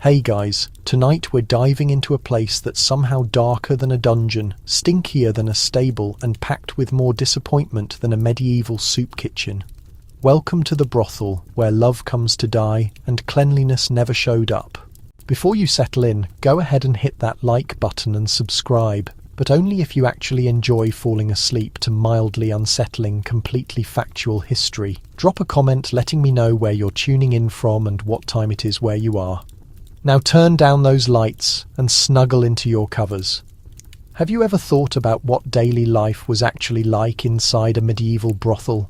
Hey guys, tonight we're diving into a place that's somehow darker than a dungeon, stinkier than a stable, and packed with more disappointment than a medieval soup kitchen. Welcome to the brothel, where love comes to die and cleanliness never showed up. Before you settle in, go ahead and hit that like button and subscribe, but only if you actually enjoy falling asleep to mildly unsettling, completely factual history. Drop a comment letting me know where you're tuning in from and what time it is where you are. Now turn down those lights and snuggle into your covers. Have you ever thought about what daily life was actually like inside a medieval brothel?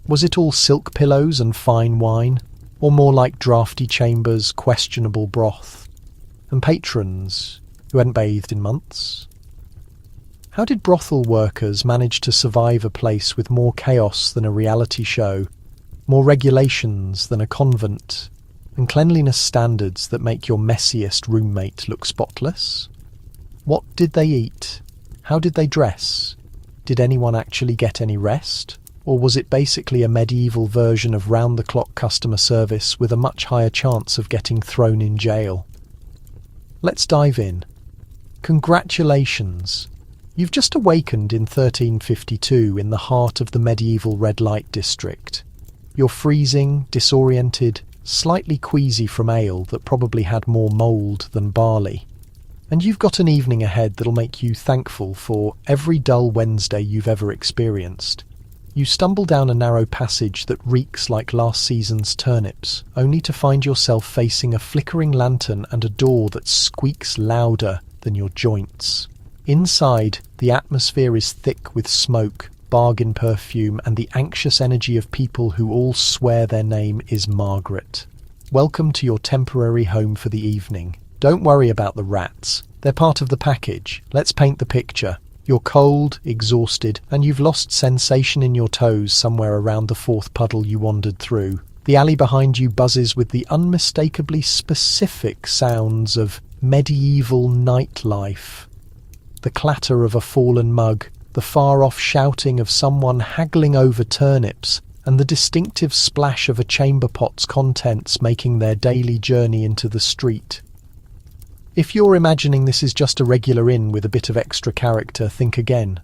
Was it all silk pillows and fine wine, or more like drafty chambers, questionable broth, and patrons who hadn't bathed in months? How did brothel workers manage to survive a place with more chaos than a reality show, more regulations than a convent, and cleanliness standards that make your messiest roommate look spotless? What did they eat? How did they dress? Did anyone actually get any rest? Or was it basically a medieval version of round-the-clock customer service with a much higher chance of getting thrown in jail? Let's dive in. Congratulations! You've just awakened in 1352 in the heart of the medieval red light district. You're freezing, disoriented, slightly queasy from ale that probably had more mould than barley. And you've got an evening ahead that'll make you thankful for every dull Wednesday you've ever experienced. You stumble down a narrow passage that reeks like last season's turnips, only to find yourself facing a flickering lantern and a door that squeaks louder than your joints. Inside, the atmosphere is thick with smoke, bargain perfume, and the anxious energy of people who all swear their name is Margaret. Welcome to your temporary home for the evening. Don't worry about the rats. They're part of the package. Let's paint the picture. You're cold, exhausted, and you've lost sensation in your toes somewhere around the fourth puddle you wandered through. The alley behind you buzzes with the unmistakably specific sounds of medieval nightlife. The clatter of a fallen mug, the far-off shouting of someone haggling over turnips, and the distinctive splash of a chamber pot's contents making their daily journey into the street. If you're imagining this is just a regular inn with a bit of extra character, think again.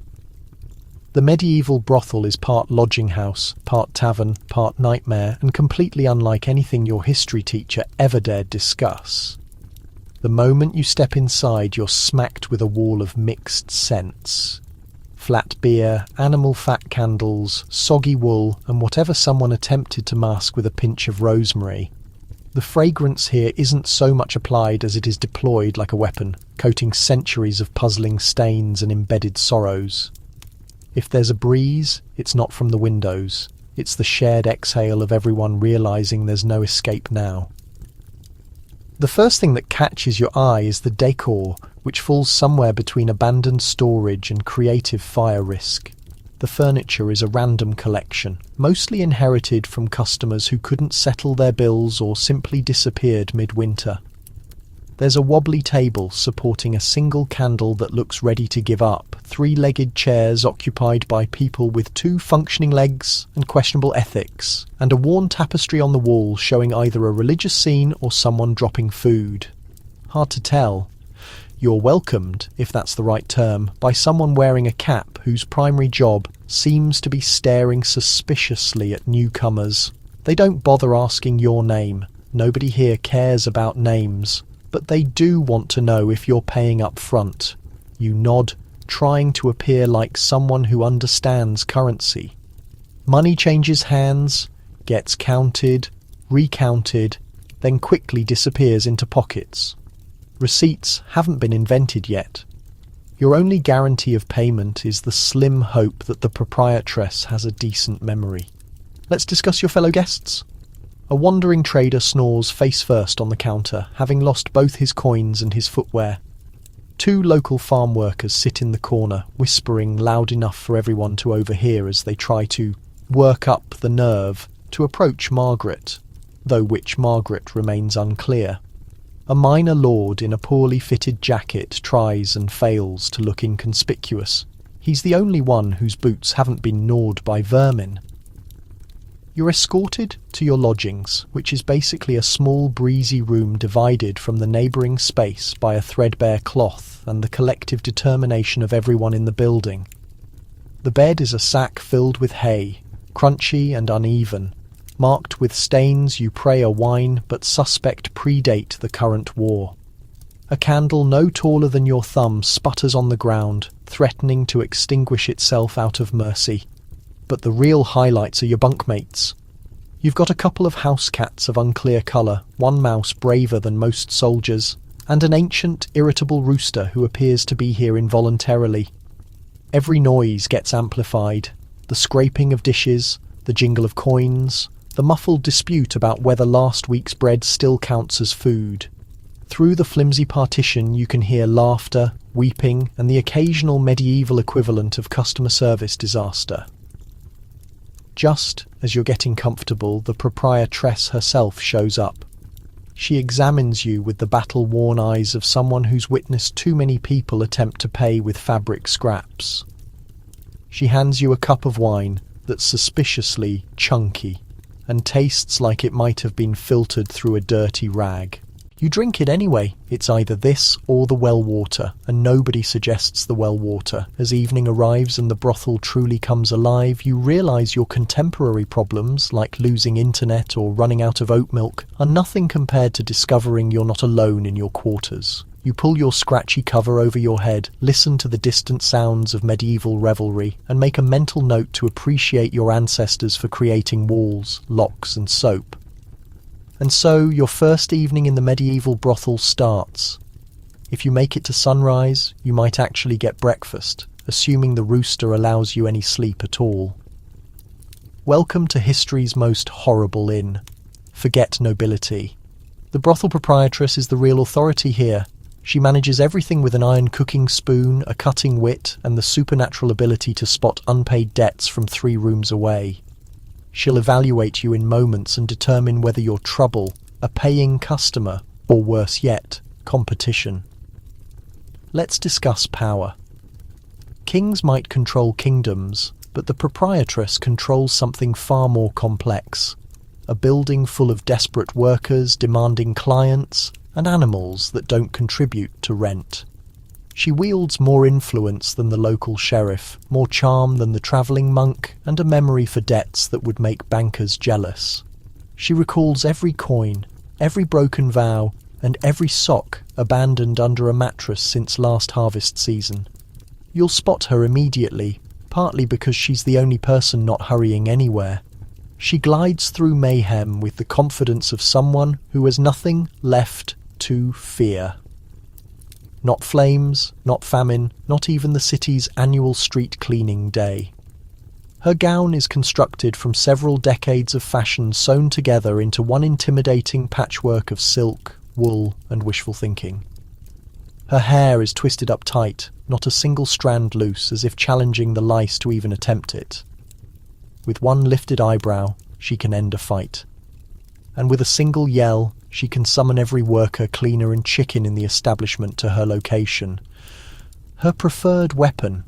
The medieval brothel is part lodging house, part tavern, part nightmare, and completely unlike anything your history teacher ever dared discuss. The moment you step inside, you're smacked with a wall of mixed scents. Flat beer, animal fat candles, soggy wool, and whatever someone attempted to mask with a pinch of rosemary. The fragrance here isn't so much applied as it is deployed like a weapon, coating centuries of puzzling stains and embedded sorrows. If there's a breeze, it's not from the windows. It's the shared exhale of everyone realizing there's no escape now. The first thing that catches your eye is the decor, which falls somewhere between abandoned storage and creative fire risk. The furniture is a random collection, mostly inherited from customers who couldn't settle their bills or simply disappeared midwinter. There's a wobbly table supporting a single candle that looks ready to give up, three-legged chairs occupied by people with two functioning legs and questionable ethics, and a worn tapestry on the wall showing either a religious scene or someone dropping food. Hard to tell. You're welcomed, if that's the right term, by someone wearing a cap whose primary job seems to be staring suspiciously at newcomers. They don't bother asking your name. Nobody here cares about names, but they do want to know if you're paying up front. You nod, trying to appear like someone who understands currency. Money changes hands, gets counted, recounted, then quickly disappears into pockets. Receipts haven't been invented yet. Your only guarantee of payment is the slim hope that the proprietress has a decent memory. Let's discuss your fellow guests. A wandering trader snores face first on the counter, having lost both his coins and his footwear. Two local farm workers sit in the corner, whispering loud enough for everyone to overhear as they try to work up the nerve to approach Margaret, though which Margaret remains unclear. A minor lord in a poorly fitted jacket tries and fails to look inconspicuous. He's the only one whose boots haven't been gnawed by vermin. You're escorted to your lodgings, which is basically a small breezy room divided from the neighbouring space by a threadbare cloth and the collective determination of everyone in the building. The bed is a sack filled with hay, crunchy and uneven, marked with stains you pray are wine but suspect predate the current war. A candle no taller than your thumb sputters on the ground, threatening to extinguish itself out of mercy. But the real highlights are your bunkmates. You've got a couple of house cats of unclear colour, one mouse braver than most soldiers, and an ancient, irritable rooster who appears to be here involuntarily. Every noise gets amplified: the scraping of dishes, the jingle of coins, the muffled dispute about whether last week's bread still counts as food. Through the flimsy partition you can hear laughter, weeping, and the occasional medieval equivalent of customer service disaster. Just as you're getting comfortable, the proprietress herself shows up. She examines you with the battle-worn eyes of someone who's witnessed too many people attempt to pay with fabric scraps. She hands you a cup of wine that's suspiciously chunky and tastes like it might have been filtered through a dirty rag. You drink it anyway. It's either this or the well water, and nobody suggests the well water. As evening arrives and the brothel truly comes alive, you realise your contemporary problems, like losing internet or running out of oat milk, are nothing compared to discovering you're not alone in your quarters. You pull your scratchy cover over your head, listen to the distant sounds of medieval revelry, and make a mental note to appreciate your ancestors for creating walls, locks, and soap. And so your first evening in the medieval brothel starts. If you make it to sunrise, you might actually get breakfast, assuming the rooster allows you any sleep at all. Welcome to history's most horrible inn. Forget nobility. The brothel proprietress is the real authority here. She manages everything with an iron cooking spoon, a cutting wit, and the supernatural ability to spot unpaid debts from 3 rooms away. She'll evaluate you in moments and determine whether you're trouble, a paying customer, or worse yet, competition. Let's discuss power. Kings might control kingdoms, but the proprietress controls something far more complex. A building full of desperate workers, demanding clients, and animals that don't contribute to rent. She wields more influence than the local sheriff, more charm than the travelling monk, and a memory for debts that would make bankers jealous. She recalls every coin, every broken vow, and every sock abandoned under a mattress since last harvest season. You'll spot her immediately, partly because she's the only person not hurrying anywhere. She glides through mayhem with the confidence of someone who has nothing left to fear. Not flames, not famine, not even the city's annual street cleaning day. Her gown is constructed from several decades of fashion sewn together into one intimidating patchwork of silk, wool, and wishful thinking. Her hair is twisted up tight, not a single strand loose, as if challenging the lice to even attempt it. With one lifted eyebrow, she can end a fight. And with a single yell, she can summon every worker, cleaner, and chicken in the establishment to her location. Her preferred weapon.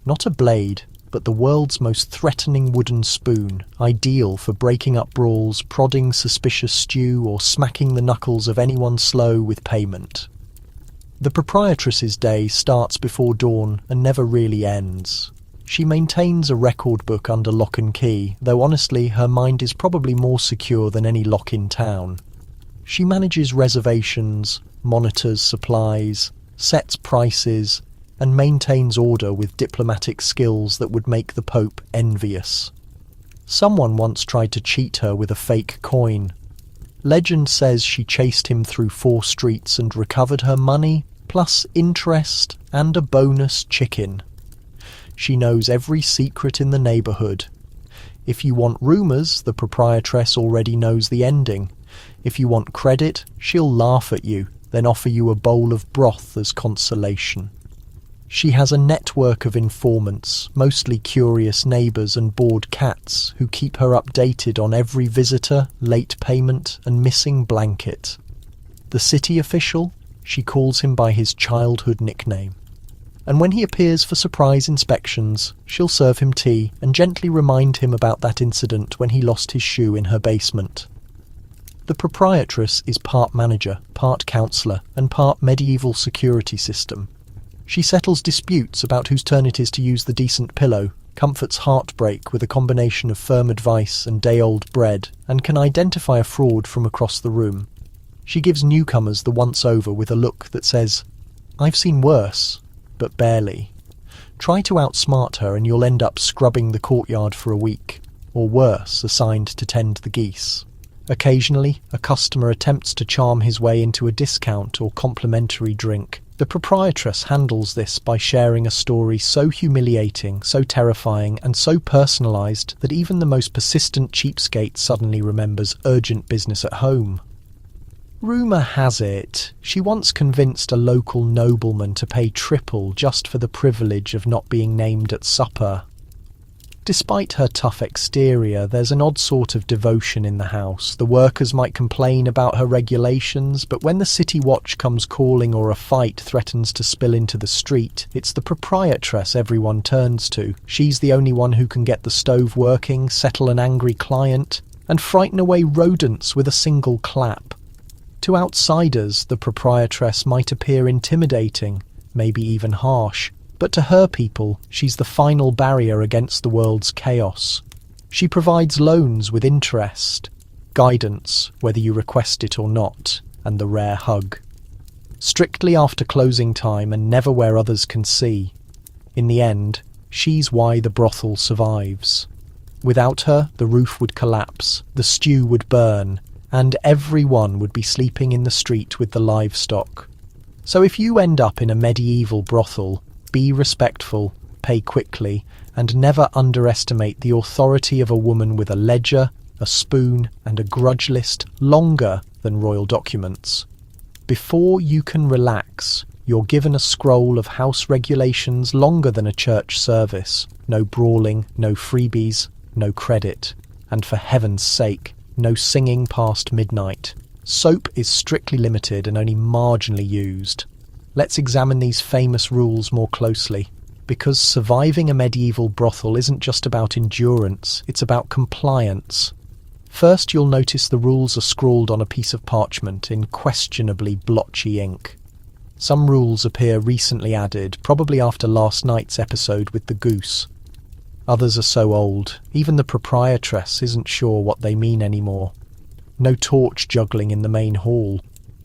Not a blade, but the world's most threatening wooden spoon, ideal for breaking up brawls, prodding suspicious stew, or smacking the knuckles of anyone slow with payment. The proprietress's day starts before dawn and never really ends. She maintains a record book under lock and key, though honestly her mind is probably more secure than any lock in town. She manages reservations, monitors supplies, sets prices, and maintains order with diplomatic skills that would make the Pope envious. Someone once tried to cheat her with a fake coin. Legend says she chased him through 4 streets and recovered her money, plus interest and a bonus chicken. She knows every secret in the neighbourhood. If you want rumours, the proprietress already knows the ending. If you want credit, she'll laugh at you, then offer you a bowl of broth as consolation. She has a network of informants, mostly curious neighbours and bored cats, who keep her updated on every visitor, late payment, and missing blanket. The city official? She calls him by his childhood nickname. And when he appears for surprise inspections, she'll serve him tea and gently remind him about that incident when he lost his shoe in her basement. The proprietress is part manager, part counsellor, and part medieval security system. She settles disputes about whose turn it is to use the decent pillow, comforts heartbreak with a combination of firm advice and day-old bread, and can identify a fraud from across the room. She gives newcomers the once-over with a look that says, "I've seen worse, but barely." Try to outsmart her and you'll end up scrubbing the courtyard for a week, or worse, assigned to tend the geese. Occasionally, a customer attempts to charm his way into a discount or complimentary drink. The proprietress handles this by sharing a story so humiliating, so terrifying, and so personalised that even the most persistent cheapskate suddenly remembers urgent business at home. Rumour has it, she once convinced a local nobleman to pay triple just for the privilege of not being named at supper. Despite her tough exterior, there's an odd sort of devotion in the house. The workers might complain about her regulations, but when the city watch comes calling or a fight threatens to spill into the street, it's the proprietress everyone turns to. She's the only one who can get the stove working, settle an angry client, and frighten away rodents with a single clap. To outsiders, the proprietress might appear intimidating, maybe even harsh, but to her people, she's the final barrier against the world's chaos. She provides loans with interest, guidance, whether you request it or not, and the rare hug. Strictly after closing time and never where others can see. In the end, she's why the brothel survives. Without her, the roof would collapse, the stew would burn, and everyone would be sleeping in the street with the livestock. So if you end up in a medieval brothel, be respectful, pay quickly, and never underestimate the authority of a woman with a ledger, a spoon, and a grudge list longer than royal documents. Before you can relax, you're given a scroll of house regulations longer than a church service. No brawling, no freebies, no credit. And for heaven's sake, no singing past midnight. Soap is strictly limited and only marginally used. Let's examine these famous rules more closely, because surviving a medieval brothel isn't just about endurance, it's about compliance. First, you'll notice the rules are scrawled on a piece of parchment in questionably blotchy ink. Some rules appear recently added, probably after last night's episode with the goose. Others are so old, even the proprietress isn't sure what they mean anymore. No torch juggling in the main hall.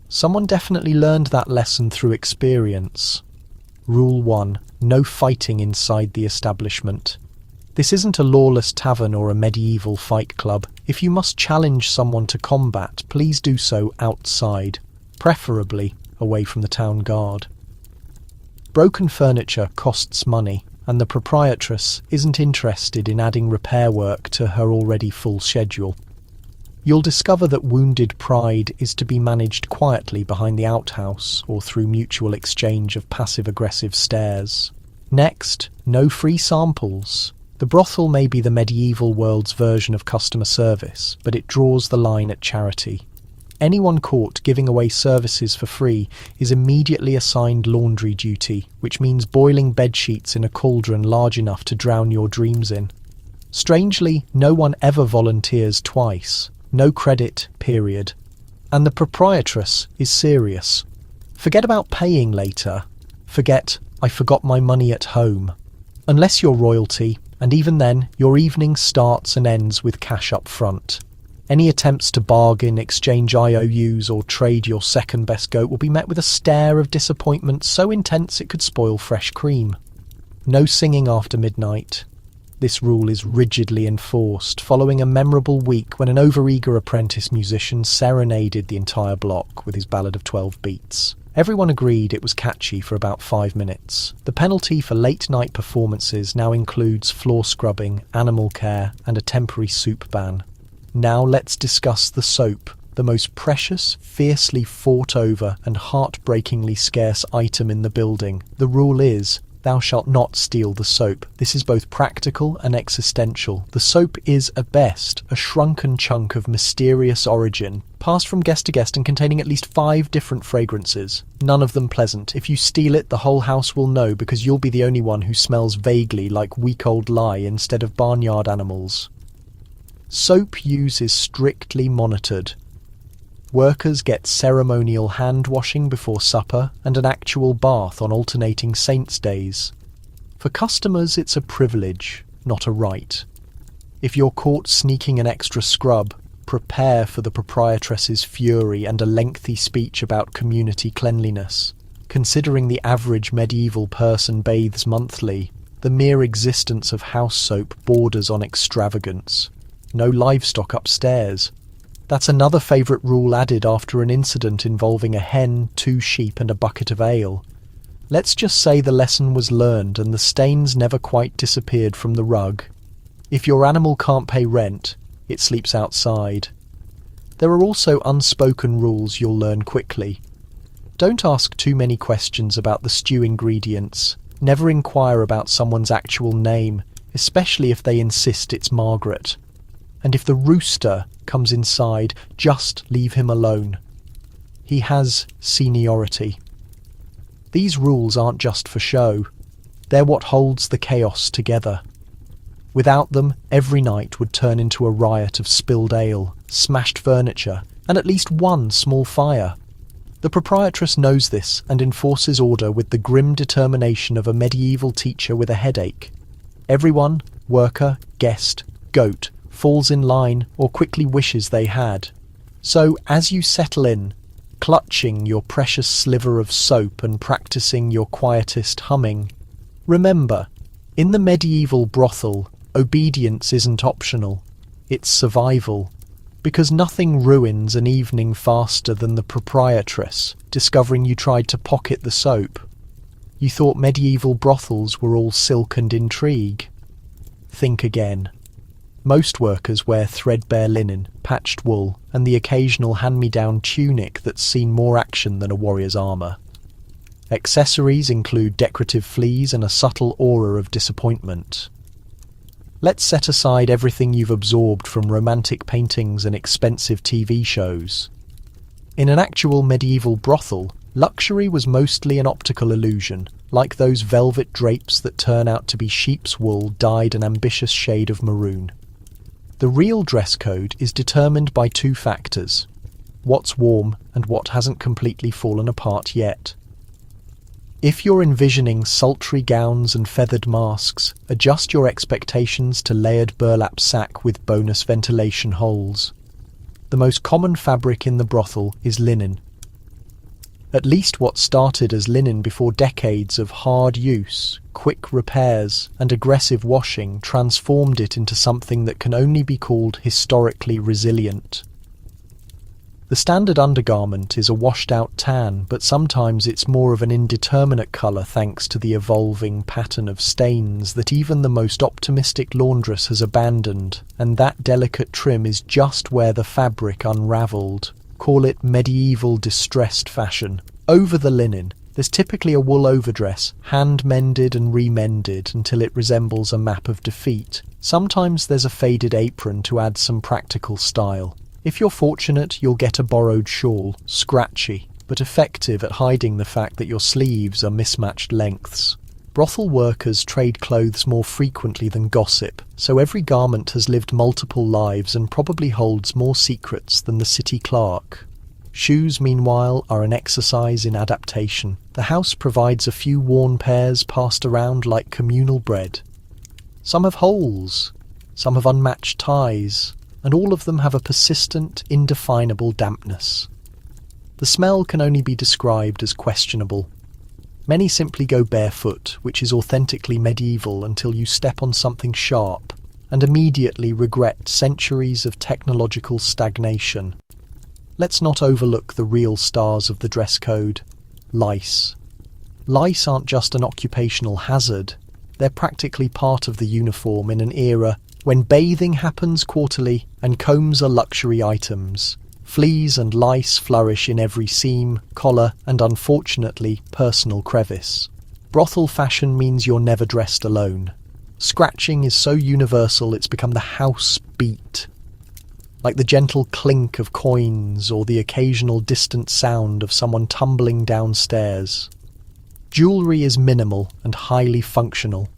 Someone definitely learned that lesson through experience. Rule 1. No fighting inside the establishment. This isn't a lawless tavern or a medieval fight club. If you must challenge someone to combat, please do so outside, preferably away from the town guard. Broken furniture costs money, and the proprietress isn't interested in adding repair work to her already full schedule. You'll discover that wounded pride is to be managed quietly behind the outhouse or through mutual exchange of passive-aggressive stares. Next, no free samples. The brothel may be the medieval world's version of customer service, but it draws the line at charity. Anyone caught giving away services for free is immediately assigned laundry duty, which means boiling bedsheets in a cauldron large enough to drown your dreams in. Strangely, no one ever volunteers twice. No credit, period. And the proprietress is serious. Forget about paying later. Forget, I forgot my money at home. Unless you're royalty, and even then, your evening starts and ends with cash up front. Any attempts to bargain, exchange IOUs, or trade your second-best goat will be met with a stare of disappointment so intense it could spoil fresh cream. No singing after midnight. This rule is rigidly enforced, following a memorable week when an overeager apprentice musician serenaded the entire block with his ballad of 12 beats. Everyone agreed it was catchy for about 5 minutes. The penalty for late-night performances now includes floor scrubbing, animal care, and a temporary soup ban. Now let's discuss the soap, the most precious, fiercely fought over, and heartbreakingly scarce item in the building. The rule is, Thou shalt not steal the soap. This is both practical and existential. The soap is, at best, a shrunken chunk of mysterious origin, passed from guest to guest and containing at least 5 different fragrances, none of them pleasant. If you steal it, the whole house will know, because you'll be the only one who smells vaguely like week-old lye instead of barnyard animals. Soap use is strictly monitored. Workers get ceremonial hand-washing before supper and an actual bath on alternating saints' days. For customers, it's a privilege, not a right. If you're caught sneaking an extra scrub, prepare for the proprietress's fury and a lengthy speech about community cleanliness. Considering the average medieval person bathes monthly, the mere existence of house soap borders on extravagance. No livestock upstairs. That's another favourite rule added after an incident involving a hen, 2 sheep and a bucket of ale. Let's just say the lesson was learned and the stains never quite disappeared from the rug. If your animal can't pay rent, it sleeps outside. There are also unspoken rules you'll learn quickly. Don't ask too many questions about the stew ingredients. Never inquire about someone's actual name, especially if they insist it's Margaret. And if the rooster comes inside, just leave him alone. He has seniority. These rules aren't just for show. They're what holds the chaos together. Without them, every night would turn into a riot of spilled ale, smashed furniture, and at least one small fire. The proprietress knows this and enforces order with the grim determination of a medieval teacher with a headache. Everyone, worker, guest, goat, falls in line or quickly wishes they had. So, as you settle in, clutching your precious sliver of soap and practicing your quietest humming, remember, in the medieval brothel, obedience isn't optional, it's survival, because nothing ruins an evening faster than the proprietress discovering you tried to pocket the soap. You thought medieval brothels were all silk and intrigue. Think again. Most workers wear threadbare linen, patched wool, and the occasional hand-me-down tunic that's seen more action than a warrior's armour. Accessories include decorative fleas and a subtle aura of disappointment. Let's set aside everything you've absorbed from romantic paintings and expensive TV shows. In an actual medieval brothel, luxury was mostly an optical illusion, like those velvet drapes that turn out to be sheep's wool dyed an ambitious shade of maroon. The real dress code is determined by 2 factors: what's warm and what hasn't completely fallen apart yet. If you're envisioning sultry gowns and feathered masks, adjust your expectations to layered burlap sack with bonus ventilation holes. The most common fabric in the brothel is linen. At least what started as linen before decades of hard use, quick repairs, and aggressive washing transformed it into something that can only be called historically resilient. The standard undergarment is a washed-out tan, but sometimes it's more of an indeterminate colour thanks to the evolving pattern of stains that even the most optimistic laundress has abandoned, and that delicate trim is just where the fabric unravelled. Call it medieval distressed fashion. Over the linen, there's typically a wool overdress, hand-mended and remended until it resembles a map of defeat. Sometimes there's a faded apron to add some practical style. If you're fortunate, you'll get a borrowed shawl, scratchy, but effective at hiding the fact that your sleeves are mismatched lengths. Brothel workers trade clothes more frequently than gossip, so every garment has lived multiple lives and probably holds more secrets than the city clerk. Shoes, meanwhile, are an exercise in adaptation. The house provides a few worn pairs passed around like communal bread. Some have holes, some have unmatched ties, and all of them have a persistent, indefinable dampness. The smell can only be described as questionable. Many simply go barefoot, which is authentically medieval until you step on something sharp, and immediately regret centuries of technological stagnation. Let's not overlook the real stars of the dress code: lice. Lice aren't just an occupational hazard, they're practically part of the uniform in an era when bathing happens quarterly and combs are luxury items. Fleas and lice flourish in every seam, collar, and unfortunately, personal crevice. Brothel fashion means you're never dressed alone. Scratching is so universal it's become the house beat. Like the gentle clink of coins or the occasional distant sound of someone tumbling downstairs. Jewellery is minimal and highly functional.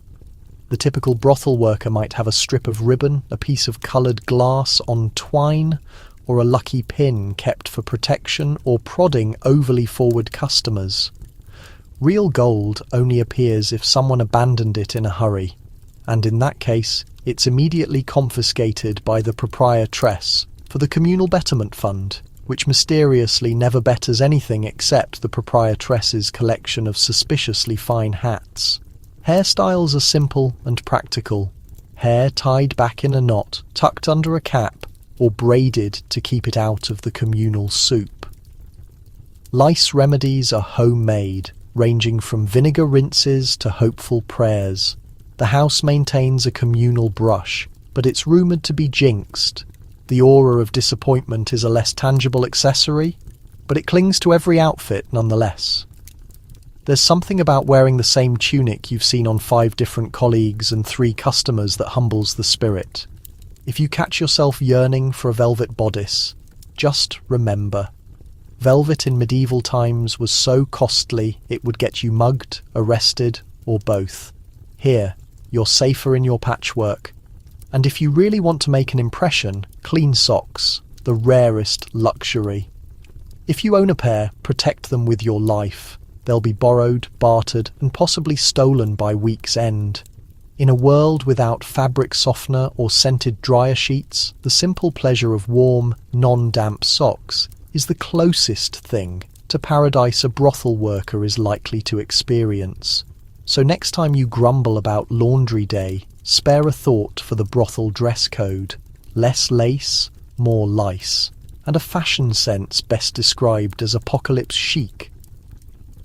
The typical brothel worker might have a strip of ribbon, a piece of coloured glass on twine, or a lucky pin kept for protection or prodding overly forward customers. Real gold only appears if someone abandoned it in a hurry, and in that case, it's immediately confiscated by the proprietress for the Communal Betterment Fund, which mysteriously never betters anything except the proprietress's collection of suspiciously fine hats. Hairstyles are simple and practical. Hair tied back in a knot, tucked under a cap, or braided to keep it out of the communal soup. Lice remedies are homemade, ranging from vinegar rinses to hopeful prayers. The house maintains a communal brush, but it's rumoured to be jinxed. The aura of disappointment is a less tangible accessory, but it clings to every outfit nonetheless. There's something about wearing the same tunic you've seen on 5 different colleagues and 3 customers that humbles the spirit. If you catch yourself yearning for a velvet bodice, just remember, velvet in medieval times was so costly it would get you mugged, arrested, or both. Here, you're safer in your patchwork. And if you really want to make an impression, clean socks, the rarest luxury. If you own a pair, protect them with your life. They'll be borrowed, bartered, and possibly stolen by week's end. In a world without fabric softener or scented dryer sheets, the simple pleasure of warm, non-damp socks is the closest thing to paradise a brothel worker is likely to experience. So next time you grumble about laundry day, spare a thought for the brothel dress code. Less lace, more lice, and a fashion sense best described as apocalypse chic.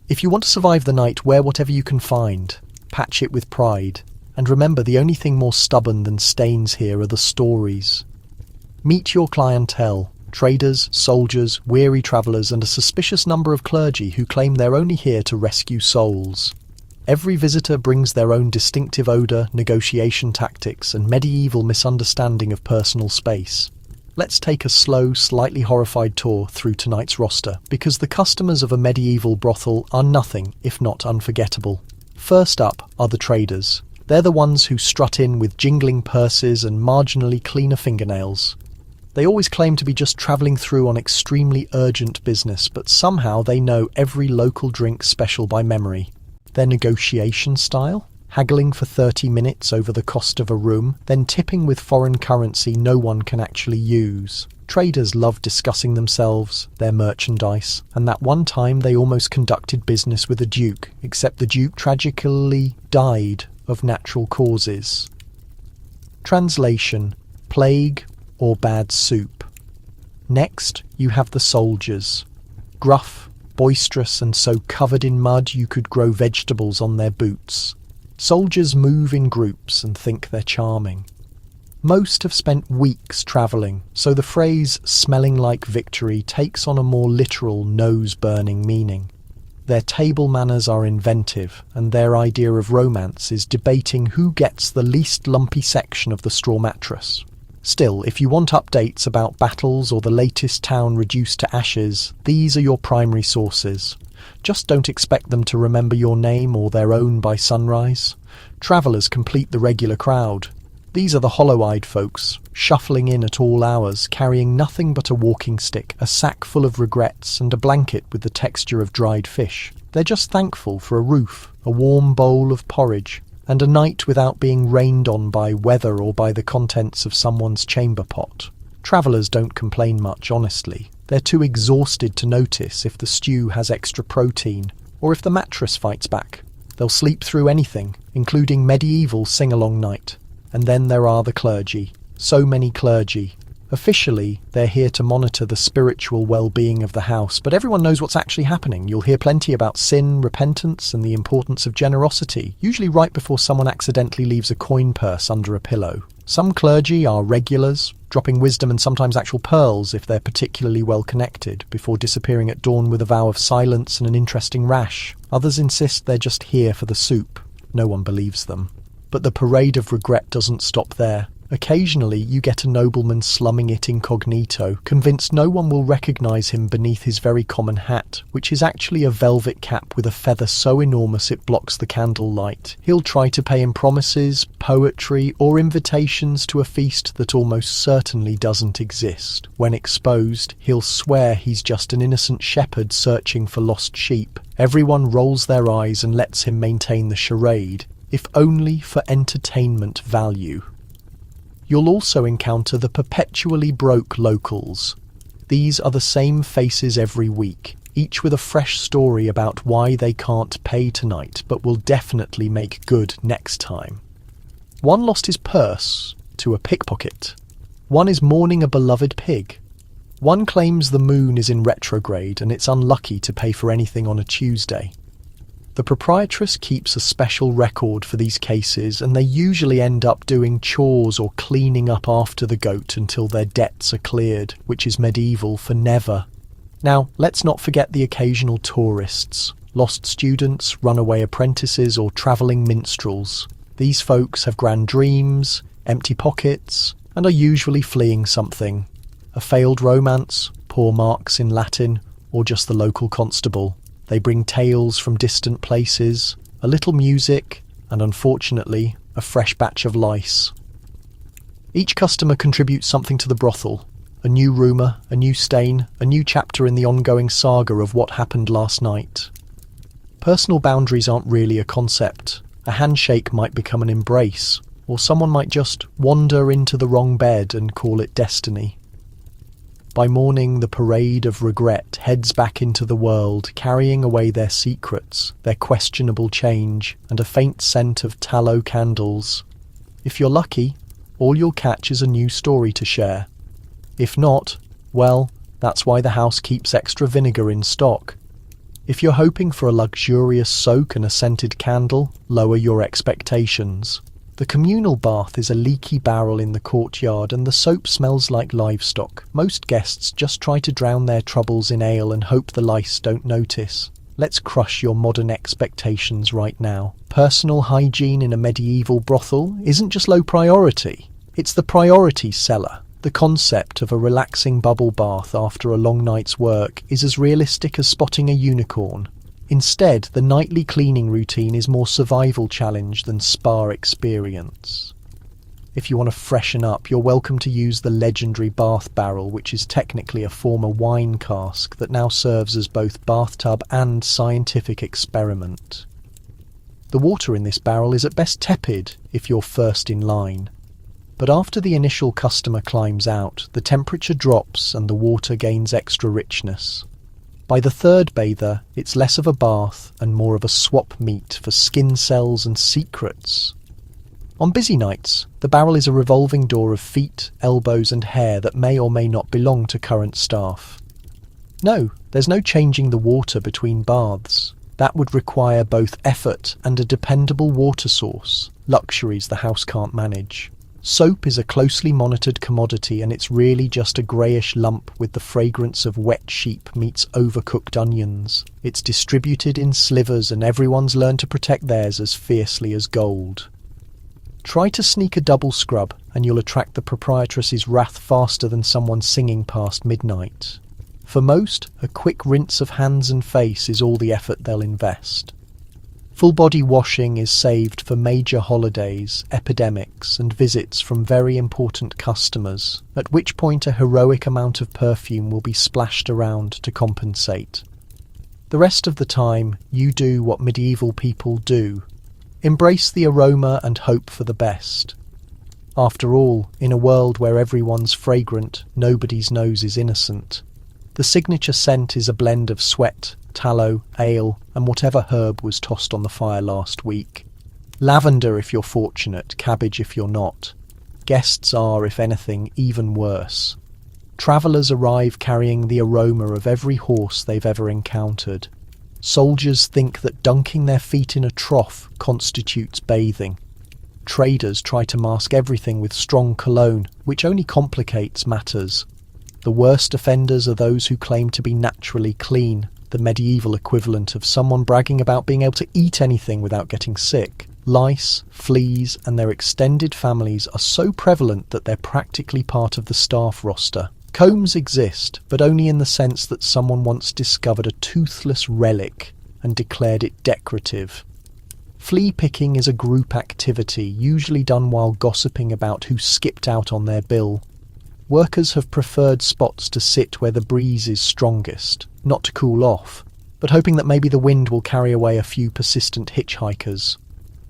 If you want to survive the night, wear whatever you can find. Patch it with pride. And remember, the only thing more stubborn than stains here are the stories. Meet your clientele. Traders, soldiers, weary travellers, and a suspicious number of clergy who claim they're only here to rescue souls. Every visitor brings their own distinctive odour, negotiation tactics, and medieval misunderstanding of personal space. Let's take a slow, slightly horrified tour through tonight's roster, because the customers of a medieval brothel are nothing if not unforgettable. First up are the traders. They're the ones who strut in with jingling purses and marginally cleaner fingernails. They always claim to be just travelling through on extremely urgent business, but somehow they know every local drink special by memory. Their negotiation style? Haggling for 30 minutes over the cost of a room, then tipping with foreign currency no one can actually use. Traders love discussing themselves, their merchandise, and that one time they almost conducted business with a duke, except the duke tragically died of natural causes. Translation: plague or bad soup. Next, you have the soldiers. Gruff, boisterous, and so covered in mud you could grow vegetables on their boots. Soldiers move in groups and think they're charming. Most have spent weeks travelling, so the phrase "smelling like victory" takes on a more literal, nose-burning meaning. Their table manners are inventive, and their idea of romance is debating who gets the least lumpy section of the straw mattress. Still, if you want updates about battles or the latest town reduced to ashes, these are your primary sources. Just don't expect them to remember your name or their own by sunrise. Travellers complete the regular crowd. These are the hollow-eyed folks, shuffling in at all hours, carrying nothing but a walking stick, a sack full of regrets, and a blanket with the texture of dried fish. They're just thankful for a roof, a warm bowl of porridge, and a night without being rained on by weather or by the contents of someone's chamber pot. Travellers don't complain much, honestly. They're too exhausted to notice if the stew has extra protein, or if the mattress fights back. They'll sleep through anything, including medieval sing-along night. And then there are the clergy. So many clergy. Officially, they're here to monitor the spiritual well-being of the house, but everyone knows what's actually happening. You'll hear plenty about sin, repentance, and the importance of generosity, usually right before someone accidentally leaves a coin purse under a pillow. Some clergy are regulars, dropping wisdom and sometimes actual pearls if they're particularly well connected, before disappearing at dawn with a vow of silence and an interesting rash. Others insist they're just here for the soup. No one believes them. But the parade of regret doesn't stop there. Occasionally, you get a nobleman slumming it incognito, convinced no one will recognise him beneath his very common hat, which is actually a velvet cap with a feather so enormous it blocks the candle light. He'll try to pay him promises, poetry, or invitations to a feast that almost certainly doesn't exist. When exposed, he'll swear he's just an innocent shepherd searching for lost sheep. Everyone rolls their eyes and lets him maintain the charade, if only for entertainment value. You'll also encounter the perpetually broke locals. These are the same faces every week, each with a fresh story about why they can't pay tonight but will definitely make good next time. One lost his purse to a pickpocket. One is mourning a beloved pig. One claims the moon is in retrograde and it's unlucky to pay for anything on a Tuesday. The proprietress keeps a special record for these cases, and they usually end up doing chores or cleaning up after the goat until their debts are cleared, which is medieval for never. Now, let's not forget the occasional tourists, lost students, runaway apprentices, or travelling minstrels. These folks have grand dreams, empty pockets, and are usually fleeing something. A failed romance, poor marks in Latin, or just the local constable. They bring tales from distant places, a little music, and unfortunately, a fresh batch of lice. Each customer contributes something to the brothel. A new rumour, a new stain, a new chapter in the ongoing saga of what happened last night. Personal boundaries aren't really a concept. A handshake might become an embrace, or someone might just wander into the wrong bed and call it destiny. By morning, the parade of regret heads back into the world, carrying away their secrets, their questionable change, and a faint scent of tallow candles. If you're lucky, all you'll catch is a new story to share. If not, well, that's why the house keeps extra vinegar in stock. If you're hoping for a luxurious soak and a scented candle, lower your expectations. The communal bath is a leaky barrel in the courtyard and the soap smells like livestock. Most guests just try to drown their troubles in ale and hope the lice don't notice. Let's crush your modern expectations right now. Personal hygiene in a medieval brothel isn't just low priority. It's the priority seller. The concept of a relaxing bubble bath after a long night's work is as realistic as spotting a unicorn. Instead, the nightly cleaning routine is more survival challenge than spa experience. If you want to freshen up, you're welcome to use the legendary bath barrel, which is technically a former wine cask that now serves as both bathtub and scientific experiment. The water in this barrel is at best tepid if you're first in line. But after the initial customer climbs out, the temperature drops and the water gains extra richness. By the third bather, it's less of a bath and more of a swap meet for skin cells and secrets. On busy nights, the barrel is a revolving door of feet, elbows and hair that may or may not belong to current staff. No, there's no changing the water between baths. That would require both effort and a dependable water source, luxuries the house can't manage. Soap is a closely monitored commodity and it's really just a greyish lump with the fragrance of wet sheep meets overcooked onions. It's distributed in slivers and everyone's learned to protect theirs as fiercely as gold. Try to sneak a double scrub and you'll attract the proprietress's wrath faster than someone singing past midnight. For most, a quick rinse of hands and face is all the effort they'll invest. Full-body washing is saved for major holidays, epidemics, and visits from very important customers, at which point a heroic amount of perfume will be splashed around to compensate. The rest of the time, you do what medieval people do. Embrace the aroma and hope for the best. After all, in a world where everyone's fragrant, nobody's nose is innocent. The signature scent is a blend of sweat, tallow, ale, and whatever herb was tossed on the fire last week. Lavender if you're fortunate, cabbage if you're not. Guests are, if anything, even worse. Travellers arrive carrying the aroma of every horse they've ever encountered. Soldiers think that dunking their feet in a trough constitutes bathing. Traders try to mask everything with strong cologne, which only complicates matters. The worst offenders are those who claim to be naturally clean, the medieval equivalent of someone bragging about being able to eat anything without getting sick. Lice, fleas, and their extended families are so prevalent that they're practically part of the staff roster. Combs exist, but only in the sense that someone once discovered a toothless relic and declared it decorative. Flea picking is a group activity, usually done while gossiping about who skipped out on their bill. Workers have preferred spots to sit where the breeze is strongest, not to cool off, but hoping that maybe the wind will carry away a few persistent hitchhikers.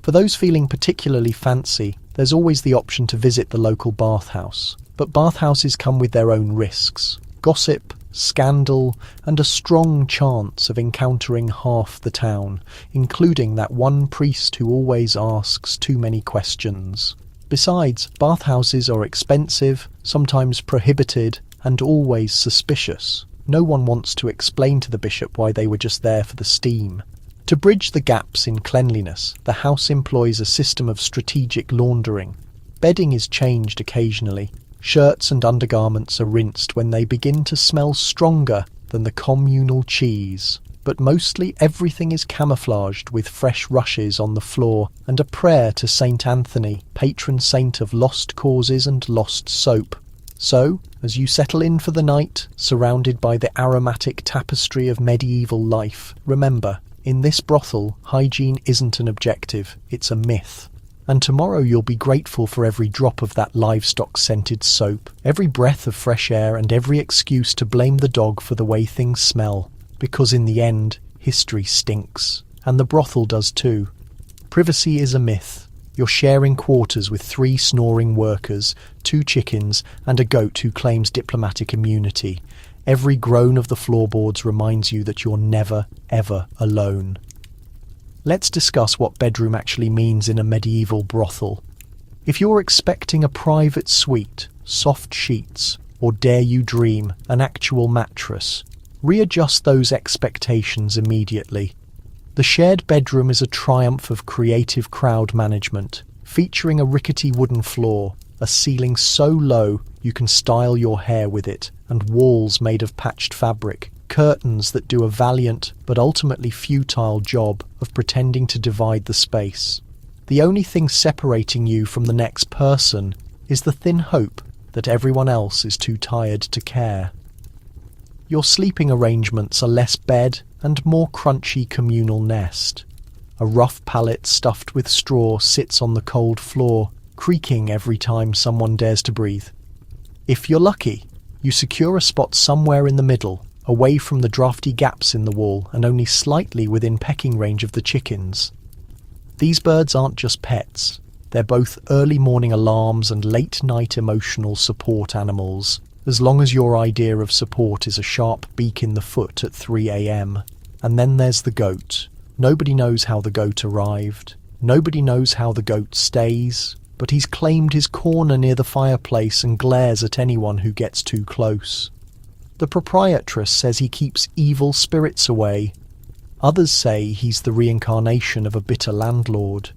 For those feeling particularly fancy, there's always the option to visit the local bathhouse. But bathhouses come with their own risks. Gossip, scandal, and a strong chance of encountering half the town, including that one priest who always asks too many questions. Besides, bathhouses are expensive, sometimes prohibited, and always suspicious. No one wants to explain to the bishop why they were just there for the steam. To bridge the gaps in cleanliness, the house employs a system of strategic laundering. Bedding is changed occasionally. Shirts and undergarments are rinsed when they begin to smell stronger than the communal cheese. But mostly everything is camouflaged with fresh rushes on the floor and a prayer to Saint Anthony, patron saint of lost causes and lost soap. So, as you settle in for the night, surrounded by the aromatic tapestry of medieval life, remember, in this brothel, hygiene isn't an objective, it's a myth. And tomorrow you'll be grateful for every drop of that livestock-scented soap, every breath of fresh air, and every excuse to blame the dog for the way things smell. Because in the end, history stinks. And the brothel does too. Privacy is a myth. You're sharing quarters with 3 snoring workers, 2 chickens, and a goat who claims diplomatic immunity. Every groan of the floorboards reminds you that you're never, ever alone. Let's discuss what bedroom actually means in a medieval brothel. If you're expecting a private suite, soft sheets, or dare you dream, an actual mattress, readjust those expectations immediately. The shared bedroom is a triumph of creative crowd management, featuring a rickety wooden floor, a ceiling so low you can style your hair with it, and walls made of patched fabric, curtains that do a valiant but ultimately futile job of pretending to divide the space. The only thing separating you from the next person is the thin hope that everyone else is too tired to care. Your sleeping arrangements are less bed and more crunchy communal nest. A rough pallet stuffed with straw sits on the cold floor, creaking every time someone dares to breathe. If you're lucky, you secure a spot somewhere in the middle, away from the drafty gaps in the wall and only slightly within pecking range of the chickens. These birds aren't just pets. They're both early morning alarms and late night emotional support animals, as long as your idea of support is a sharp beak in the foot at 3 a.m. And then there's the goat. Nobody knows how the goat arrived. Nobody knows how the goat stays. But he's claimed his corner near the fireplace and glares at anyone who gets too close. The proprietress says he keeps evil spirits away. Others say he's the reincarnation of a bitter landlord.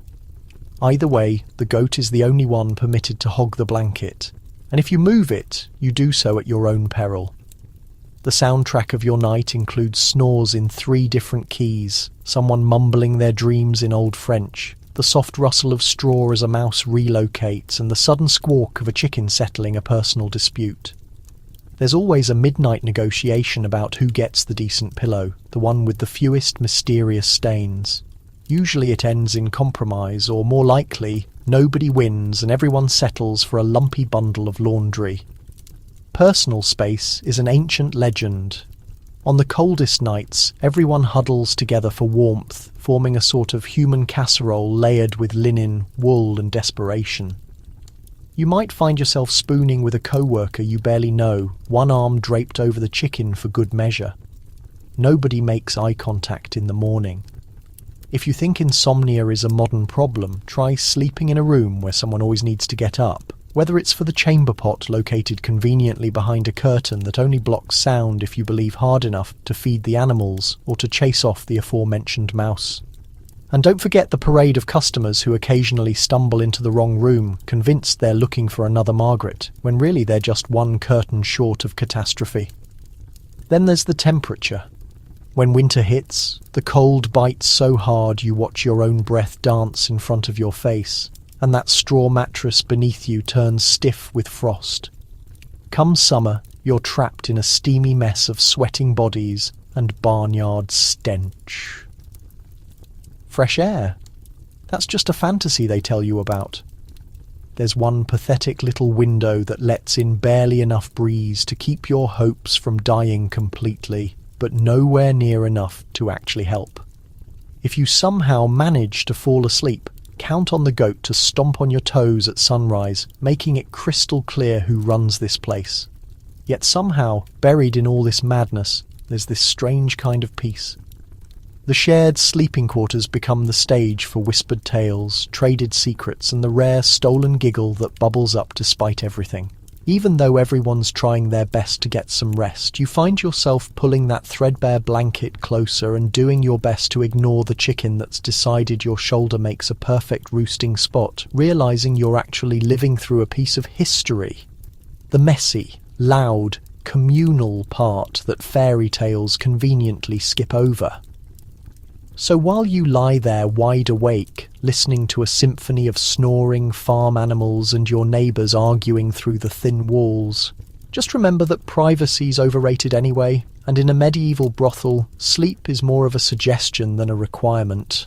Either way, the goat is the only one permitted to hog the blanket, and if you move it, you do so at your own peril. The soundtrack of your night includes snores in 3 different keys, someone mumbling their dreams in Old French, the soft rustle of straw as a mouse relocates, and the sudden squawk of a chicken settling a personal dispute. There's always a midnight negotiation about who gets the decent pillow, the one with the fewest mysterious stains. Usually it ends in compromise, or more likely, nobody wins and everyone settles for a lumpy bundle of laundry. Personal space is an ancient legend. On the coldest nights, everyone huddles together for warmth, forming a sort of human casserole layered with linen, wool, and desperation. You might find yourself spooning with a co-worker you barely know, one arm draped over the chicken for good measure. Nobody makes eye contact in the morning. If you think insomnia is a modern problem, try sleeping in a room where someone always needs to get up, whether it's for the chamber pot located conveniently behind a curtain that only blocks sound if you believe hard enough to feed the animals or to chase off the aforementioned mouse. And don't forget the parade of customers who occasionally stumble into the wrong room, convinced they're looking for another Margaret, when really they're just one curtain short of catastrophe. Then there's the temperature. When winter hits, the cold bites so hard you watch your own breath dance in front of your face, and that straw mattress beneath you turns stiff with frost. Come summer, you're trapped in a steamy mess of sweating bodies and barnyard stench. Fresh air. That's just a fantasy they tell you about. There's one pathetic little window that lets in barely enough breeze to keep your hopes from dying completely, but nowhere near enough to actually help. If you somehow manage to fall asleep, count on the goat to stomp on your toes at sunrise, making it crystal clear who runs this place. Yet somehow, buried in all this madness, there's this strange kind of peace. The shared sleeping quarters become the stage for whispered tales, traded secrets, and the rare stolen giggle that bubbles up despite everything. Even though everyone's trying their best to get some rest, you find yourself pulling that threadbare blanket closer and doing your best to ignore the chicken that's decided your shoulder makes a perfect roosting spot, realizing you're actually living through a piece of history. The messy, loud, communal part that fairy tales conveniently skip over. So while you lie there wide awake, listening to a symphony of snoring farm animals and your neighbours arguing through the thin walls, just remember that privacy's overrated anyway, and in a medieval brothel, sleep is more of a suggestion than a requirement.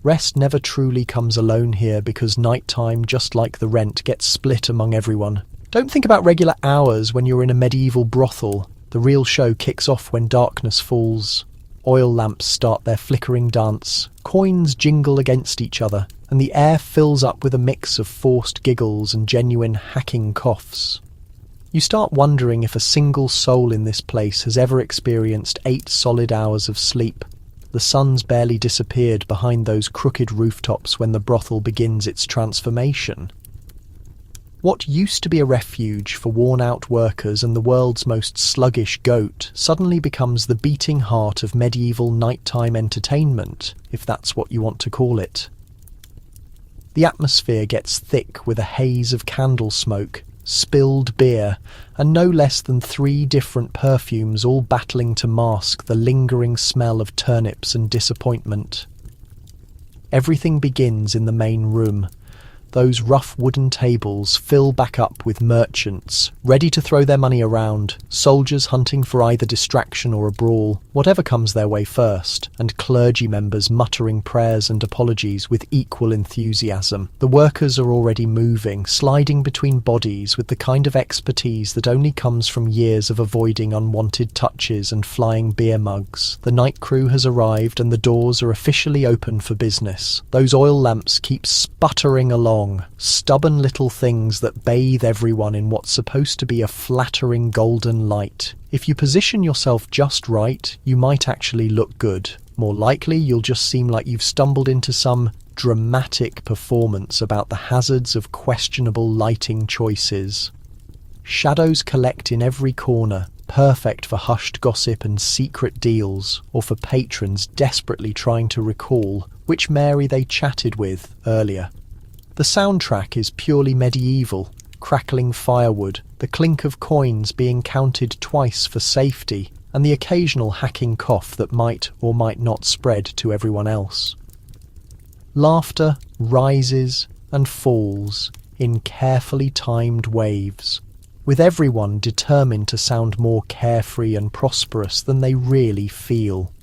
Rest never truly comes alone here because nighttime, just like the rent, gets split among everyone. Don't think about regular hours when you're in a medieval brothel. The real show kicks off when darkness falls. Oil lamps start their flickering dance, coins jingle against each other, and the air fills up with a mix of forced giggles and genuine hacking coughs. You start wondering if a single soul in this place has ever experienced 8 solid hours of sleep. The sun's barely disappeared behind those crooked rooftops when the brothel begins its transformation. What used to be a refuge for worn-out workers and the world's most sluggish goat suddenly becomes the beating heart of medieval nighttime entertainment, if that's what you want to call it. The atmosphere gets thick with a haze of candle smoke, spilled beer, and no less than 3 different perfumes all battling to mask the lingering smell of turnips and disappointment. Everything begins in the main room. Those rough wooden tables fill back up with merchants, ready to throw their money around, soldiers hunting for either distraction or a brawl, whatever comes their way first, and clergy members muttering prayers and apologies with equal enthusiasm. The workers are already moving, sliding between bodies with the kind of expertise that only comes from years of avoiding unwanted touches and flying beer mugs. The night crew has arrived and the doors are officially open for business. Those oil lamps keep sputtering along, stubborn little things that bathe everyone in what's supposed to be a flattering golden light. If you position yourself just right, you might actually look good. More likely, you'll just seem like you've stumbled into some dramatic performance about the hazards of questionable lighting choices. Shadows collect in every corner, perfect for hushed gossip and secret deals, or for patrons desperately trying to recall which Mary they chatted with earlier. The soundtrack is purely medieval, crackling firewood, the clink of coins being counted twice for safety, and the occasional hacking cough that might or might not spread to everyone else. Laughter rises and falls in carefully timed waves, with everyone determined to sound more carefree and prosperous than they really feel.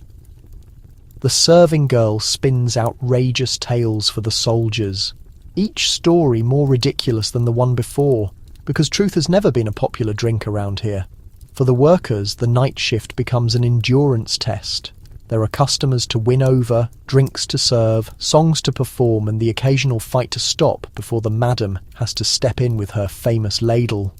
The serving girl spins outrageous tales for the soldiers, each story more ridiculous than the one before, because truth has never been a popular drink around here. For the workers, the night shift becomes an endurance test. There are customers to win over, drinks to serve, songs to perform, and the occasional fight to stop before the madam has to step in with her famous ladle.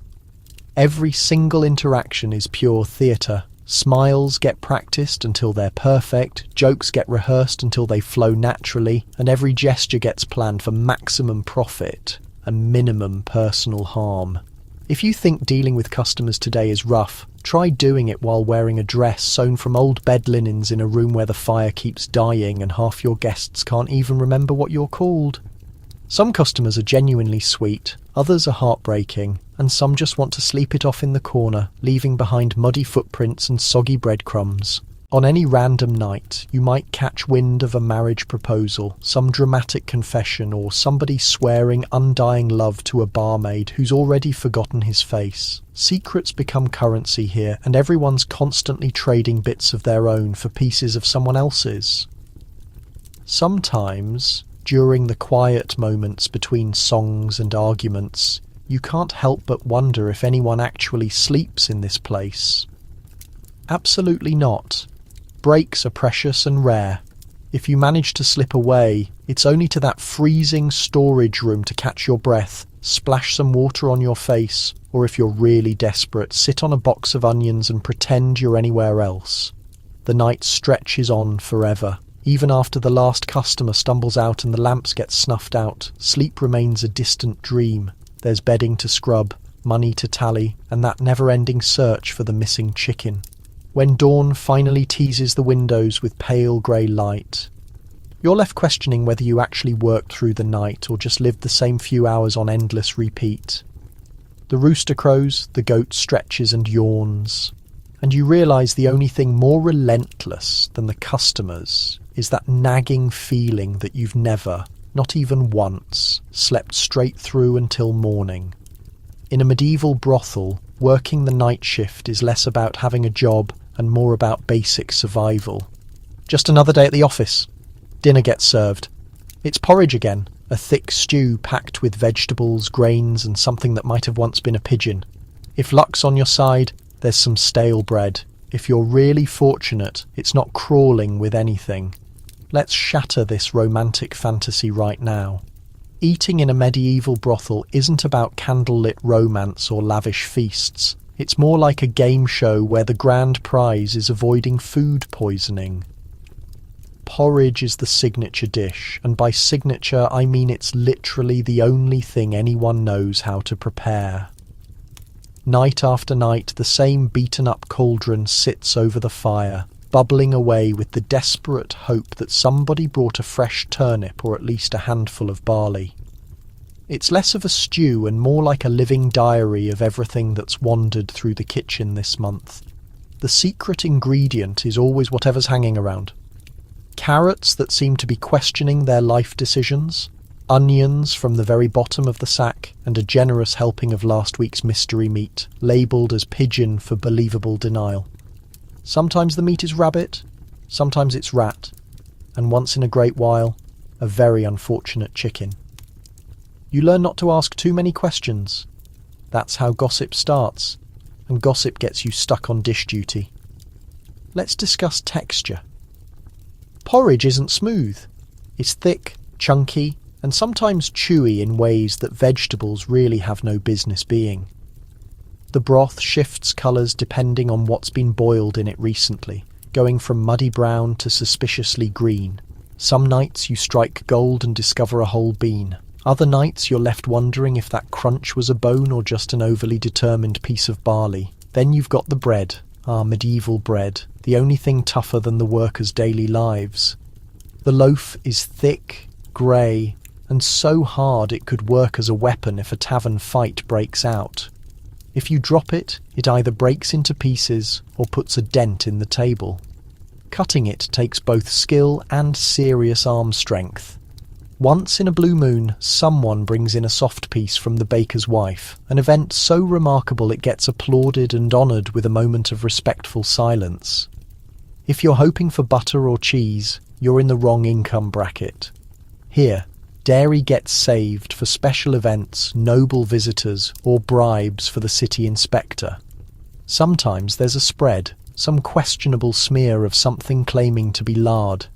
Every single interaction is pure theatre. Smiles get practiced until they're perfect, jokes get rehearsed until they flow naturally, and every gesture gets planned for maximum profit and minimum personal harm. If you think dealing with customers today is rough, Try doing it while wearing a dress sewn from old bed linens in a room where the fire keeps dying and half your guests can't even remember what you're called. Some customers are genuinely sweet, others are heartbreaking, and some just want to sleep it off in the corner, leaving behind muddy footprints and soggy breadcrumbs. On any random night, you might catch wind of a marriage proposal, some dramatic confession, or somebody swearing undying love to a barmaid who's already forgotten his face. Secrets become currency here, and everyone's constantly trading bits of their own for pieces of someone else's. Sometimes, during the quiet moments between songs and arguments, you can't help but wonder if anyone actually sleeps in this place. Absolutely not. Breaks are precious and rare. If you manage to slip away, it's only to that freezing storage room to catch your breath, splash some water on your face, or if you're really desperate, sit on a box of onions and pretend you're anywhere else. The night stretches on forever. Even after the last customer stumbles out and the lamps get snuffed out, sleep remains a distant dream. There's bedding to scrub, money to tally, and that never-ending search for the missing chicken. When dawn finally teases the windows with pale grey light, you're left questioning whether you actually worked through the night or just lived the same few hours on endless repeat. The rooster crows, the goat stretches and yawns, and you realise the only thing more relentless than the customers is that nagging feeling that you've never, not even once, slept straight through until morning. In a medieval brothel, working the night shift is less about having a job and more about basic survival. Just another day at the office. Dinner gets served. It's porridge again, a thick stew packed with vegetables, grains, and something that might have once been a pigeon. If luck's on your side, there's some stale bread. If you're really fortunate, it's not crawling with anything. Let's shatter this romantic fantasy right now. Eating in a medieval brothel isn't about candlelit romance or lavish feasts. It's more like a game show where the grand prize is avoiding food poisoning. Porridge is the signature dish, and by signature I mean it's literally the only thing anyone knows how to prepare. Night after night, the same beaten-up cauldron sits over the fire, bubbling away with the desperate hope that somebody brought a fresh turnip or at least a handful of barley. It's less of a stew and more like a living diary of everything that's wandered through the kitchen this month. The secret ingredient is always whatever's hanging around. Carrots that seem to be questioning their life decisions, onions from the very bottom of the sack, and a generous helping of last week's mystery meat, labelled as pigeon for believable denial. Sometimes the meat is rabbit, sometimes it's rat, and once in a great while, a very unfortunate chicken. You learn not to ask too many questions. That's how gossip starts, and gossip gets you stuck on dish duty. Let's discuss texture. Porridge isn't smooth. It's thick, chunky, and sometimes chewy in ways that vegetables really have no business being. The broth shifts colours depending on what's been boiled in it recently, going from muddy brown to suspiciously green. Some nights you strike gold and discover a whole bean. Other nights you're left wondering if that crunch was a bone or just an overly determined piece of barley. Then you've got the bread, our medieval bread, the only thing tougher than the workers' daily lives. The loaf is thick, grey, and so hard it could work as a weapon if a tavern fight breaks out. If you drop it, it either breaks into pieces or puts a dent in the table. Cutting it takes both skill and serious arm strength. Once in a blue moon, someone brings in a soft piece from the baker's wife, an event so remarkable it gets applauded and honoured with a moment of respectful silence. If you're hoping for butter or cheese, you're in the wrong income bracket. Here, dairy gets saved for special events, noble visitors, or bribes for the city inspector. Sometimes there's a spread, some questionable smear of something claiming to be lard.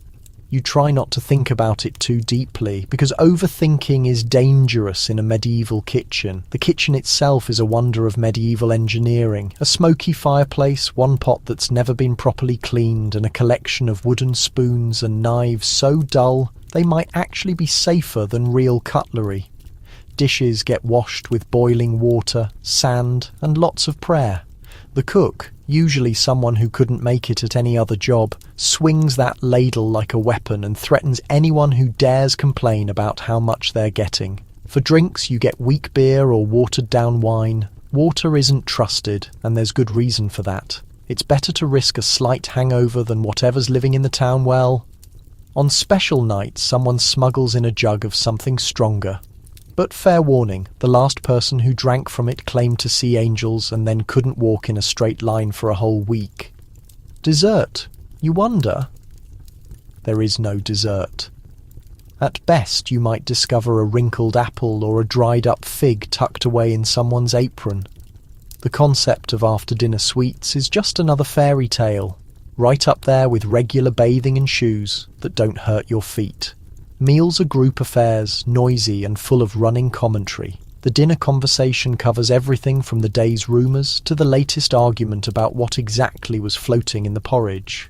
You try not to think about it too deeply, because overthinking is dangerous in a medieval kitchen. The kitchen itself is a wonder of medieval engineering. A smoky fireplace, one pot that's never been properly cleaned, and a collection of wooden spoons and knives so dull they might actually be safer than real cutlery. Dishes get washed with boiling water, sand, and lots of prayer. The cook, usually someone who couldn't make it at any other job, swings that ladle like a weapon and threatens anyone who dares complain about how much they're getting. For drinks, you get weak beer or watered-down wine. Water isn't trusted, and there's good reason for that. It's better to risk a slight hangover than whatever's living in the town well. On special nights, someone smuggles in a jug of something stronger. But fair warning, the last person who drank from it claimed to see angels and then couldn't walk in a straight line for a whole week. Dessert, you wonder? There is no dessert. At best, you might discover a wrinkled apple or a dried-up fig tucked away in someone's apron. The concept of after-dinner sweets is just another fairy tale, right up there with regular bathing and shoes that don't hurt your feet. Meals are group affairs, noisy and full of running commentary. The dinner conversation covers everything from the day's rumours to the latest argument about what exactly was floating in the porridge.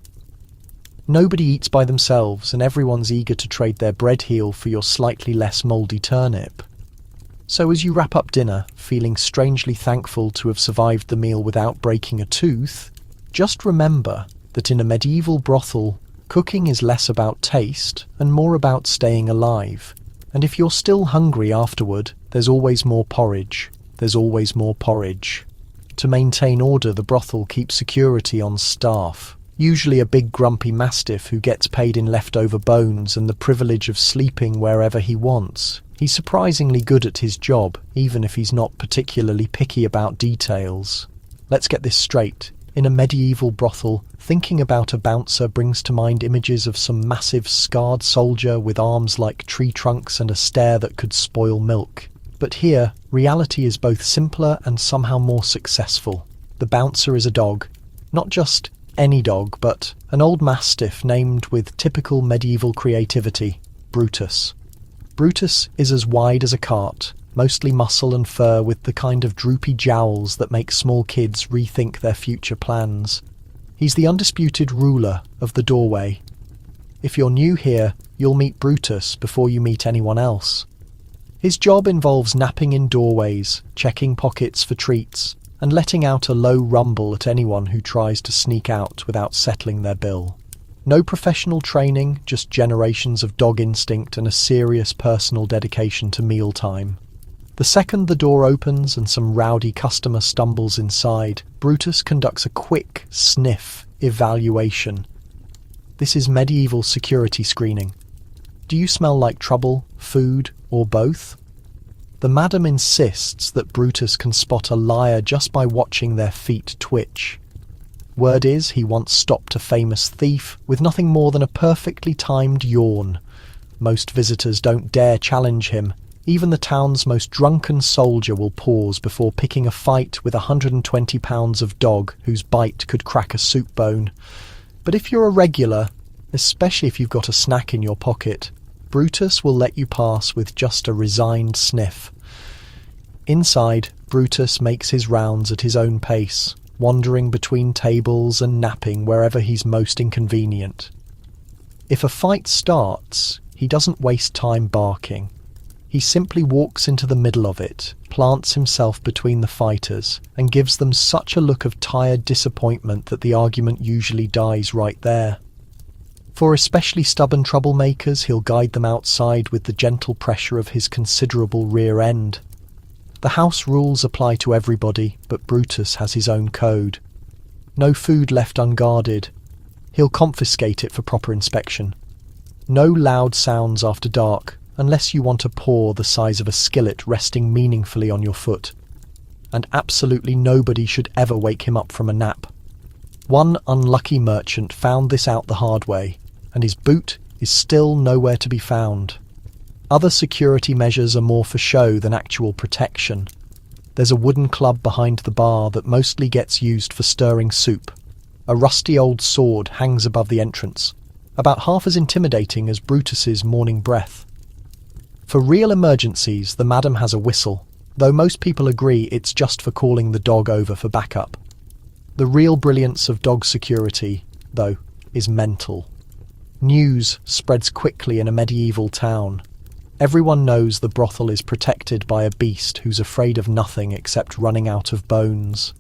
Nobody eats by themselves, and everyone's eager to trade their bread heel for your slightly less mouldy turnip. So as you wrap up dinner, feeling strangely thankful to have survived the meal without breaking a tooth, just remember that in a medieval brothel, cooking is less about taste and more about staying alive. And if you're still hungry afterward, there's always more porridge. There's always more porridge. To maintain order, the brothel keeps security on staff. Usually a big grumpy mastiff who gets paid in leftover bones and the privilege of sleeping wherever he wants. He's surprisingly good at his job, even if he's not particularly picky about details. Let's get this straight. In a medieval brothel, thinking about a bouncer brings to mind images of some massive scarred soldier with arms like tree trunks and a stare that could spoil milk. But here, reality is both simpler and somehow more successful. The bouncer is a dog. Not just any dog, but an old mastiff named with typical medieval creativity, Brutus. Brutus is as wide as a cart, mostly muscle and fur with the kind of droopy jowls that make small kids rethink their future plans. He's the undisputed ruler of the doorway. If you're new here, you'll meet Brutus before you meet anyone else. His job involves napping in doorways, checking pockets for treats, and letting out a low rumble at anyone who tries to sneak out without settling their bill. No professional training, just generations of dog instinct and a serious personal dedication to mealtime. The second the door opens and some rowdy customer stumbles inside, Brutus conducts a quick sniff evaluation. This is medieval security screening. Do you smell like trouble, food, or both? The madam insists that Brutus can spot a liar just by watching their feet twitch. Word is he once stopped a famous thief with nothing more than a perfectly timed yawn. Most visitors don't dare challenge him. Even the town's most drunken soldier will pause before picking a fight with 120 pounds of dog whose bite could crack a soup bone. But if you're a regular, especially if you've got a snack in your pocket, Brutus will let you pass with just a resigned sniff. Inside, Brutus makes his rounds at his own pace, wandering between tables and napping wherever he's most inconvenient. If a fight starts, he doesn't waste time barking. He simply walks into the middle of it, plants himself between the fighters, and gives them such a look of tired disappointment that the argument usually dies right there. For especially stubborn troublemakers, he'll guide them outside with the gentle pressure of his considerable rear end. The house rules apply to everybody, but Brutus has his own code. No food left unguarded. He'll confiscate it for proper inspection. No loud sounds after dark, unless you want a paw the size of a skillet resting meaningfully on your foot. And absolutely nobody should ever wake him up from a nap. One unlucky merchant found this out the hard way, and his boot is still nowhere to be found. Other security measures are more for show than actual protection. There's a wooden club behind the bar that mostly gets used for stirring soup. A rusty old sword hangs above the entrance, about half as intimidating as Brutus's morning breath. For real emergencies, the madam has a whistle, though most people agree it's just for calling the dog over for backup. The real brilliance of dog security, though, is mental. News spreads quickly in a medieval town. Everyone knows the brothel is protected by a beast who's afraid of nothing except running out of bones.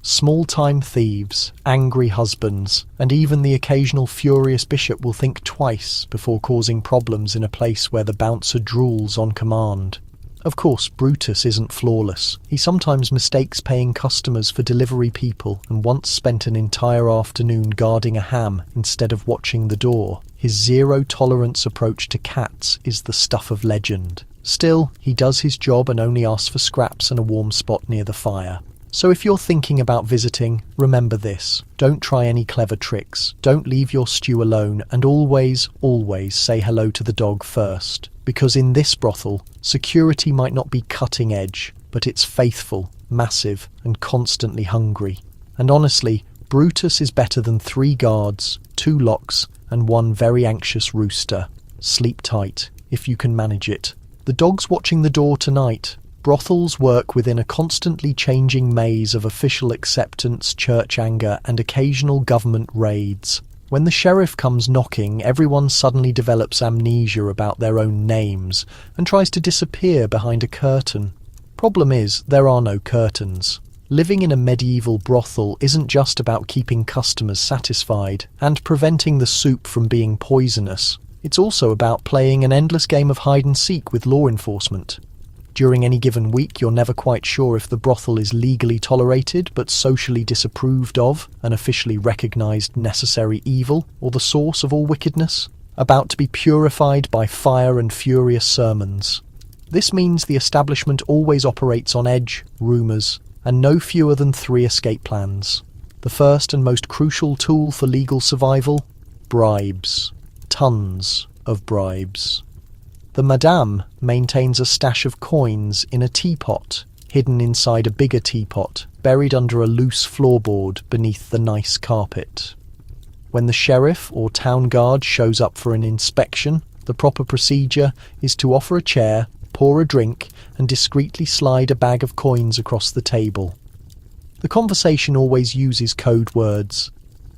Small-time thieves, angry husbands, and even the occasional furious bishop will think twice before causing problems in a place where the bouncer drools on command. Of course, Brutus isn't flawless. He sometimes mistakes paying customers for delivery people and once spent an entire afternoon guarding a ham instead of watching the door. His zero-tolerance approach to cats is the stuff of legend. Still, he does his job and only asks for scraps and a warm spot near the fire. So if you're thinking about visiting, remember this. Don't try any clever tricks, don't leave your stew alone, and always, always say hello to the dog first. Because in this brothel, security might not be cutting edge, but it's faithful, massive, and constantly hungry. And honestly, Brutus is better than 3 guards, 2 locks, and 1 very anxious rooster. Sleep tight, if you can manage it. The dog's watching the door tonight. Brothels work within a constantly changing maze of official acceptance, church anger, and occasional government raids. When the sheriff comes knocking, everyone suddenly develops amnesia about their own names and tries to disappear behind a curtain. Problem is, there are no curtains. Living in a medieval brothel isn't just about keeping customers satisfied and preventing the soup from being poisonous. It's also about playing an endless game of hide-and-seek with law enforcement. During any given week, you're never quite sure if the brothel is legally tolerated but socially disapproved of, an officially recognised necessary evil, or the source of all wickedness, about to be purified by fire and furious sermons. This means the establishment always operates on edge, rumours, and no fewer than 3 escape plans. The first and most crucial tool for legal survival? Bribes. Tons of bribes. The madame maintains a stash of coins in a teapot, hidden inside a bigger teapot, buried under a loose floorboard beneath the nice carpet. When the sheriff or town guard shows up for an inspection, the proper procedure is to offer a chair, pour a drink, and discreetly slide a bag of coins across the table. The conversation always uses code words.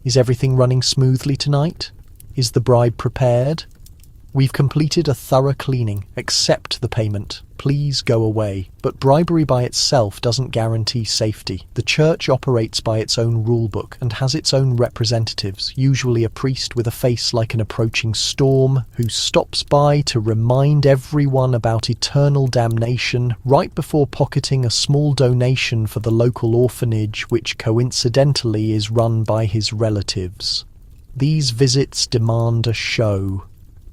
Is everything running smoothly tonight? Is the bribe prepared? We've completed a thorough cleaning. Accept the payment. Please go away. But bribery by itself doesn't guarantee safety. The church operates by its own rulebook and has its own representatives, usually a priest with a face like an approaching storm, who stops by to remind everyone about eternal damnation right before pocketing a small donation for the local orphanage, which coincidentally is run by his relatives. These visits demand a show.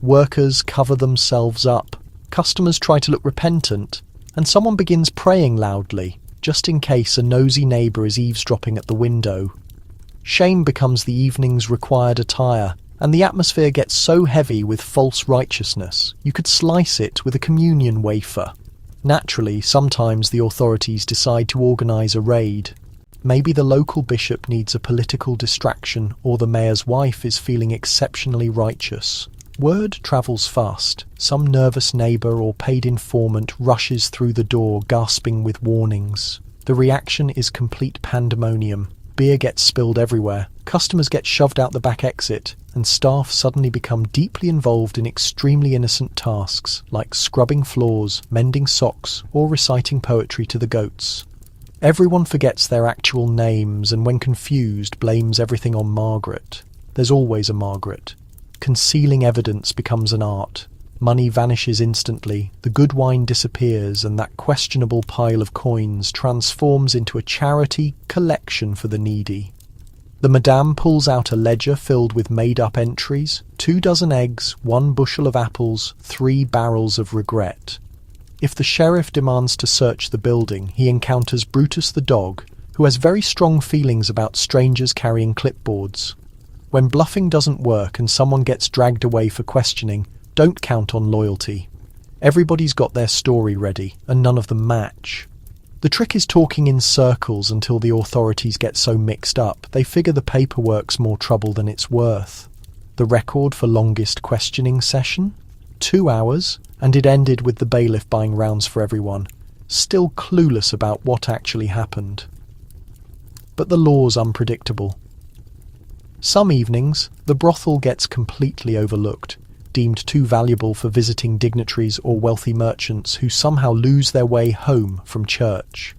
Workers cover themselves up, customers try to look repentant, and someone begins praying loudly, just in case a nosy neighbour is eavesdropping at the window. Shame becomes the evening's required attire, and the atmosphere gets so heavy with false righteousness, you could slice it with a communion wafer. Naturally, sometimes the authorities decide to organise a raid. Maybe the local bishop needs a political distraction, or the mayor's wife is feeling exceptionally righteous. Word travels fast. Some nervous neighbour or paid informant rushes through the door gasping with warnings. The reaction is complete pandemonium. Beer gets spilled everywhere, customers get shoved out the back exit, and staff suddenly become deeply involved in extremely innocent tasks like scrubbing floors, mending socks, or reciting poetry to the goats. Everyone forgets their actual names and when confused blames everything on Margaret. There's always a Margaret. Concealing evidence becomes an art. Money vanishes instantly, the good wine disappears, and that questionable pile of coins transforms into a charity collection for the needy. The madame pulls out a ledger filled with made-up entries, 2 dozen eggs, 1 bushel of apples, 3 barrels of regret. If the sheriff demands to search the building, he encounters Brutus the dog, who has very strong feelings about strangers carrying clipboards. When bluffing doesn't work and someone gets dragged away for questioning, don't count on loyalty. Everybody's got their story ready, and none of them match. The trick is talking in circles until the authorities get so mixed up, they figure the paperwork's more trouble than it's worth. The record for longest questioning session? 2 hours, and it ended with the bailiff buying rounds for everyone, still clueless about what actually happened. But the law's unpredictable. Some evenings, the brothel gets completely overlooked, deemed too valuable for visiting dignitaries or wealthy merchants who somehow lose their way home from church.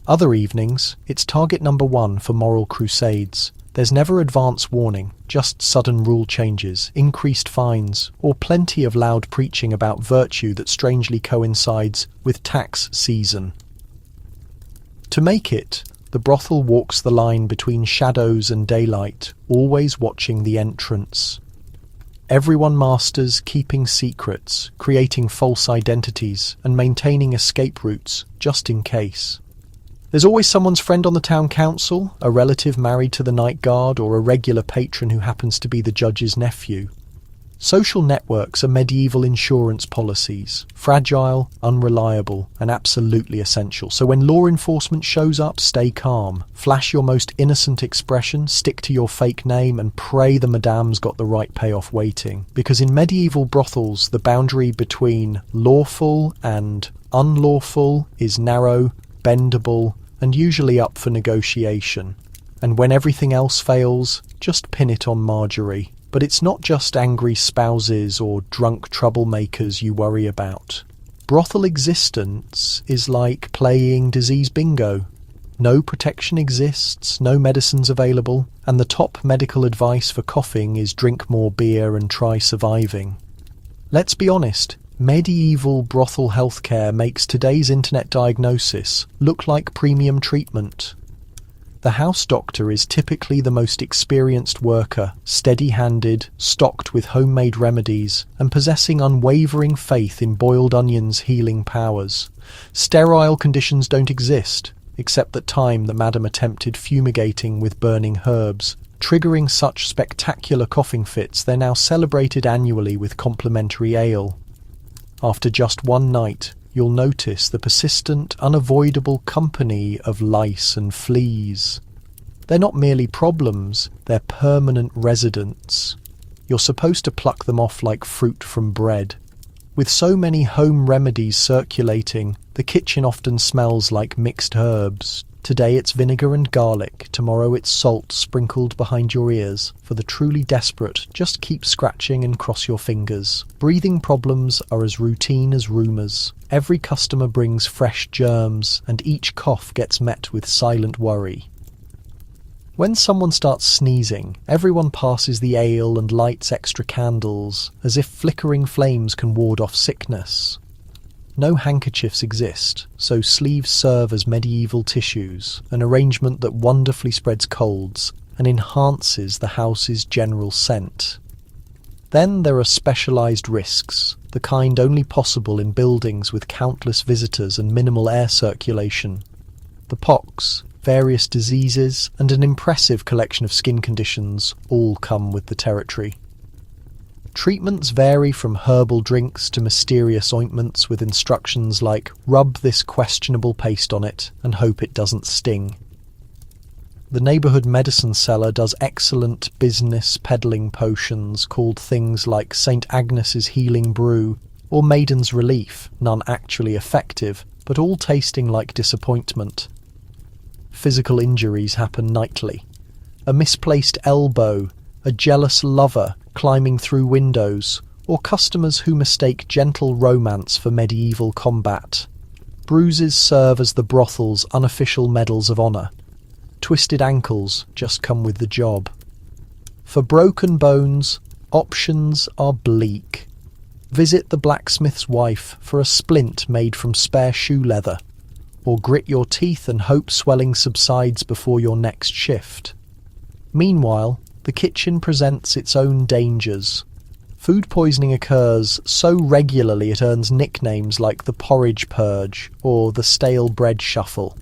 Other evenings, it's target number one for moral crusades. There's never advance warning, just sudden rule changes, increased fines, or plenty of loud preaching about virtue that strangely coincides with tax season. To make it, the brothel walks the line between shadows and daylight, always watching the entrance. Everyone masters keeping secrets, creating false identities, and maintaining escape routes, just in case. There's always someone's friend on the town council, a relative married to the night guard, or a regular patron who happens to be the judge's nephew. Social networks are medieval insurance policies, fragile, unreliable, and absolutely essential. So when law enforcement shows up, stay calm. Flash your most innocent expression, stick to your fake name, and pray the madame's got the right payoff waiting. Because in medieval brothels, the boundary between lawful and unlawful is narrow, bendable, and usually up for negotiation. And when everything else fails, just pin it on Marjorie. But it's not just angry spouses or drunk troublemakers you worry about. Brothel existence is like playing disease bingo. No protection exists, no medicines available, and the top medical advice for coughing is drink more beer and try surviving. Let's be honest, medieval brothel healthcare makes today's internet diagnosis look like premium treatment. The house doctor is typically the most experienced worker, steady-handed, stocked with homemade remedies, and possessing unwavering faith in boiled onions' healing powers. Sterile conditions don't exist, except that time the madam attempted fumigating with burning herbs, triggering such spectacular coughing fits they're now celebrated annually with complimentary ale. After just one night, you'll notice the persistent, unavoidable company of lice and fleas. They're not merely problems, they're permanent residents. You're supposed to pluck them off like fruit from bread. With so many home remedies circulating, the kitchen often smells like mixed herbs. Today it's vinegar and garlic, tomorrow it's salt sprinkled behind your ears. For the truly desperate, just keep scratching and cross your fingers. Breathing problems are as routine as rumours. Every customer brings fresh germs, and each cough gets met with silent worry. When someone starts sneezing, everyone passes the ale and lights extra candles, as if flickering flames can ward off sickness. No handkerchiefs exist, so sleeves serve as medieval tissues, an arrangement that wonderfully spreads colds and enhances the house's general scent. Then there are specialised risks, the kind only possible in buildings with countless visitors and minimal air circulation. The pox, various diseases, and an impressive collection of skin conditions all come with the territory. Treatments vary from herbal drinks to mysterious ointments with instructions like rub this questionable paste on it and hope it doesn't sting. The neighbourhood medicine seller does excellent business peddling potions called things like St. Agnes's Healing Brew or Maiden's Relief, none actually effective, but all tasting like disappointment. Physical injuries happen nightly. A misplaced elbow, a jealous lover climbing through windows, or customers who mistake gentle romance for medieval combat. Bruises serve as the brothel's unofficial medals of honour. Twisted ankles just come with the job. For broken bones, options are bleak. Visit the blacksmith's wife for a splint made from spare shoe leather, or grit your teeth and hope swelling subsides before your next shift. Meanwhile, the kitchen presents its own dangers. Food poisoning occurs so regularly it earns nicknames like the porridge purge or the stale bread shuffle.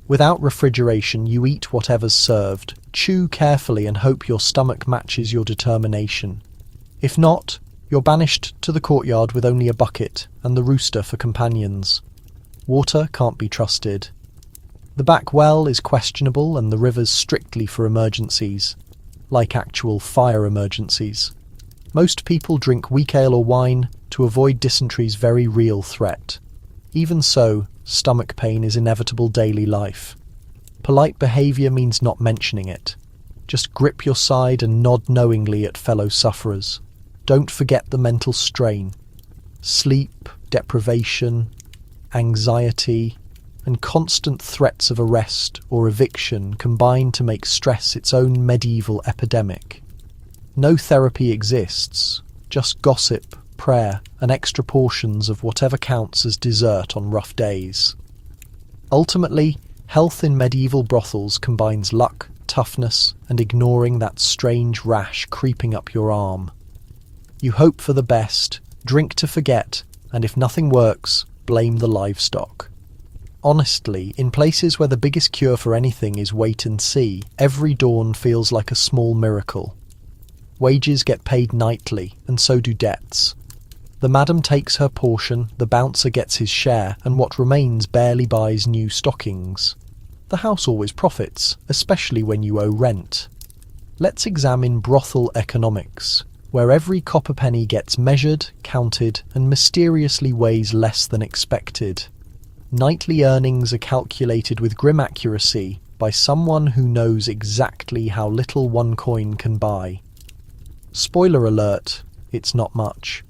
Without refrigeration, you eat whatever's served, chew carefully and hope your stomach matches your determination. If not, you're banished to the courtyard with only a bucket and the rooster for companions. Water can't be trusted. The back well is questionable and the river's strictly for emergencies. Like actual fire emergencies. Most people drink weak ale or wine to avoid dysentery's very real threat. Even so, stomach pain is inevitable daily life. Polite behaviour means not mentioning it. Just grip your side and nod knowingly at fellow sufferers. Don't forget the mental strain. Sleep, deprivation, anxiety, and constant threats of arrest or eviction combine to make stress its own medieval epidemic. No therapy exists, just gossip, prayer, and extra portions of whatever counts as dessert on rough days. Ultimately, health in medieval brothels combines luck, toughness, and ignoring that strange rash creeping up your arm. You hope for the best, drink to forget, and if nothing works, blame the livestock. Honestly, in places where the biggest cure for anything is wait and see, every dawn feels like a small miracle. Wages get paid nightly, and so do debts. The madam takes her portion, the bouncer gets his share, and what remains barely buys new stockings. The house always profits, especially when you owe rent. Let's examine brothel economics, where every copper penny gets measured, counted, and mysteriously weighs less than expected. Nightly earnings are calculated with grim accuracy by someone who knows exactly how little one coin can buy. Spoiler alert, it's not much.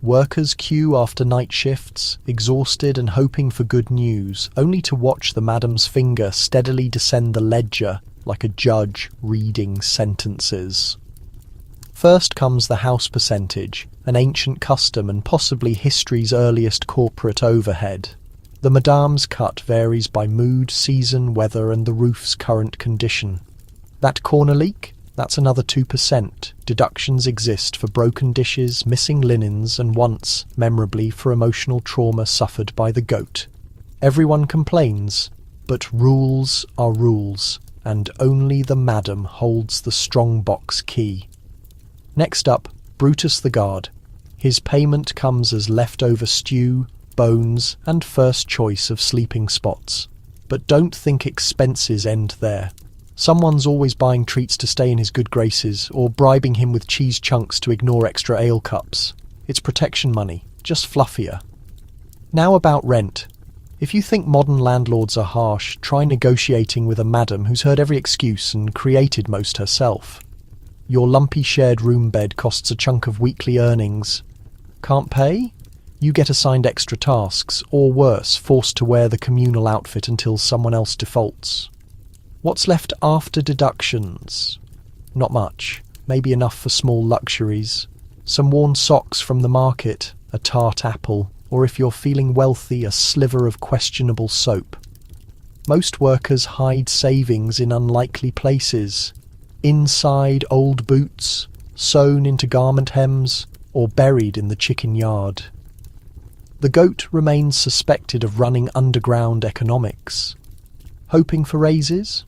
Workers queue after night shifts, exhausted and hoping for good news, only to watch the madam's finger steadily descend the ledger like a judge reading sentences. First comes the house percentage, an ancient custom and possibly history's earliest corporate overhead. The madame's cut varies by mood, season, weather, and the roof's current condition. That corner leak? That's another 2%. Deductions exist for broken dishes, missing linens, and once, memorably, for emotional trauma suffered by the goat. Everyone complains, but rules are rules, and only the madam holds the strong-box key. Next up, Brutus the guard. His payment comes as leftover stew, bones, and first choice of sleeping spots. But don't think expenses end there. Someone's always buying treats to stay in his good graces, or bribing him with cheese chunks to ignore extra ale cups. It's protection money, just fluffier. Now about rent. If you think modern landlords are harsh, try negotiating with a madam who's heard every excuse and created most herself. Your lumpy shared room bed costs a chunk of weekly earnings. Can't pay? You get assigned extra tasks, or worse, forced to wear the communal outfit until someone else defaults. What's left after deductions? Not much. Maybe enough for small luxuries. Some worn socks from the market, a tart apple, or if you're feeling wealthy, a sliver of questionable soap. Most workers hide savings in unlikely places. Inside old boots, sewn into garment hems, or buried in the chicken yard. The goat remains suspected of running underground economics. Hoping for raises?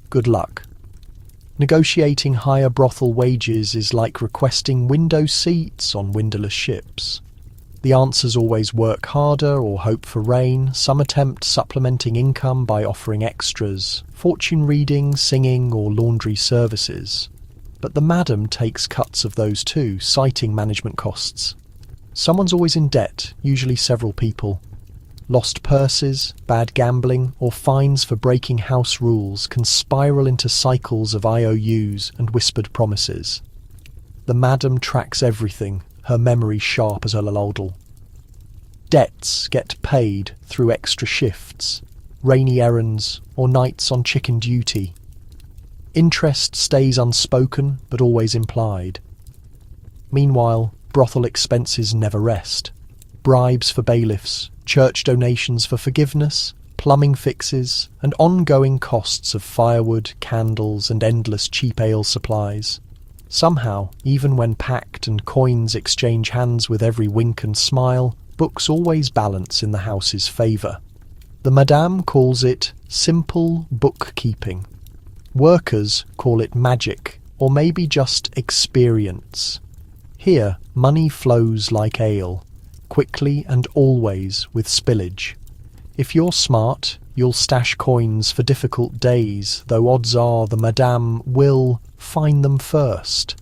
Good luck. Negotiating higher brothel wages is like requesting window seats on windowless ships. The answers always work harder or hope for rain. Some attempt supplementing income by offering extras, fortune reading, singing, or laundry services. But the madam takes cuts of those too, citing management costs. Someone's always in debt, usually several people. Lost purses, bad gambling, or fines for breaking house rules can spiral into cycles of IOUs and whispered promises. The madam tracks everything, her memory sharp as a lolodal. Debts get paid through extra shifts, rainy errands, or nights on chicken duty. Interest stays unspoken, but always implied. Meanwhile, brothel expenses never rest. Bribes for bailiffs, church donations for forgiveness, plumbing fixes, and ongoing costs of firewood, candles, and endless cheap ale supplies. Somehow, even when packed and coins exchange hands with every wink and smile, books always balance in the house's favour. The madame calls it simple bookkeeping. Workers call it magic, or maybe just experience. Here, money flows like ale, quickly and always with spillage. If you're smart, you'll stash coins for difficult days, though odds are the madame will find them first.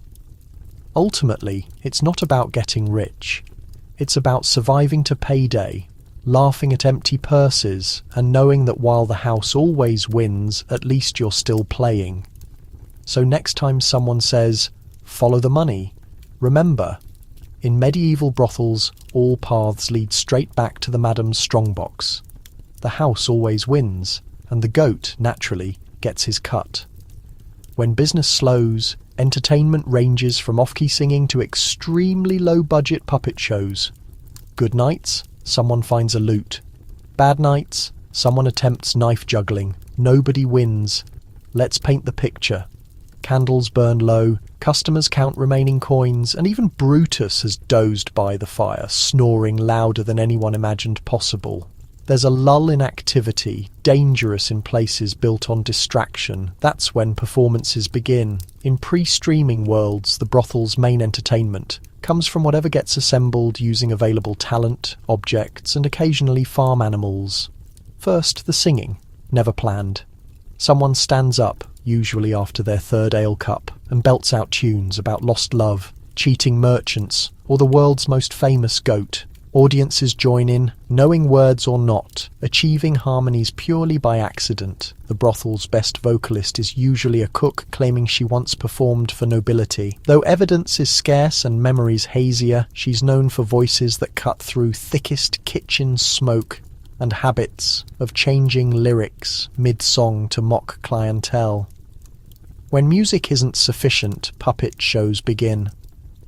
Ultimately, it's not about getting rich. It's about surviving to payday, laughing at empty purses, and knowing that while the house always wins, at least you're still playing. So next time someone says, "Follow the money," remember, in medieval brothels, all paths lead straight back to the madam's strongbox. the house always wins, and the goat, naturally, gets his cut. When business slows, entertainment ranges from off-key singing to extremely low-budget puppet shows. Good nights, someone finds a loot. Bad nights, someone attempts knife juggling. Nobody wins. Let's paint the picture. Candles burn low, customers count remaining coins, and even Brutus has dozed by the fire, snoring louder than anyone imagined possible. There's a lull in activity, dangerous in places built on distraction. That's when performances begin. In pre-streaming worlds, the brothel's main entertainment comes from whatever gets assembled using available talent, objects, and occasionally farm animals. First, the singing, never planned. Someone stands up, usually after their third ale cup, and belts out tunes about lost love, cheating merchants, or the world's most famous goat. Audiences join in, knowing words or not, achieving harmonies purely by accident. The brothel's best vocalist is usually a cook claiming she once performed for nobility. Though evidence is scarce and memories hazier, she's known for voices that cut through thickest kitchen smoke and habits of changing lyrics mid-song to mock clientele. When music isn't sufficient, puppet shows begin.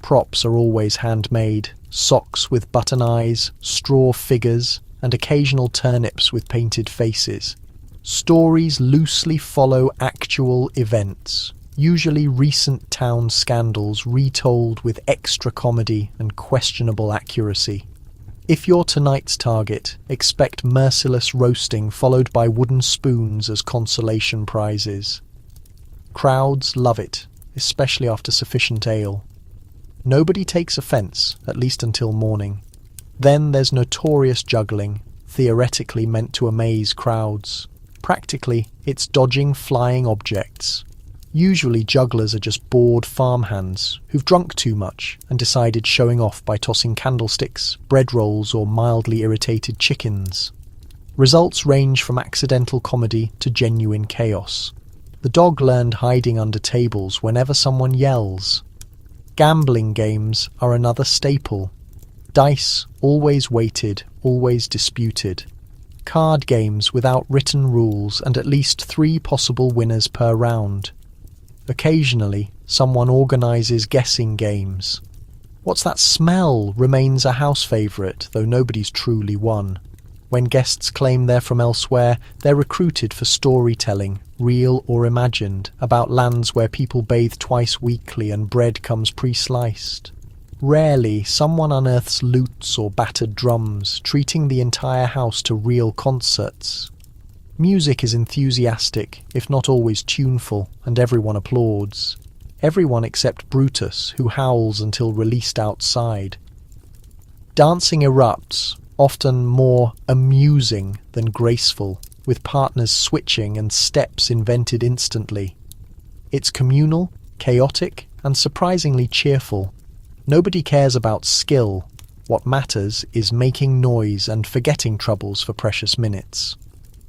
Props are always handmade, socks with button eyes, straw figures, and occasional turnips with painted faces. Stories loosely follow actual events, usually recent town scandals retold with extra comedy and questionable accuracy. If you're tonight's target, expect merciless roasting followed by wooden spoons as consolation prizes. Crowds love it, especially after sufficient ale. Nobody takes offence, at least until morning. Then there's notorious juggling, theoretically meant to amaze crowds. Practically, it's dodging flying objects. Usually jugglers are just bored farmhands who've drunk too much and decided showing off by tossing candlesticks, bread rolls, or mildly irritated chickens. Results range from accidental comedy to genuine chaos. The dog learned hiding under tables whenever someone yells. Gambling games are another staple. Dice, always weighted, always disputed. Card games without written rules and at least 3 possible winners per round. Occasionally, someone organises guessing games. What's that smell remains a house favourite, though nobody's truly won. When guests claim they're from elsewhere, they're recruited for storytelling, real or imagined, about lands where people bathe twice weekly and bread comes pre-sliced. Rarely, someone unearths lutes or battered drums, treating the entire house to real concerts. Music is enthusiastic, if not always tuneful, and everyone applauds. Everyone except Brutus, who howls until released outside. Dancing erupts, often more amusing than graceful, with partners switching and steps invented instantly. It's communal, chaotic, and surprisingly cheerful. Nobody cares about skill. What matters is making noise and forgetting troubles for precious minutes.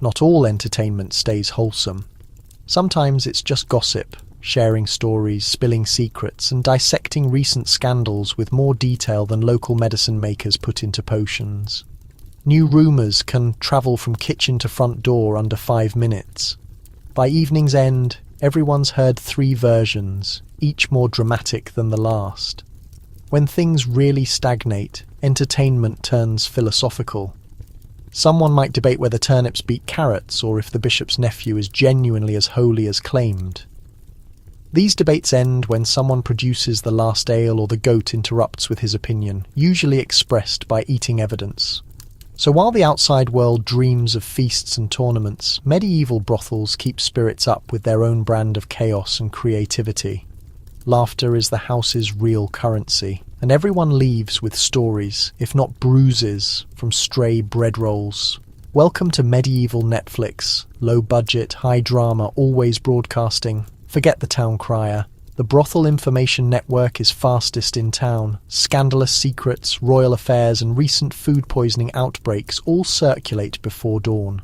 Not all entertainment stays wholesome. Sometimes it's just gossip, sharing stories, spilling secrets, and dissecting recent scandals with more detail than local medicine makers put into potions. New rumours can travel from kitchen to front door under 5 minutes. By evening's end, everyone's heard 3 versions, each more dramatic than the last. When things really stagnate, entertainment turns philosophical. Someone might debate whether turnips beat carrots or if the bishop's nephew is genuinely as holy as claimed. These debates end when someone produces the last ale or the goat interrupts with his opinion, usually expressed by eating evidence. So while the outside world dreams of feasts and tournaments, medieval brothels keep spirits up with their own brand of chaos and creativity. Laughter is the house's real currency, and everyone leaves with stories, if not bruises, from stray bread rolls. Welcome to medieval Netflix. Low budget, high drama, always broadcasting. Forget the town crier. The brothel information network is fastest in town. Scandalous secrets, royal affairs, and recent food poisoning outbreaks all circulate before dawn.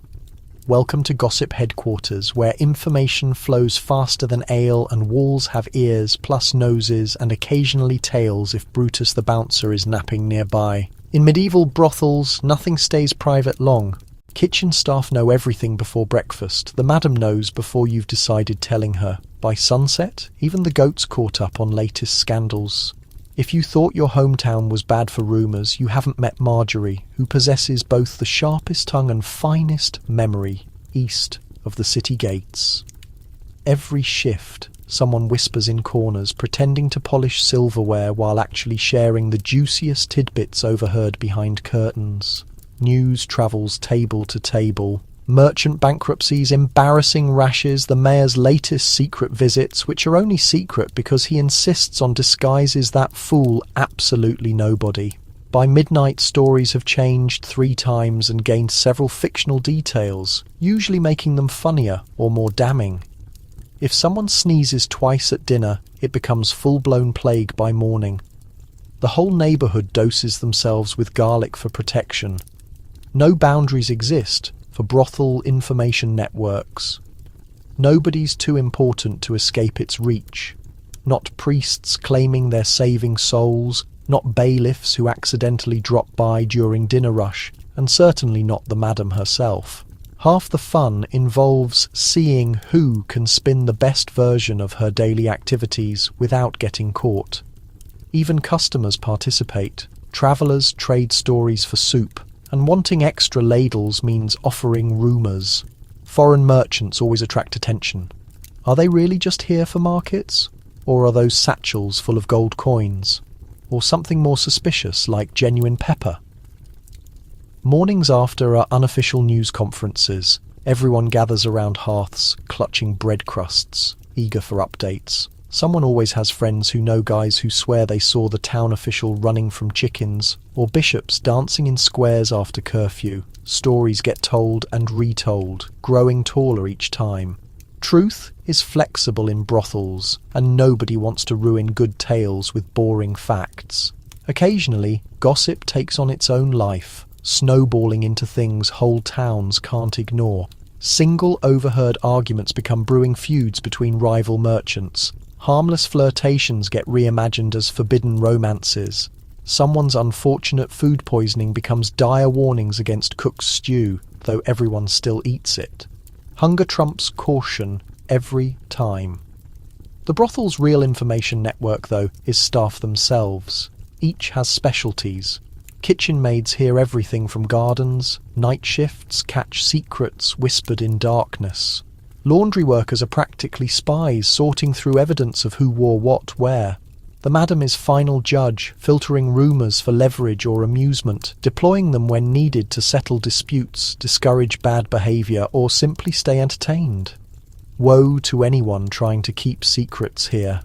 Welcome to Gossip Headquarters, where information flows faster than ale and walls have ears, plus noses, and occasionally tails if Brutus the bouncer is napping nearby. In medieval brothels, nothing stays private long. Kitchen staff know everything before breakfast. The madam knows before you've decided telling her. By sunset, even the goats caught up on latest scandals. If you thought your hometown was bad for rumours, you haven't met Marjorie, who possesses both the sharpest tongue and finest memory east of the city gates. Every shift, someone whispers in corners, pretending to polish silverware while actually sharing the juiciest tidbits overheard behind curtains. News travels table to table. Merchant bankruptcies, embarrassing rashes, the mayor's latest secret visits, which are only secret because he insists on disguises that fool absolutely nobody. By midnight, stories have changed 3 times and gained several fictional details, usually making them funnier or more damning. If someone sneezes twice at dinner, it becomes full-blown plague by morning. The whole neighbourhood doses themselves with garlic for protection. No boundaries exist for brothel information networks. Nobody's too important to escape its reach. Not priests claiming they're saving souls, not bailiffs who accidentally drop by during dinner rush, and certainly not the madam herself. Half the fun involves seeing who can spin the best version of her daily activities without getting caught. Even customers participate. Travellers trade stories for soup, and wanting extra ladles means offering rumours. Foreign merchants always attract attention. Are they really just here for markets? Or are those satchels full of gold coins? Or something more suspicious like genuine pepper? Mornings after are unofficial news conferences. Everyone gathers around hearths, clutching bread crusts, eager for updates. Someone always has friends who know guys who swear they saw the town official running from chickens, or bishops dancing in squares after curfew. Stories get told and retold, growing taller each time. Truth is flexible in brothels, and nobody wants to ruin good tales with boring facts. Occasionally, gossip takes on its own life, snowballing into things whole towns can't ignore. Single overheard arguments become brewing feuds between rival merchants. Harmless flirtations get reimagined as forbidden romances. Someone's unfortunate food poisoning becomes dire warnings against cook's stew, though everyone still eats it. Hunger trumps caution every time. The brothel's real information network, though, is staff themselves. Each has specialties. Kitchen maids hear everything from gardens. Night shifts catch secrets whispered in darkness. Laundry workers are practically spies, sorting through evidence of who wore what where. The madam is final judge, filtering rumours for leverage or amusement, deploying them when needed to settle disputes, discourage bad behaviour, or simply stay entertained. Woe to anyone trying to keep secrets here.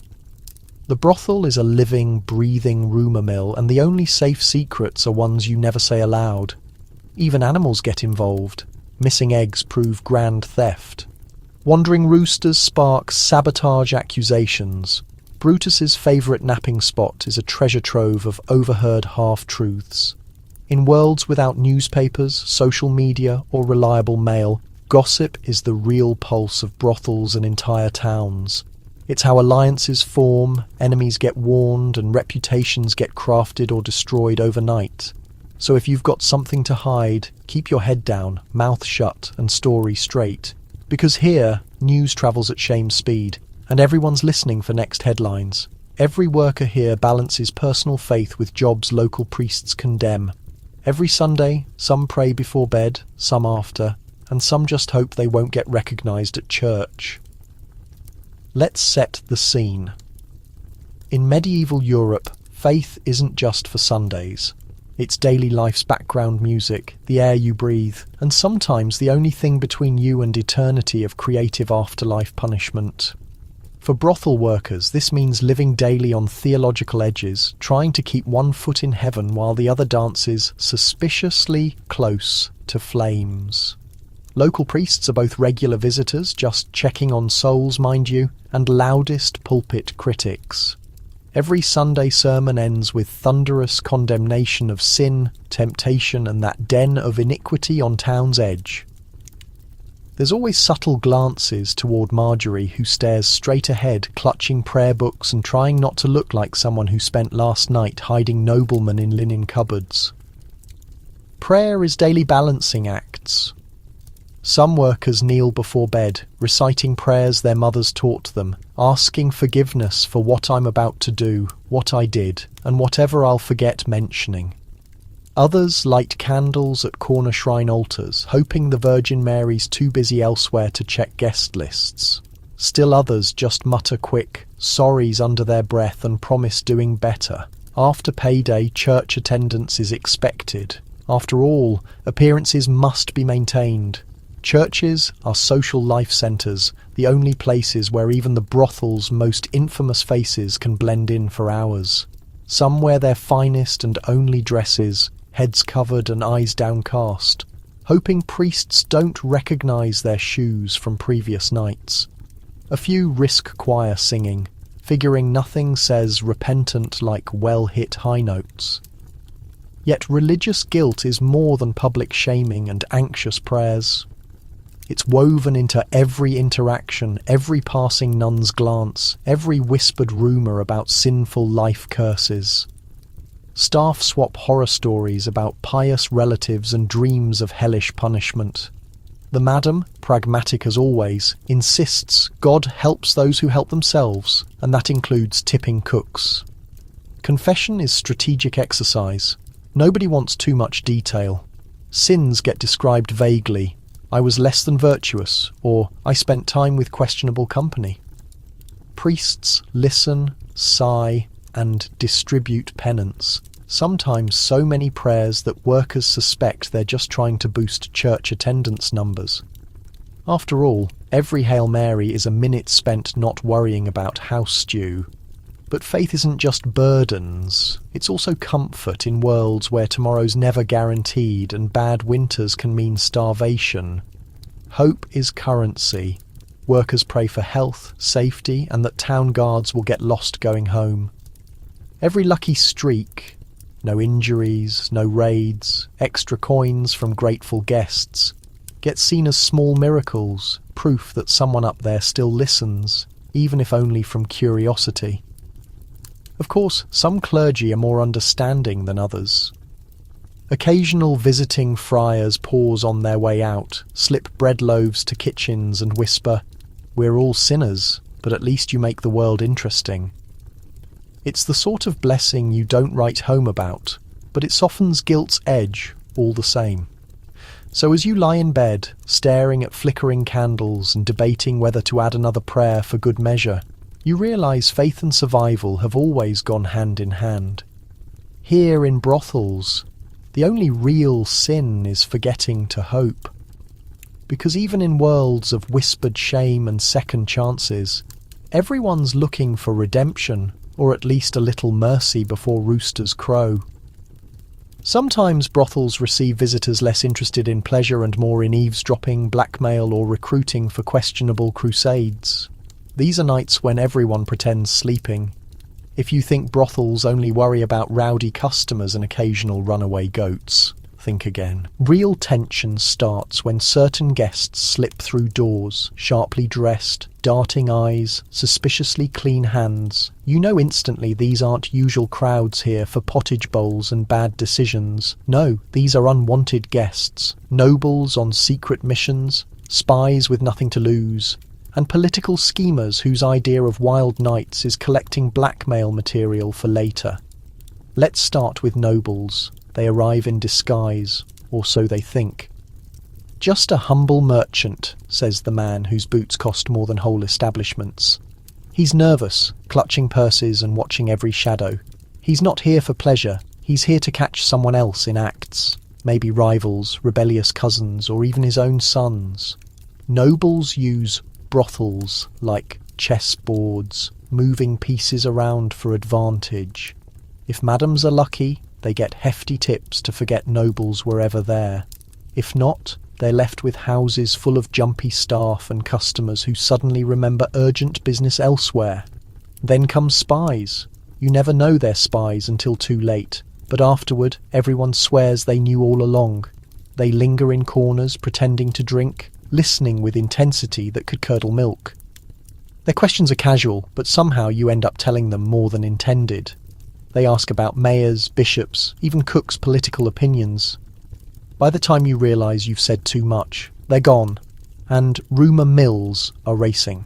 The brothel is a living, breathing rumour mill, and the only safe secrets are ones you never say aloud. Even animals get involved. Missing eggs prove grand theft. Wandering roosters spark sabotage accusations. Brutus's favourite napping spot is a treasure trove of overheard half-truths. In worlds without newspapers, social media, or reliable mail, gossip is the real pulse of brothels and entire towns. It's how alliances form, enemies get warned, and reputations get crafted or destroyed overnight. So if you've got something to hide, keep your head down, mouth shut, and story straight. Because here, news travels at shame speed, and everyone's listening for next headlines. Every worker here balances personal faith with jobs local priests condemn. Every Sunday, some pray before bed, some after, and some just hope they won't get recognised at church. Let's set the scene. In medieval Europe, faith isn't just for Sundays. It's daily life's background music, the air you breathe, and sometimes the only thing between you and eternity of creative afterlife punishment. For brothel workers, this means living daily on theological edges, trying to keep one foot in heaven while the other dances suspiciously close to flames. Local priests are both regular visitors, just checking on souls, mind you, and loudest pulpit critics. Every Sunday sermon ends with thunderous condemnation of sin, temptation, and that den of iniquity on town's edge. There's always subtle glances toward Marjorie, who stares straight ahead, clutching prayer books and trying not to look like someone who spent last night hiding noblemen in linen cupboards. Prayer is daily balancing acts. Some workers kneel before bed, reciting prayers their mothers taught them, asking forgiveness for what I'm about to do, what I did, and whatever I'll forget mentioning. Others light candles at corner shrine altars, hoping the Virgin Mary's too busy elsewhere to check guest lists. Still others just mutter quick sorries under their breath and promise doing better. After payday, church attendance is expected. After all, appearances must be maintained. Churches are social life centres, the only places where even the brothel's most infamous faces can blend in for hours. Some wear their finest and only dresses, heads covered and eyes downcast, hoping priests don't recognise their shoes from previous nights. A few risk choir singing, figuring nothing says repentant like well-hit high notes. Yet religious guilt is more than public shaming and anxious prayers. It's woven into every interaction, every passing nun's glance, every whispered rumour about sinful life curses. Staff swap horror stories about pious relatives and dreams of hellish punishment. The madam, pragmatic as always, insists God helps those who help themselves, and that includes tipping cooks. Confession is strategic exercise. Nobody wants too much detail. Sins get described vaguely. I was less than virtuous, or I spent time with questionable company. Priests listen, sigh, and distribute penance. Sometimes so many prayers that workers suspect they're just trying to boost church attendance numbers. After all, every Hail Mary is a minute spent not worrying about house stew. But faith isn't just burdens, it's also comfort in worlds where tomorrow's never guaranteed and bad winters can mean starvation. Hope is currency. Workers pray for health, safety, and that town guards will get lost going home. Every lucky streak, no injuries, no raids, extra coins from grateful guests, gets seen as small miracles, proof that someone up there still listens, even if only from curiosity. Of course, some clergy are more understanding than others. Occasional visiting friars pause on their way out, slip bread loaves to kitchens and whisper, "We're all sinners, but at least you make the world interesting." It's the sort of blessing you don't write home about, but it softens guilt's edge all the same. So as you lie in bed, staring at flickering candles and debating whether to add another prayer for good measure, you realise faith and survival have always gone hand in hand. Here in brothels, the only real sin is forgetting to hope. Because even in worlds of whispered shame and second chances, everyone's looking for redemption, or at least a little mercy before roosters crow. Sometimes brothels receive visitors less interested in pleasure and more in eavesdropping, blackmail, or recruiting for questionable crusades. These are nights when everyone pretends sleeping. If you think brothels only worry about rowdy customers and occasional runaway goats, think again. Real tension starts when certain guests slip through doors, sharply dressed, darting eyes, suspiciously clean hands. You know instantly these aren't usual crowds here for pottage bowls and bad decisions. No, these are unwanted guests, nobles on secret missions, spies with nothing to lose, and political schemers whose idea of wild nights is collecting blackmail material for later. Let's start with nobles. They arrive in disguise, or so they think. "Just a humble merchant," says the man whose boots cost more than whole establishments. He's nervous, clutching purses and watching every shadow. He's not here for pleasure, he's here to catch someone else in acts. Maybe rivals, rebellious cousins, or even his own sons. Nobles use brothels like chessboards, moving pieces around for advantage. If madams are lucky, they get hefty tips to forget nobles were ever there. If not, they're left with houses full of jumpy staff and customers who suddenly remember urgent business elsewhere. Then come spies. You never know they're spies until too late, but afterward everyone swears they knew all along. They linger in corners pretending to drink, listening with intensity that could curdle milk. Their questions are casual, but somehow you end up telling them more than intended. They ask about mayors, bishops, even cooks' political opinions. By the time you realise you've said too much, they're gone, and rumour mills are racing.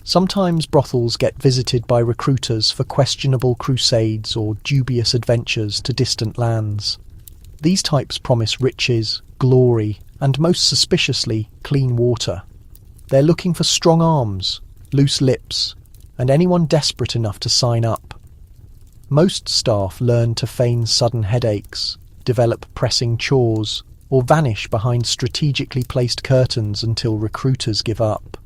Sometimes brothels get visited by recruiters for questionable crusades or dubious adventures to distant lands. These types promise riches, glory, and most suspiciously, clean water. They're looking for strong arms, loose lips, and anyone desperate enough to sign up. Most staff learn to feign sudden headaches, develop pressing chores, or vanish behind strategically placed curtains until recruiters give up.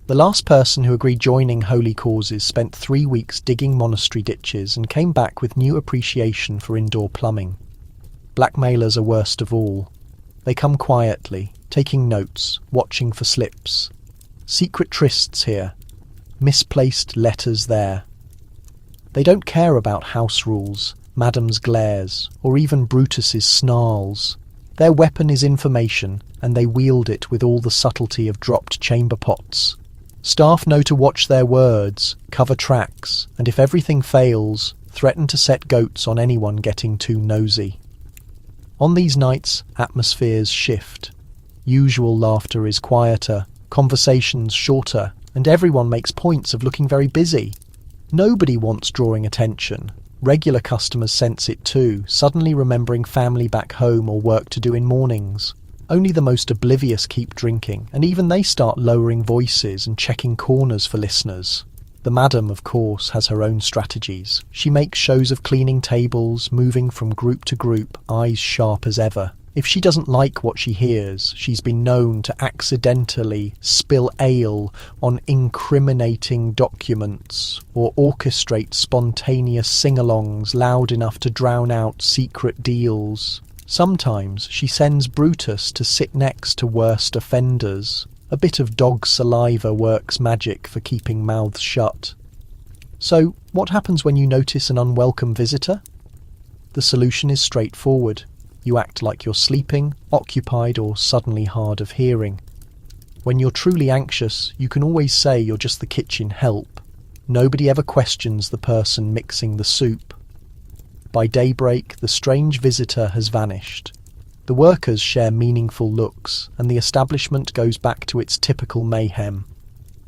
The last person who agreed joining holy causes spent 3 weeks digging monastery ditches and came back with new appreciation for indoor plumbing. Blackmailers are worst of all. They come quietly, taking notes, watching for slips. Secret trysts here, misplaced letters there. They don't care about house rules, Madam's glares, or even Brutus's snarls. Their weapon is information, and they wield it with all the subtlety of dropped chamber pots. Staff know to watch their words, cover tracks, and if everything fails, threaten to set goats on anyone getting too nosy. On these nights, atmospheres shift. Usual laughter is quieter, conversations shorter, and everyone makes points of looking very busy. Nobody wants drawing attention. Regular customers sense it too, suddenly remembering family back home or work to do in mornings. Only the most oblivious keep drinking, and even they start lowering voices and checking corners for listeners. The madam, of course, has her own strategies. She makes shows of cleaning tables, moving from group to group, eyes sharp as ever. If she doesn't like what she hears, she's been known to accidentally spill ale on incriminating documents or orchestrate spontaneous sing-alongs loud enough to drown out secret deals. Sometimes she sends Brutus to sit next to worst offenders. A bit of dog saliva works magic for keeping mouths shut. So, what happens when you notice an unwelcome visitor? The solution is straightforward. You act like you're sleeping, occupied, or suddenly hard of hearing. When you're truly anxious, you can always say you're just the kitchen help. Nobody ever questions the person mixing the soup. By daybreak, the strange visitor has vanished. The workers share meaningful looks, and the establishment goes back to its typical mayhem.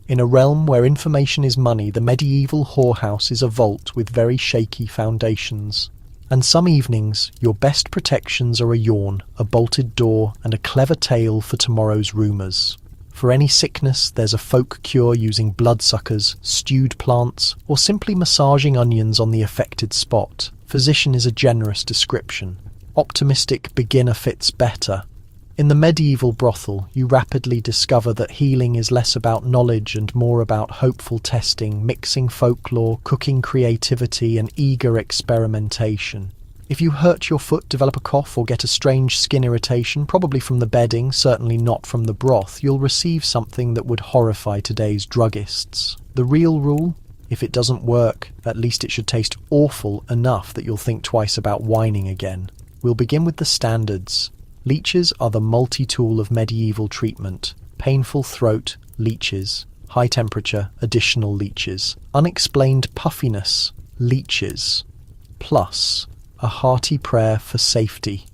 In a realm where information is money, the medieval whorehouse is a vault with very shaky foundations. And some evenings, your best protections are a yawn, a bolted door, and a clever tale for tomorrow's rumours. For any sickness, there's a folk cure using bloodsuckers, stewed plants, or simply massaging onions on the affected spot. Physician is a generous description. Optimistic beginner fits better. In the medieval brothel, you rapidly discover that healing is less about knowledge and more about hopeful testing, mixing folklore, cooking creativity, and eager experimentation. If you hurt your foot, develop a cough, or get a strange skin irritation, probably from the bedding, certainly not from the broth, you'll receive something that would horrify today's druggists. The real rule? If it doesn't work, at least it should taste awful enough that you'll think twice about whining again. We'll begin with the standards. Leeches are the multi-tool of medieval treatment. Painful throat, leeches. High temperature, additional leeches. Unexplained puffiness, leeches. Plus, a hearty prayer for safety.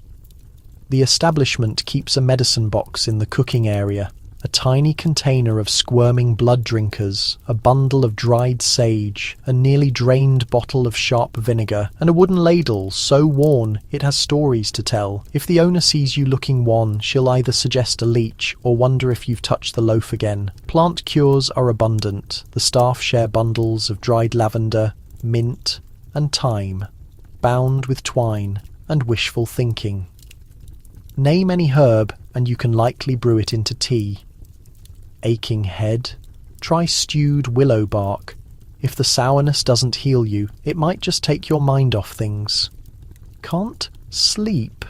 The establishment keeps a medicine box in the cooking area. A tiny container of squirming blood drinkers, a bundle of dried sage, a nearly drained bottle of sharp vinegar, and a wooden ladle so worn it has stories to tell. If the owner sees you looking wan, she'll either suggest a leech or wonder if you've touched the loaf again. Plant cures are abundant. The staff share bundles of dried lavender, mint, and thyme, bound with twine and wishful thinking. Name any herb and you can likely brew it into tea. Aching head? Try stewed willow bark. If the sourness doesn't heal you, it might just take your mind off things. Can't sleep?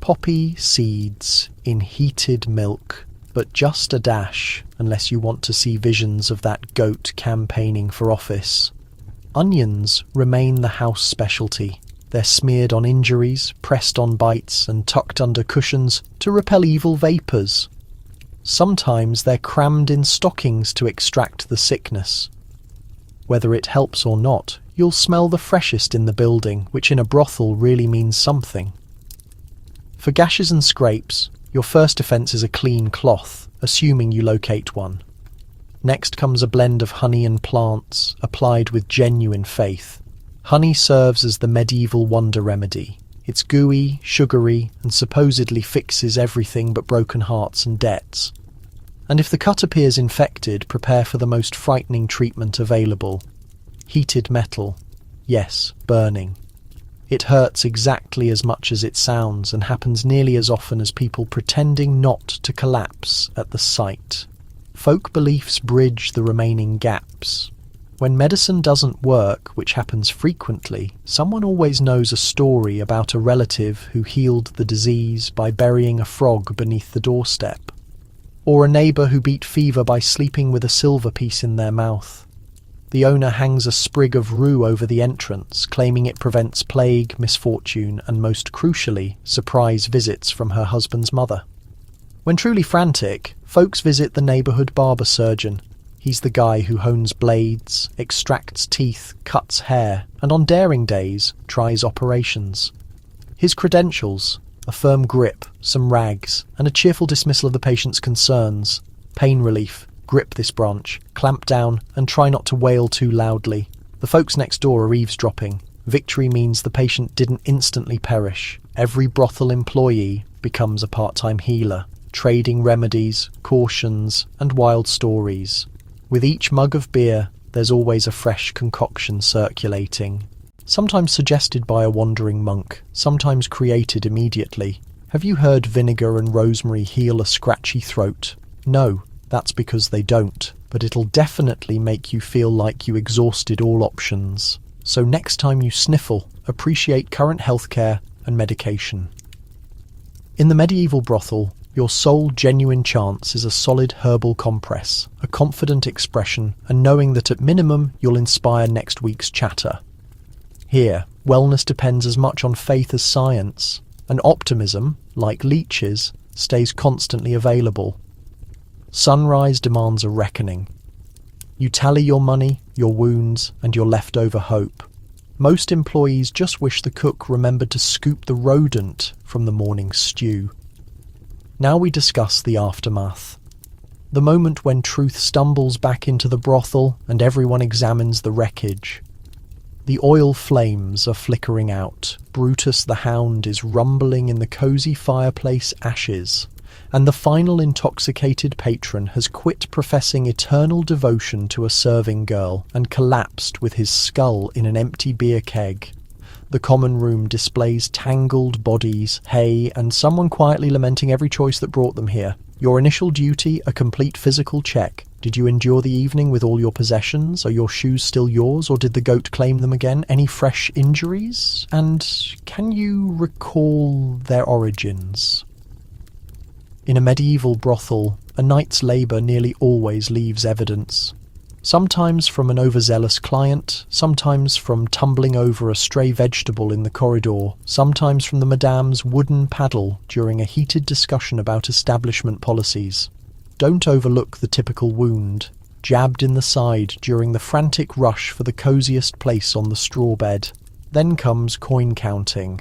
Poppy seeds in heated milk, but just a dash, unless you want to see visions of that goat campaigning for office. Onions remain the house specialty. They're smeared on injuries, pressed on bites, and tucked under cushions to repel evil vapours. Sometimes they're crammed in stockings to extract the sickness. Whether it helps or not, you'll smell the freshest in the building, which in a brothel really means something. For gashes and scrapes, Your first defense is a clean cloth, assuming you locate one. Next comes a blend of honey and plants, applied with genuine faith. Honey serves as the medieval wonder remedy. It's gooey, sugary, and supposedly fixes everything but broken hearts and debts. And if the cut appears infected, prepare for the most frightening treatment available. Heated metal. Yes, burning. It hurts exactly as much as it sounds and happens nearly as often as people pretending not to collapse at the sight. Folk beliefs bridge the remaining gaps. When medicine doesn't work, which happens frequently, someone always knows a story about a relative who healed the disease by burying a frog beneath the doorstep, or a neighbour who beat fever by sleeping with a silver piece in their mouth. The owner hangs a sprig of rue over the entrance, claiming it prevents plague, misfortune, and most crucially, surprise visits from her husband's mother. When truly frantic, folks visit the neighbourhood barber surgeon. He's the guy who hones blades, extracts teeth, cuts hair, and on daring days, tries operations. His credentials: a firm grip, some rags, and a cheerful dismissal of the patient's concerns. Pain relief: grip this branch, clamp down, and try not to wail too loudly. The folks next door are eavesdropping. Victory means the patient didn't instantly perish. Every brothel employee becomes a part-time healer, trading remedies, cautions, and wild stories. With each mug of beer, there's always a fresh concoction circulating. Sometimes suggested by a wandering monk, sometimes created immediately. Have you heard vinegar and rosemary heal a scratchy throat? No, that's because they don't, but it'll definitely make you feel like you exhausted all options. So next time you sniffle, appreciate current healthcare and medication. In the medieval brothel, your sole genuine chance is a solid herbal compress, a confident expression, and knowing that at minimum you'll inspire next week's chatter. Here, wellness depends as much on faith as science, and optimism, like leeches, stays constantly available. Sunrise demands a reckoning. You tally your money, your wounds, and your leftover hope. Most employees just wish the cook remembered to scoop the rodent from the morning's stew. Now we discuss the aftermath. The moment when truth stumbles back into the brothel and everyone examines the wreckage. The oil flames are flickering out. Brutus the Hound is rumbling in the cosy fireplace ashes, and the final intoxicated patron has quit professing eternal devotion to a serving girl and collapsed with his skull in an empty beer keg. The common room displays tangled bodies, hay, and someone quietly lamenting every choice that brought them here. Your initial duty, a complete physical check. Did you endure the evening with all your possessions? Are your shoes still yours, or did the goat claim them again? Any fresh injuries? And can you recall their origins? In a medieval brothel, a night's labour nearly always leaves evidence. Sometimes from an overzealous client, sometimes from tumbling over a stray vegetable in the corridor, sometimes from the madame's wooden paddle during a heated discussion about establishment policies. Don't overlook the typical wound, jabbed in the side during the frantic rush for the cosiest place on the straw bed. Then comes coin counting.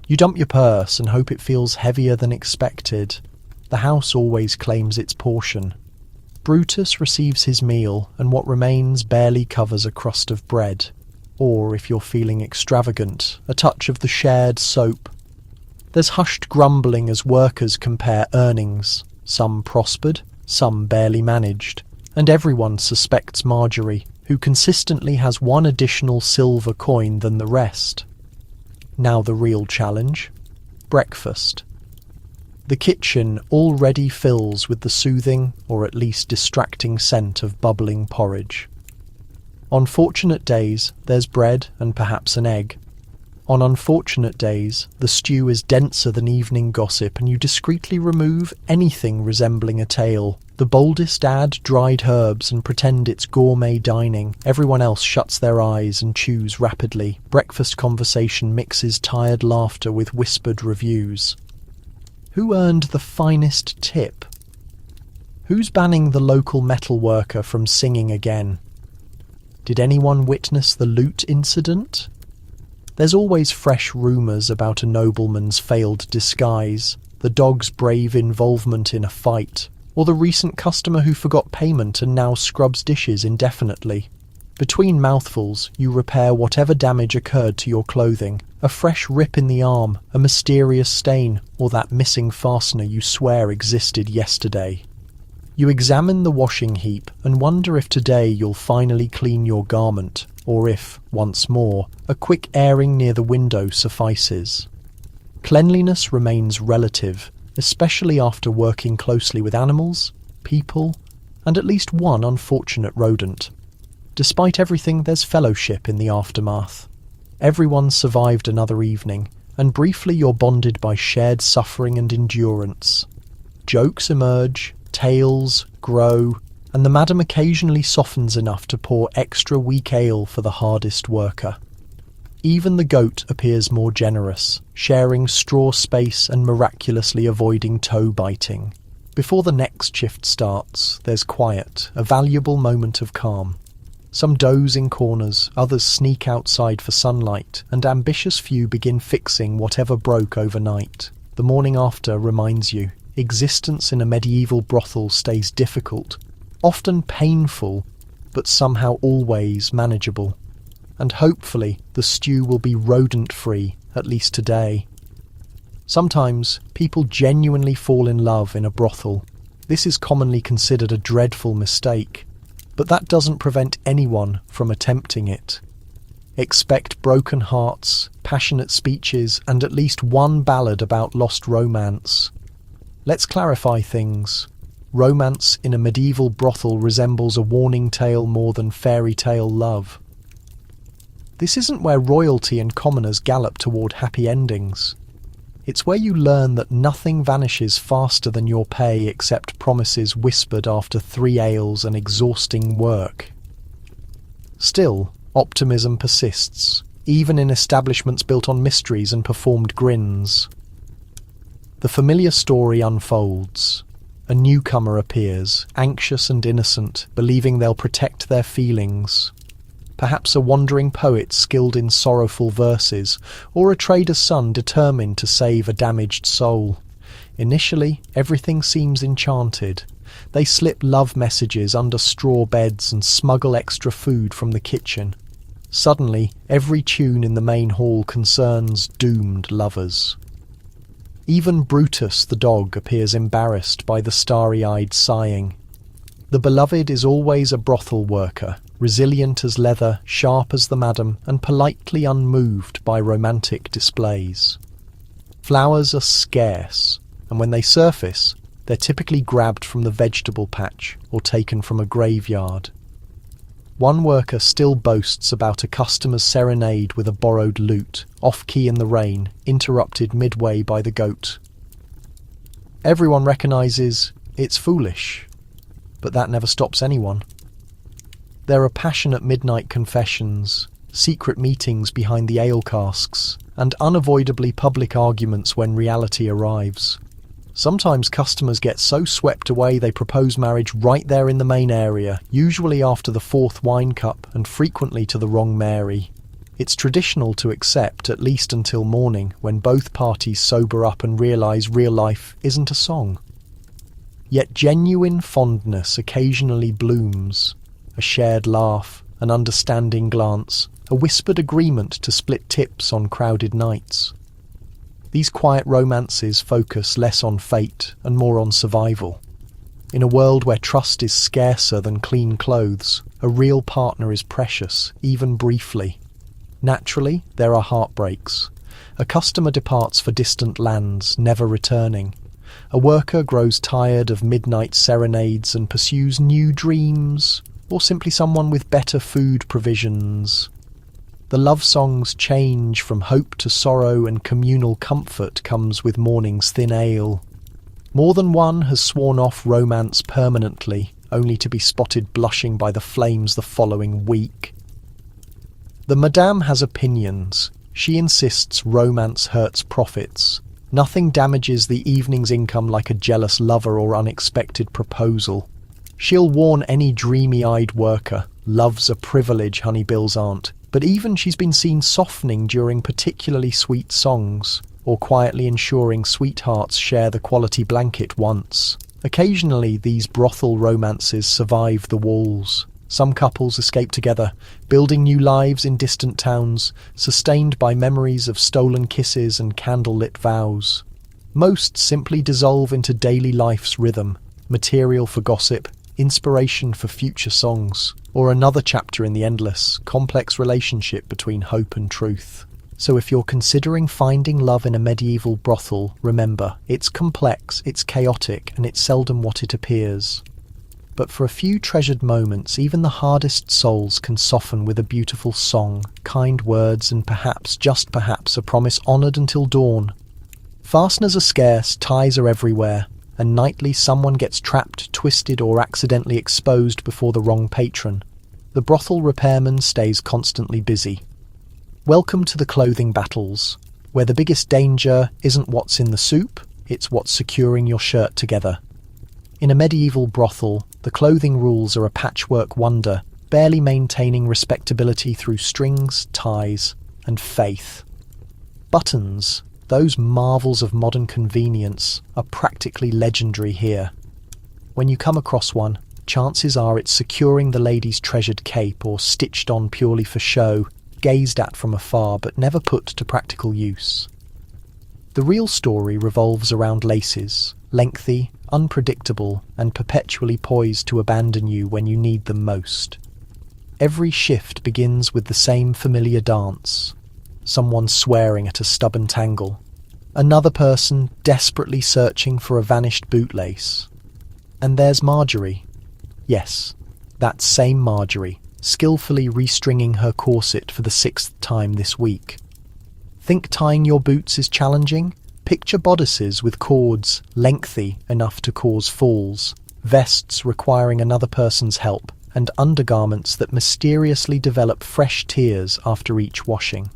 You dump your purse and hope it feels heavier than expected. The house always claims its portion. Brutus receives his meal, and what remains barely covers a crust of bread. Or, if you're feeling extravagant, a touch of the shared soap. There's hushed grumbling as workers compare earnings. Some prospered, some barely managed, and everyone suspects Marjorie, who consistently has one additional silver coin than the rest. Now the real challenge: breakfast. The kitchen already fills with the soothing, or at least distracting scent of bubbling porridge. On fortunate days, there's bread and perhaps an egg. On unfortunate days, the stew is denser than evening gossip, and you discreetly remove anything resembling a tale. The boldest add dried herbs and pretend it's gourmet dining. Everyone else shuts their eyes and chews rapidly. Breakfast conversation mixes tired laughter with whispered reviews. Who earned the finest tip? Who's banning the local metal worker from singing again? Did anyone witness the loot incident? There's always fresh rumours about a nobleman's failed disguise. the dog's brave involvement in a fight, or the recent customer who forgot payment and now scrubs dishes indefinitely. Between mouthfuls, you repair whatever damage occurred to your clothing, a fresh rip in the arm, a mysterious stain, or that missing fastener you swear existed yesterday. You examine the washing heap and wonder if today you'll finally clean your garment, or if, once more, a quick airing near the window suffices. Cleanliness remains relative, especially after working closely with animals, people, and at least one unfortunate rodent. Despite everything, there's fellowship in the aftermath. Everyone survived another evening, and briefly you're bonded by shared suffering and endurance. Jokes emerge, tales grow, and the madam occasionally softens enough to pour extra weak ale for the hardest worker. Even the goat appears more generous, sharing straw space and miraculously avoiding toe biting. Before the next shift starts, there's quiet, a valuable moment of calm. Some doze in corners, others sneak outside for sunlight, and ambitious few begin fixing whatever broke overnight. The morning after reminds you, existence in a medieval brothel stays difficult, often painful, but somehow always manageable. And hopefully the stew will be rodent-free, at least today. Sometimes people genuinely fall in love in a brothel. This is commonly considered a dreadful mistake, but that doesn't prevent anyone from attempting it. Expect broken hearts, passionate speeches, and at least one ballad about lost romance. Let's clarify things. Romance in a medieval brothel resembles a warning tale more than fairy tale love. This isn't where royalty and commoners gallop toward happy endings. It's where you learn that nothing vanishes faster than your pay except promises whispered after 3 ales and exhausting work. Still, optimism persists, even in establishments built on mysteries and performed grins. The familiar story unfolds. A newcomer appears, anxious and innocent, believing they'll protect their feelings. Perhaps a wandering poet skilled in sorrowful verses, or a trader's son determined to save a damaged soul. Initially, everything seems enchanted. They slip love messages under straw beds and smuggle extra food from the kitchen. Suddenly, every tune in the main hall concerns doomed lovers. Even Brutus the dog appears embarrassed by the starry-eyed sighing. The beloved is always a brothel worker, resilient as leather, sharp as the madam, and politely unmoved by romantic displays. Flowers are scarce, and when they surface, they're typically grabbed from the vegetable patch or taken from a graveyard. One worker still boasts about a customer's serenade with a borrowed lute, off-key in the rain, interrupted midway by the goat. Everyone recognises it's foolish, but that never stops anyone. There are passionate midnight confessions, secret meetings behind the ale casks, and unavoidably public arguments when reality arrives. Sometimes customers get so swept away they propose marriage right there in the main area, usually after the 4th wine cup and frequently to the wrong Mary. It's traditional to accept at least until morning, when both parties sober up and realise real life isn't a song. Yet genuine fondness occasionally blooms. A shared laugh, an understanding glance, a whispered agreement to split tips on crowded nights. These quiet romances focus less on fate and more on survival. In a world where trust is scarcer than clean clothes, a real partner is precious, even briefly. Naturally, there are heartbreaks. A customer departs for distant lands, never returning. A worker grows tired of midnight serenades and pursues new dreams, or simply someone with better food provisions. The love songs change from hope to sorrow, and communal comfort comes with morning's thin ale. More than one has sworn off romance permanently, only to be spotted blushing by the flames the following week. The madame has opinions. She insists romance hurts profits. Nothing damages the evening's income like a jealous lover or unexpected proposal. She'll warn any dreamy-eyed worker, love's a privilege, honeybills aren't. But even she's been seen softening during particularly sweet songs. or quietly ensuring sweethearts share the quality blanket once. Occasionally, these brothel romances survive the walls. Some couples escape together, building new lives in distant towns, sustained by memories of stolen kisses and candlelit vows. Most simply dissolve into daily life's rhythm, material for gossip, inspiration for future songs, or another chapter in the endless, complex relationship between hope and truth. So if you're considering finding love in a medieval brothel, remember, it's complex, it's chaotic, and it's seldom what it appears. But for a few treasured moments, even the hardest souls can soften with a beautiful song, kind words, and perhaps, just perhaps, a promise honoured until dawn. Fasteners are scarce, ties are everywhere, and nightly someone gets trapped, twisted, or accidentally exposed before the wrong patron. The brothel repairman stays constantly busy. Welcome to the clothing battles, where the biggest danger isn't what's in the soup, it's what's securing your shirt together. In a medieval brothel, the clothing rules are a patchwork wonder, barely maintaining respectability through strings, ties, and faith. Buttons, those marvels of modern convenience, are practically legendary here. When you come across one, chances are it's securing the lady's treasured cape or stitched on purely for show, gazed at from afar but never put to practical use. The real story revolves around laces, lengthy, unpredictable, and perpetually poised to abandon you when you need them most. Every shift begins with the same familiar dance. Someone swearing at a stubborn tangle. Another person desperately searching for a vanished bootlace. And there's Marjorie. Yes, that same Marjorie, skillfully restringing her corset for the 6th time this week. Think tying your boots is challenging? Picture bodices with cords lengthy enough to cause falls, vests requiring another person's help, and undergarments that mysteriously develop fresh tears after each washing.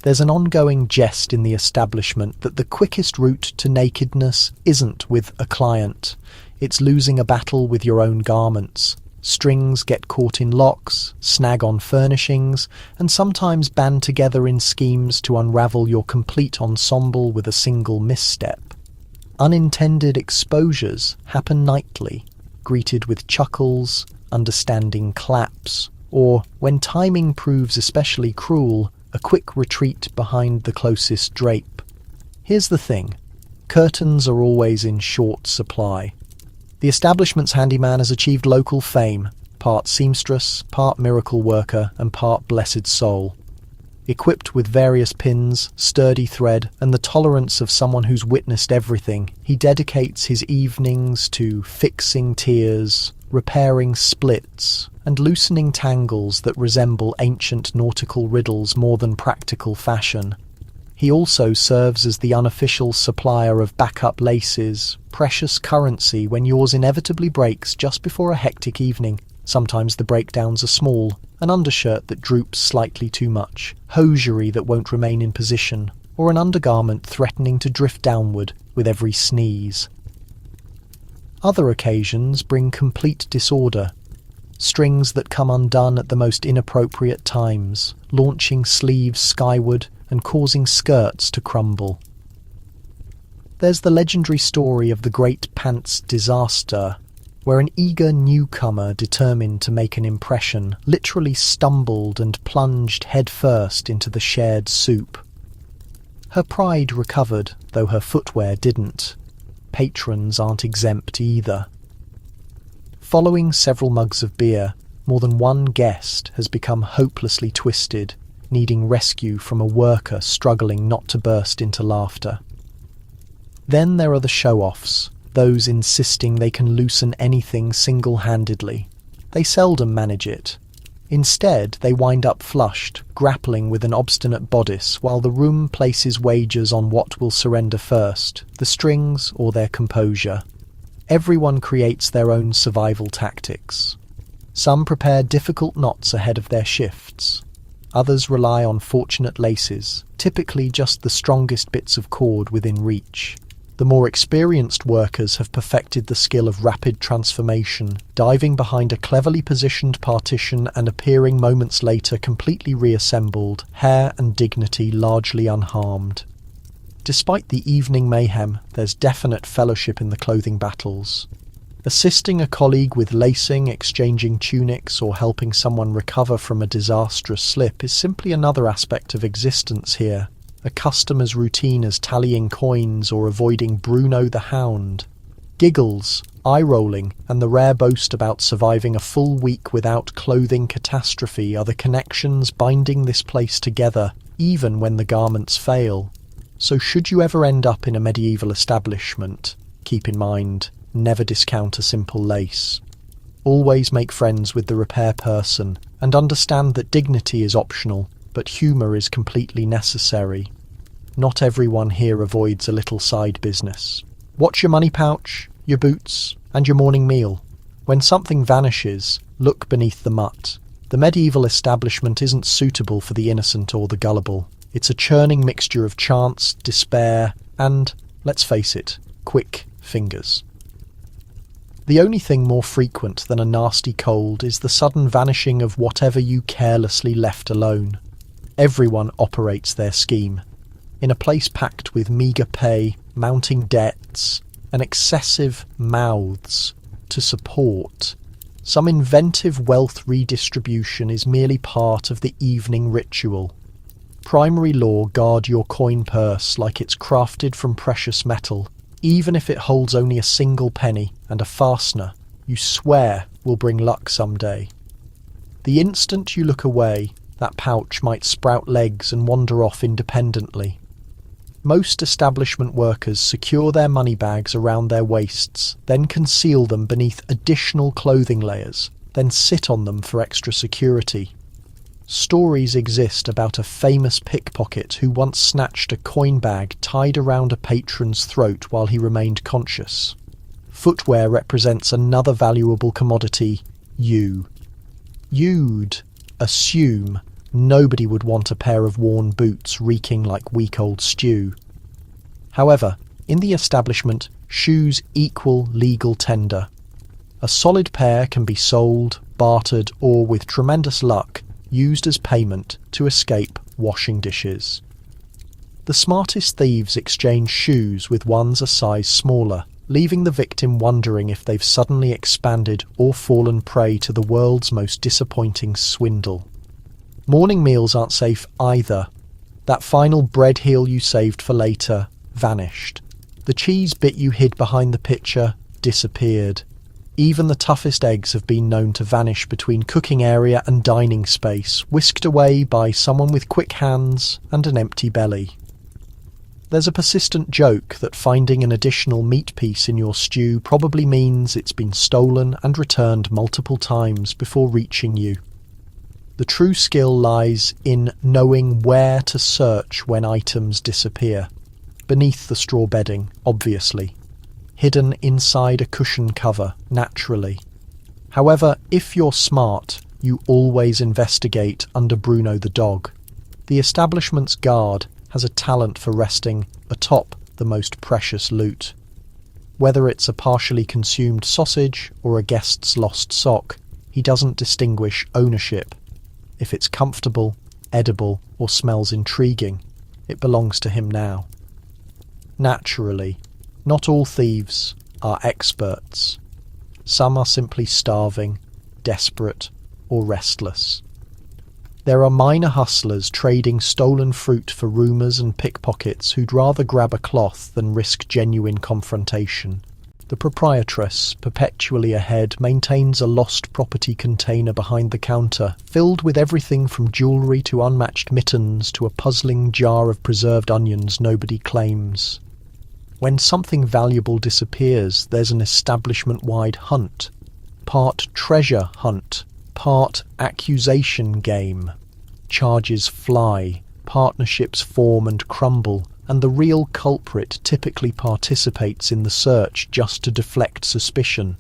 There's an ongoing jest in the establishment that the quickest route to nakedness isn't with a client, it's losing a battle with your own garments. Strings get caught in locks, snag on furnishings, and sometimes band together in schemes to unravel your complete ensemble with a single misstep. Unintended exposures happen nightly, greeted with chuckles, understanding claps, or, when timing proves especially cruel, a quick retreat behind the closest drape. Here's the thing, curtains are always in short supply. The establishment's handyman has achieved local fame, part seamstress, part miracle worker, and part blessed soul. Equipped with various pins, sturdy thread, and the tolerance of someone who's witnessed everything, he dedicates his evenings to fixing tears, repairing splits, and loosening tangles that resemble ancient nautical riddles more than practical fashion. He also serves as the unofficial supplier of backup laces, precious currency when yours inevitably breaks just before a hectic evening. Sometimes the breakdowns are small, an undershirt that droops slightly too much, hosiery that won't remain in position, or an undergarment threatening to drift downward with every sneeze. Other occasions bring complete disorder. Strings that come undone at the most inappropriate times, launching sleeves skyward and causing skirts to crumble. There's the legendary story of the Great Pants Disaster, where an eager newcomer determined to make an impression literally stumbled and plunged headfirst into the shared soup. Her pride recovered, though her footwear didn't. Patrons aren't exempt either. Following several mugs of beer, more than one guest has become hopelessly twisted, needing rescue from a worker struggling not to burst into laughter. Then there are the show-offs, those insisting they can loosen anything single-handedly. They seldom manage it. Instead, they wind up flushed, grappling with an obstinate bodice while the room places wagers on what will surrender first, the strings or their composure. Everyone creates their own survival tactics. Some prepare difficult knots ahead of their shifts. Others rely on fortunate laces, typically just the strongest bits of cord within reach. The more experienced workers have perfected the skill of rapid transformation, diving behind a cleverly positioned partition and appearing moments later completely reassembled, hair and dignity largely unharmed. Despite the evening mayhem, there's definite fellowship in the clothing battles. Assisting a colleague with lacing, exchanging tunics, or helping someone recover from a disastrous slip is simply another aspect of existence here, a customer's routine as tallying coins or avoiding Bruno the Hound. Giggles, eye-rolling, and the rare boast about surviving a full week without clothing catastrophe are the connections binding this place together, even when the garments fail. So should you ever end up in a medieval establishment, keep in mind, never discount a simple lace. Always make friends with the repair person, and understand that dignity is optional, but humour is completely necessary. Not everyone here avoids a little side business. Watch your money pouch, your boots, and your morning meal. When something vanishes, look beneath the mutt. The medieval establishment isn't suitable for the innocent or the gullible. It's a churning mixture of chance, despair, and, let's face it, quick fingers. The only thing more frequent than a nasty cold is the sudden vanishing of whatever you carelessly left alone. Everyone operates their scheme. In a place packed with meagre pay, mounting debts, and excessive mouths to support, some inventive wealth redistribution is merely part of the evening ritual. Primary law guard your coin purse like it's crafted from precious metal, even if it holds only a single penny and a fastener you swear will bring luck someday. The instant you look away, that pouch might sprout legs and wander off independently. Most establishment workers secure their money bags around their waists, then conceal them beneath additional clothing layers, then sit on them for extra security. Stories exist about a famous pickpocket who once snatched a coin bag tied around a patron's throat while he remained conscious. Footwear represents another valuable commodity, you'd assume nobody would want a pair of worn boots reeking like week-old stew. However, in the establishment, shoes equal legal tender. A solid pair can be sold, bartered, or, with tremendous luck, used as payment to escape washing dishes. The smartest thieves exchange shoes with ones a size smaller, leaving the victim wondering if they've suddenly expanded or fallen prey to the world's most disappointing swindle. Morning meals aren't safe either. That final bread heel you saved for later vanished. The cheese bit you hid behind the pitcher disappeared. Even the toughest eggs have been known to vanish between cooking area and dining space, whisked away by someone with quick hands and an empty belly. There's a persistent joke that finding an additional meat piece in your stew probably means it's been stolen and returned multiple times before reaching you. The true skill lies in knowing where to search when items disappear. Beneath the straw bedding, obviously. Hidden inside a cushion cover, naturally. However, if you're smart, you always investigate under Bruno the dog. The establishment's guard has a talent for resting atop the most precious loot. Whether it's a partially consumed sausage or a guest's lost sock, he doesn't distinguish ownership. If it's comfortable, edible, or smells intriguing, it belongs to him now. Naturally, not all thieves are experts. Some are simply starving, desperate, or restless. There are minor hustlers trading stolen fruit for rumours and pickpockets who'd rather grab a cloth than risk genuine confrontation. The proprietress, perpetually ahead, maintains a lost property container behind the counter, filled with everything from jewellery to unmatched mittens to a puzzling jar of preserved onions nobody claims. When something valuable disappears, there's an establishment-wide hunt. Part treasure hunt, part accusation game. Charges fly, partnerships form and crumble, and the real culprit typically participates in the search just to deflect suspicion.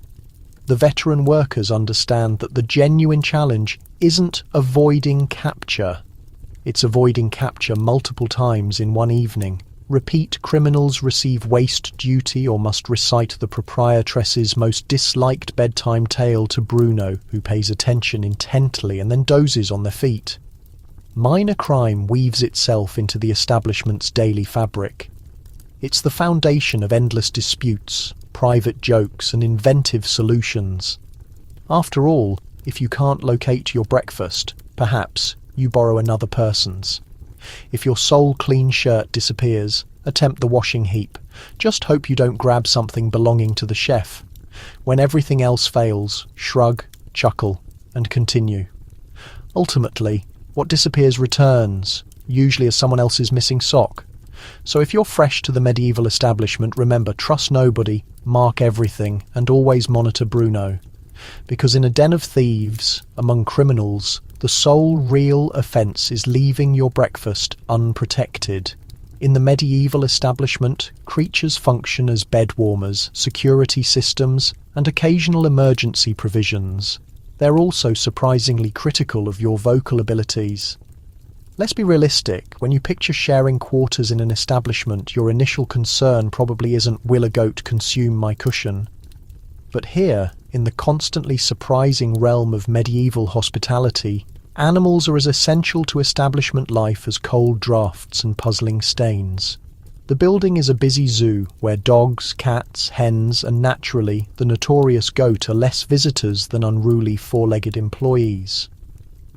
The veteran workers understand that the genuine challenge isn't avoiding capture. It's avoiding capture multiple times in one evening. Repeat criminals receive waste duty or must recite the proprietress's most disliked bedtime tale to Bruno, who pays attention intently and then dozes on their feet. Minor crime weaves itself into the establishment's daily fabric. It's the foundation of endless disputes, private jokes, and inventive solutions. After all, if you can't locate your breakfast, perhaps you borrow another person's. If your sole clean shirt disappears, attempt the washing heap. Just hope you don't grab something belonging to the chef. When everything else fails, shrug, chuckle, and continue. Ultimately, what disappears returns, usually as someone else's missing sock. So if you're fresh to the medieval establishment, remember, trust nobody, mark everything, and always monitor Bruno. Because in a den of thieves, among criminals, the sole real offence is leaving your breakfast unprotected. In the medieval establishment, creatures function as bed warmers, security systems, and occasional emergency provisions. They're also surprisingly critical of your vocal abilities. Let's be realistic. When you picture sharing quarters in an establishment, your initial concern probably isn't, will a goat consume my cushion? But here, in the constantly surprising realm of medieval hospitality, animals are as essential to establishment life as cold draughts and puzzling stains. The building is a busy zoo where dogs, cats, hens, and naturally, the notorious goat are less visitors than unruly four-legged employees.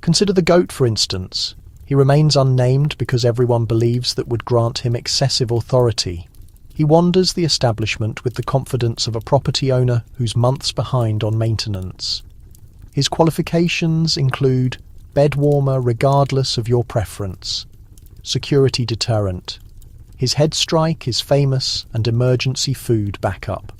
Consider the goat, for instance. He remains unnamed because everyone believes that would grant him excessive authority. He wanders the establishment with the confidence of a property owner who's months behind on maintenance. His qualifications include bed warmer regardless of your preference, security deterrent. His head strike is famous, and emergency food backup.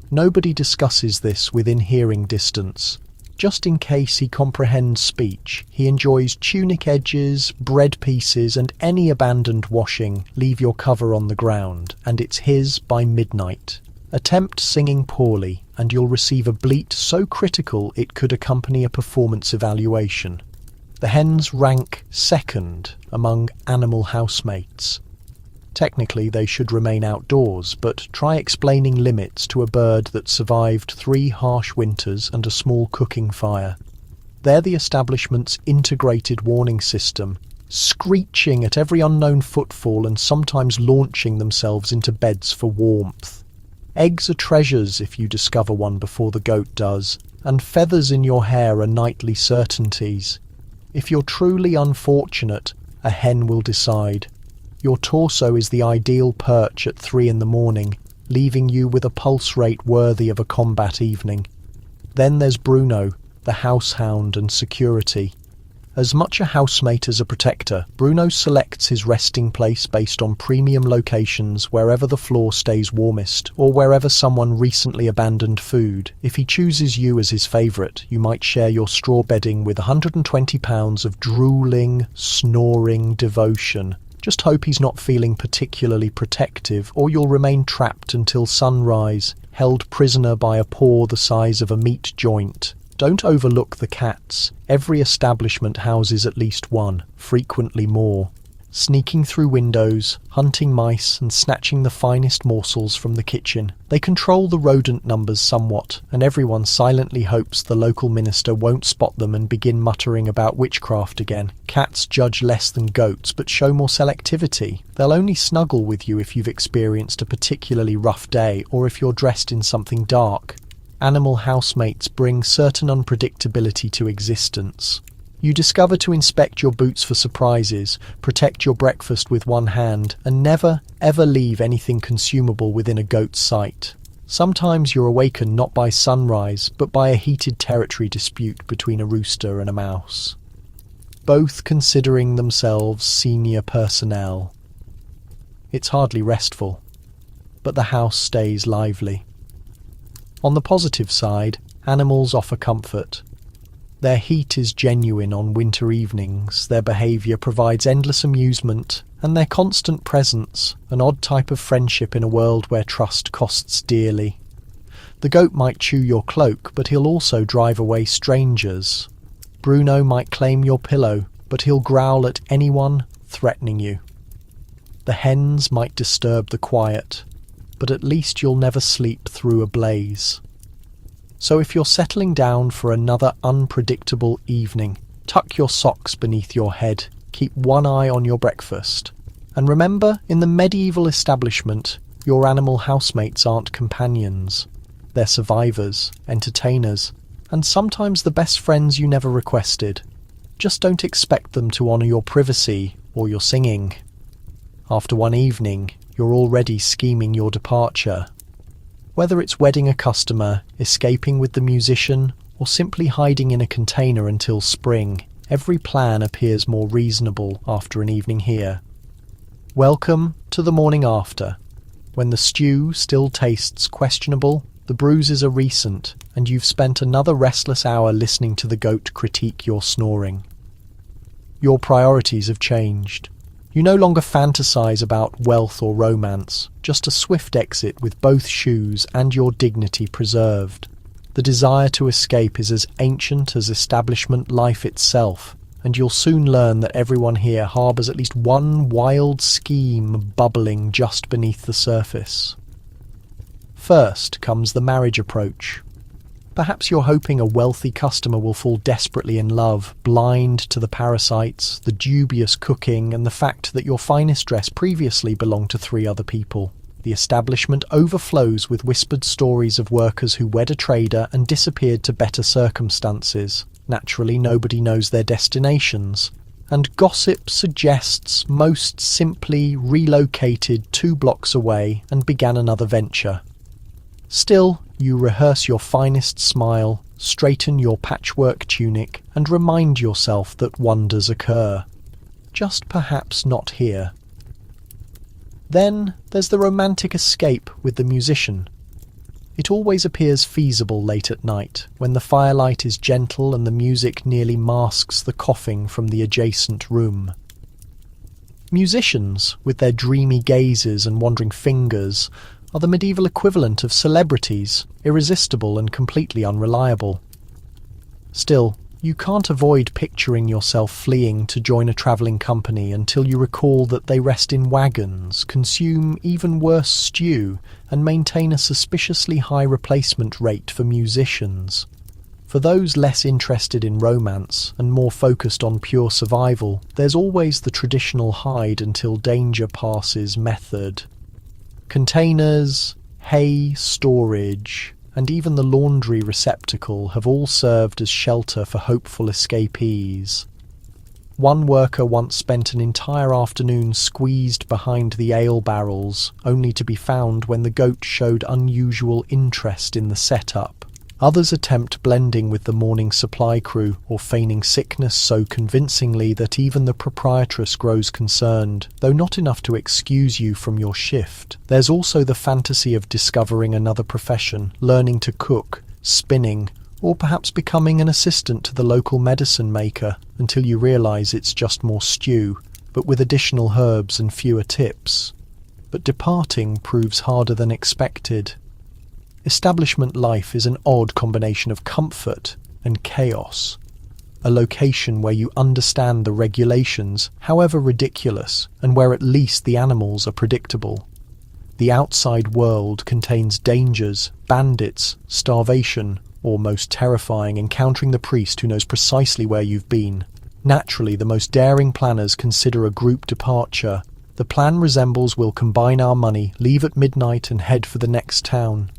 Nobody discusses this within hearing distance. Just in case he comprehends speech, he enjoys tunic edges, bread pieces, and any abandoned washing. Leave your cover on the ground, and it's his by midnight. Attempt singing poorly, and you'll receive a bleat so critical it could accompany a performance evaluation. The hens rank second among animal housemates. Technically, they should remain outdoors, but try explaining limits to a bird that survived 3 harsh winters and a small cooking fire. They're the establishment's integrated warning system, screeching at every unknown footfall and sometimes launching themselves into beds for warmth. Eggs are treasures if you discover one before the goat does, and feathers in your hair are nightly certainties. If you're truly unfortunate, a hen will decide. Your torso is the ideal perch at 3 in the morning, leaving you with a pulse rate worthy of a combat evening. Then there's Bruno, the househound and security. As much a housemate as a protector, Bruno selects his resting place based on premium locations wherever the floor stays warmest, or wherever someone recently abandoned food. If he chooses you as his favourite, you might share your straw bedding with 120 pounds of drooling, snoring devotion. Just hope he's not feeling particularly protective, or you'll remain trapped until sunrise, held prisoner by a paw the size of a meat joint. Don't overlook the cats. Every establishment houses at least one, frequently more. Sneaking through windows, hunting mice and snatching the finest morsels from the kitchen. They control the rodent numbers somewhat, and everyone silently hopes the local minister won't spot them and begin muttering about witchcraft again. Cats judge less than goats, but show more selectivity. They'll only snuggle with you if you've experienced a particularly rough day, or if you're dressed in something dark. Animal housemates bring certain unpredictability to existence. You discover to inspect your boots for surprises, protect your breakfast with one hand, and never, ever leave anything consumable within a goat's sight. Sometimes you're awakened not by sunrise, but by a heated territory dispute between a rooster and a mouse, both considering themselves senior personnel. It's hardly restful, but the house stays lively. On the positive side, animals offer comfort. Their heat is genuine on winter evenings, their behaviour provides endless amusement, and their constant presence, an odd type of friendship in a world where trust costs dearly. The goat might chew your cloak, but he'll also drive away strangers. Bruno might claim your pillow, but he'll growl at anyone threatening you. The hens might disturb the quiet, but at least you'll never sleep through a blaze. So if you're settling down for another unpredictable evening, tuck your socks beneath your head, keep one eye on your breakfast. And remember, in the medieval establishment, Your animal housemates aren't companions. They're survivors, entertainers, and sometimes the best friends you never requested. Just don't expect them to honour your privacy or your singing. After one evening, you're already scheming your departure. Whether it's wedding a customer, escaping with the musician, or simply hiding in a container until spring, every plan appears more reasonable after an evening here. Welcome to the morning after, when the stew still tastes questionable, the bruises are recent, and you've spent another restless hour listening to the goat critique your snoring. Your priorities have changed. You no longer fantasize about wealth or romance, just a swift exit with both shoes and your dignity preserved. The desire to escape is as ancient as establishment life itself, and you'll soon learn that everyone here harbours at least one wild scheme bubbling just beneath the surface. First comes the marriage approach. Perhaps you're hoping a wealthy customer will fall desperately in love, blind to the parasites, the dubious cooking, and the fact that your finest dress previously belonged to 3 other people. The establishment overflows with whispered stories of workers who wed a trader and disappeared to better circumstances. Naturally, nobody knows their destinations, and gossip suggests most simply relocated 2 blocks away and began another venture. Still, you rehearse your finest smile, straighten your patchwork tunic, and remind yourself that wonders occur. Just perhaps not here. Then there's the romantic escape with the musician. It always appears feasible late at night, when the firelight is gentle and the music nearly masks the coughing from the adjacent room. Musicians, with their dreamy gazes and wandering fingers, are the medieval equivalent of celebrities, irresistible and completely unreliable. Still, you can't avoid picturing yourself fleeing to join a travelling company until you recall that they rest in wagons, consume even worse stew, and maintain a suspiciously high replacement rate for musicians. For those less interested in romance and more focused on pure survival, there's always the traditional hide until danger passes method. Containers, hay storage, and even the laundry receptacle have all served as shelter for hopeful escapees. One worker once spent an entire afternoon squeezed behind the ale barrels, only to be found when the goat showed unusual interest in the setup. Others attempt blending with the morning supply crew or feigning sickness so convincingly that even the proprietress grows concerned, though not enough to excuse you from your shift. There's also the fantasy of discovering another profession, learning to cook, spinning, or perhaps becoming an assistant to the local medicine maker until you realise it's just more stew, but with additional herbs and fewer tips. But departing proves harder than expected. Establishment life is an odd combination of comfort and chaos. A location where you understand the regulations, however ridiculous, and where at least the animals are predictable. The outside world contains dangers, bandits, starvation, or most terrifying, encountering the priest who knows precisely where you've been. Naturally, the most daring planners consider a group departure. The plan resembles we'll combine our money, leave at midnight and head for the next town.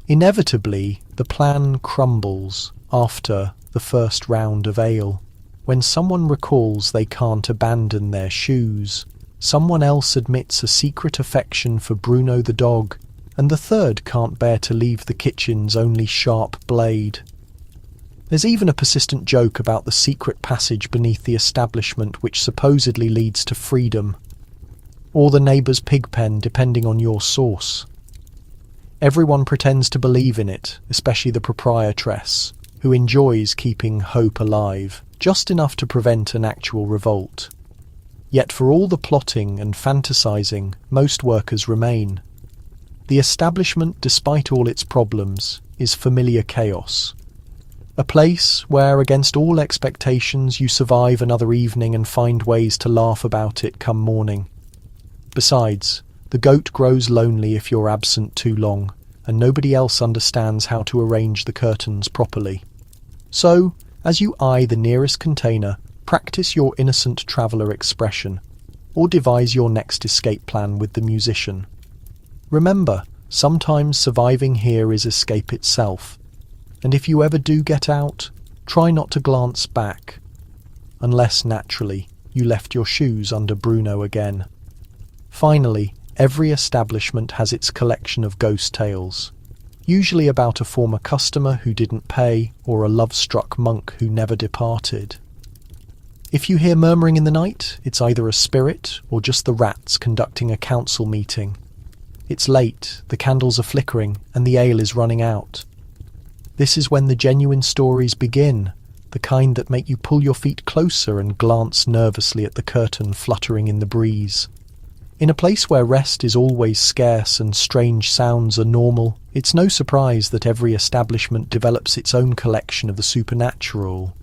Inevitably, the plan crumbles after the first round of ale, when someone recalls they can't abandon their shoes, someone else admits a secret affection for Bruno the dog, and the third can't bear to leave the kitchen's only sharp blade. There's even a persistent joke about the secret passage beneath the establishment which supposedly leads to freedom, or the neighbour's pig pen, depending on your source. Everyone pretends to believe in it, especially the proprietress, who enjoys keeping hope alive, just enough to prevent an actual revolt. Yet for all the plotting and fantasizing, most workers remain. The establishment, despite all its problems, is familiar chaos. A place where, against all expectations, you survive another evening and find ways to laugh about it come morning. Besides, the goat grows lonely if you're absent too long, and nobody else understands how to arrange the curtains properly. So, as you eye the nearest container, practice your innocent traveller expression, or devise your next escape plan with the musician. Remember, sometimes surviving here is escape itself, and if you ever do get out, try not to glance back, unless naturally you left your shoes under Bruno again. Finally, every establishment has its collection of ghost tales, usually about a former customer who didn't pay or a love-struck monk who never departed. If you hear murmuring in the night, it's either a spirit or just the rats conducting a council meeting. It's late, the candles are flickering, and the ale is running out. This is when the genuine stories begin, the kind that make you pull your feet closer and glance nervously at the curtain fluttering in the breeze. In a place where rest is always scarce and strange sounds are normal, it's no surprise that every establishment develops its own collection of the supernatural.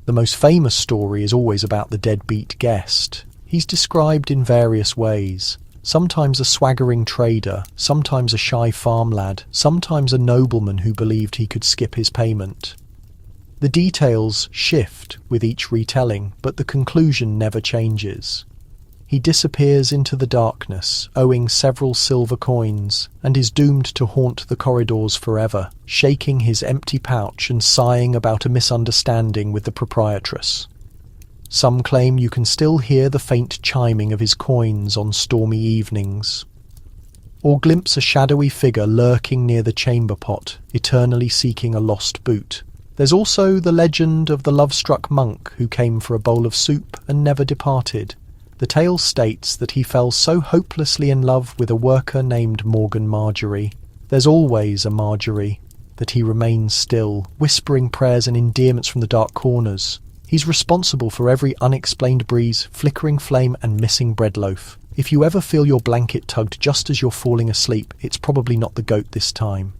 The most famous story is always about the deadbeat guest. He's described in various ways. Sometimes a swaggering trader, sometimes a shy farm lad, sometimes a nobleman who believed he could skip his payment. The details shift with each retelling, but the conclusion never changes. He disappears into the darkness, owing several silver coins, and is doomed to haunt the corridors forever, shaking his empty pouch and sighing about a misunderstanding with the proprietress. Some claim you can still hear the faint chiming of his coins on stormy evenings, or glimpse a shadowy figure lurking near the chamber pot, eternally seeking a lost boot. There's also the legend of the love-struck monk who came for a bowl of soup and never departed. The tale states that he fell so hopelessly in love with a worker named Morgan Marjorie, there's always a Marjorie, that he remains still, whispering prayers and endearments from the dark corners. He's responsible for every unexplained breeze, flickering flame and missing bread loaf. If you ever feel your blanket tugged just as you're falling asleep, it's probably not the goat this time.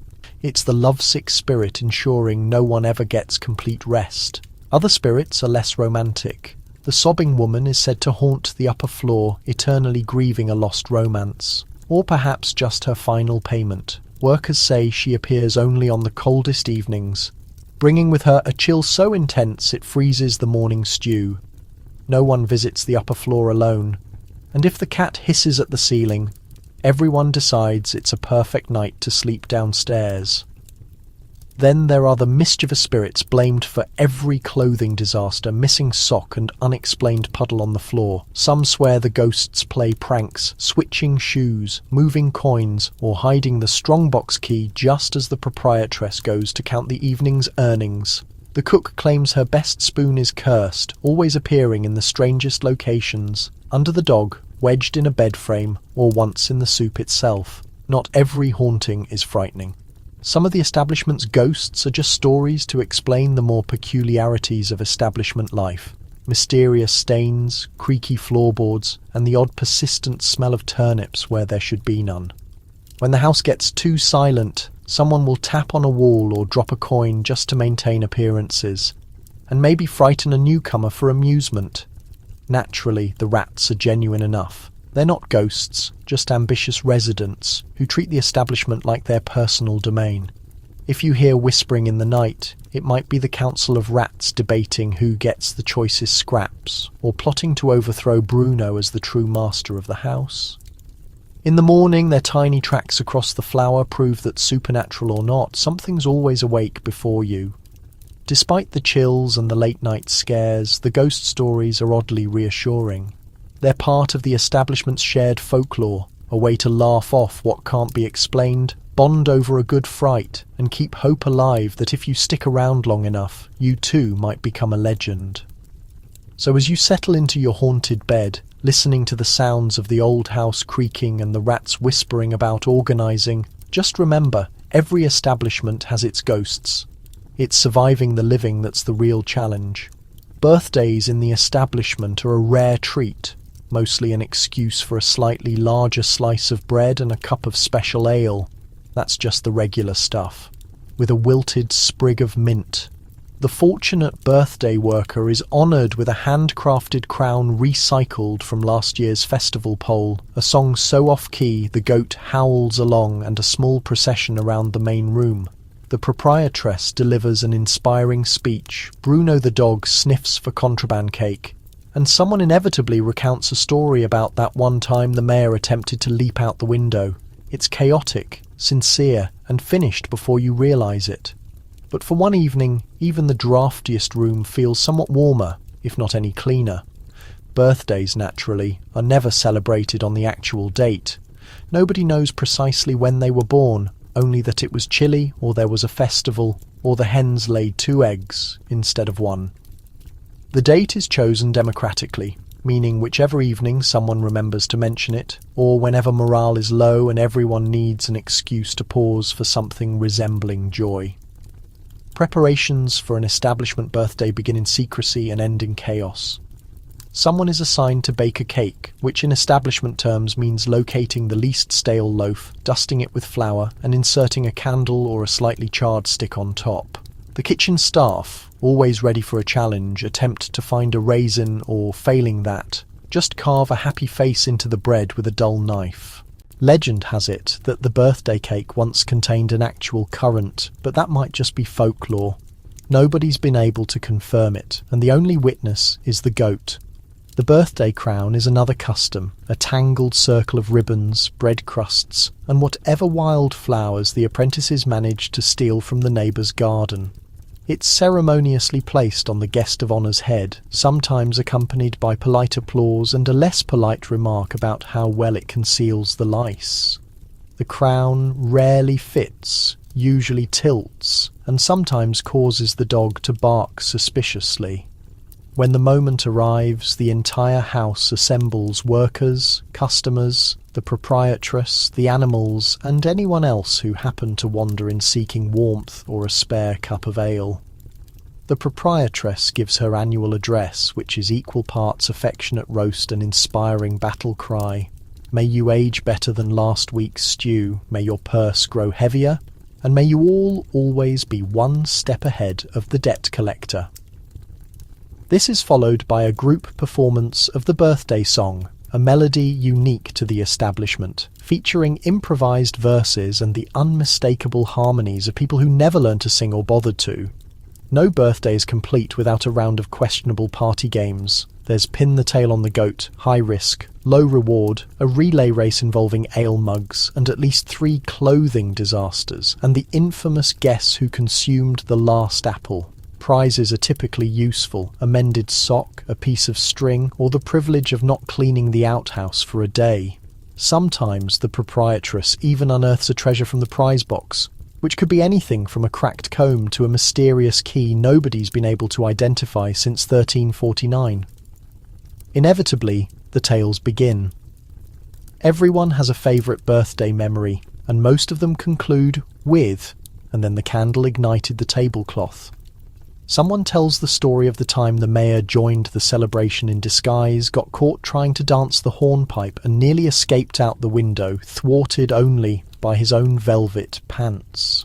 It's the lovesick spirit ensuring no one ever gets complete rest. Other spirits are less romantic. The sobbing woman is said to haunt the upper floor, eternally grieving a lost romance, or perhaps just her final payment. Workers say she appears only on the coldest evenings, bringing with her a chill so intense it freezes the morning stew. No one visits the upper floor alone, and if the cat hisses at the ceiling, everyone decides it's a perfect night to sleep downstairs. Then there are the mischievous spirits blamed for every clothing disaster, missing sock and unexplained puddle on the floor. Some swear the ghosts play pranks, switching shoes, moving coins, or hiding the strongbox key just as the proprietress goes to count the evening's earnings. The cook claims her best spoon is cursed, always appearing in the strangest locations, under the dog, wedged in a bed frame, or once in the soup itself. Not every haunting is frightening. Some of the establishment's ghosts are just stories to explain the more peculiarities of establishment life. Mysterious stains, creaky floorboards, and the odd persistent smell of turnips where there should be none. When the house gets too silent, someone will tap on a wall or drop a coin just to maintain appearances, and maybe frighten a newcomer for amusement. Naturally, the rats are genuine enough. They're not ghosts, just ambitious residents who treat the establishment like their personal domain. If you hear whispering in the night, it might be the council of rats debating who gets the choicest scraps, or plotting to overthrow Bruno as the true master of the house. In the morning, their tiny tracks across the flour prove that, supernatural or not, something's always awake before you. Despite the chills and the late-night scares, the ghost stories are oddly reassuring. They're part of the establishment's shared folklore, a way to laugh off what can't be explained, bond over a good fright, and keep hope alive that if you stick around long enough, you too might become a legend. So as you settle into your haunted bed, listening to the sounds of the old house creaking and the rats whispering about organising, just remember, every establishment has its ghosts. It's surviving the living that's the real challenge. Birthdays in the establishment are a rare treat, mostly an excuse for a slightly larger slice of bread and a cup of special ale. That's just the regular stuff, with a wilted sprig of mint. The fortunate birthday worker is honoured with a handcrafted crown recycled from last year's festival pole, a song so off-key the goat howls along, and a small procession around the main room. The proprietress delivers an inspiring speech, Bruno the dog sniffs for contraband cake, and someone inevitably recounts a story about that one time the mayor attempted to leap out the window. It's chaotic, sincere, and finished before you realise it. But for one evening, even the draftiest room feels somewhat warmer, if not any cleaner. Birthdays, naturally, are never celebrated on the actual date. Nobody knows precisely when they were born, only that it was chilly, or there was a festival, or the hens laid 2 eggs instead of 1. The date is chosen democratically, meaning whichever evening someone remembers to mention it, or whenever morale is low and everyone needs an excuse to pause for something resembling joy. Preparations for an establishment birthday begin in secrecy and end in chaos. Someone is assigned to bake a cake, which in establishment terms means locating the least stale loaf, dusting it with flour, and inserting a candle or a slightly charred stick on top. The kitchen staff, always ready for a challenge, attempt to find a raisin or, failing that, just carve a happy face into the bread with a dull knife. Legend has it that the birthday cake once contained an actual currant, but that might just be folklore. Nobody's been able to confirm it, and the only witness is the goat. The birthday crown is another custom, a tangled circle of ribbons, bread crusts, and whatever wild flowers the apprentices manage to steal from the neighbour's garden. It's ceremoniously placed on the guest of honour's head, sometimes accompanied by polite applause and a less polite remark about how well it conceals the lice. The crown rarely fits, usually tilts, and sometimes causes the dog to bark suspiciously. When the moment arrives, the entire house assembles workers, customers, the proprietress, the animals, and anyone else who happen to wander in seeking warmth or a spare cup of ale. The proprietress gives her annual address, which is equal parts affectionate roast and inspiring battle cry. May you age better than last week's stew, may your purse grow heavier, and may you all always be one step ahead of the debt collector. This is followed by a group performance of the birthday song, a melody unique to the establishment, featuring improvised verses and the unmistakable harmonies of people who never learned to sing or bothered to. No birthday is complete without a round of questionable party games. There's pin the tail on the goat, high risk, low reward, a relay race involving ale mugs, and at least 3 clothing disasters, and the infamous guess who consumed the last apple. Prizes are typically useful: a mended sock, a piece of string, or the privilege of not cleaning the outhouse for a day. Sometimes the proprietress even unearths a treasure from the prize box, which could be anything from a cracked comb to a mysterious key nobody's been able to identify since 1349. Inevitably, the tales begin. Everyone has a favourite birthday memory, and most of them conclude with, and then the candle ignited the tablecloth. Someone tells the story of the time the mayor joined the celebration in disguise, got caught trying to dance the hornpipe, and nearly escaped out the window, thwarted only by his own velvet pants.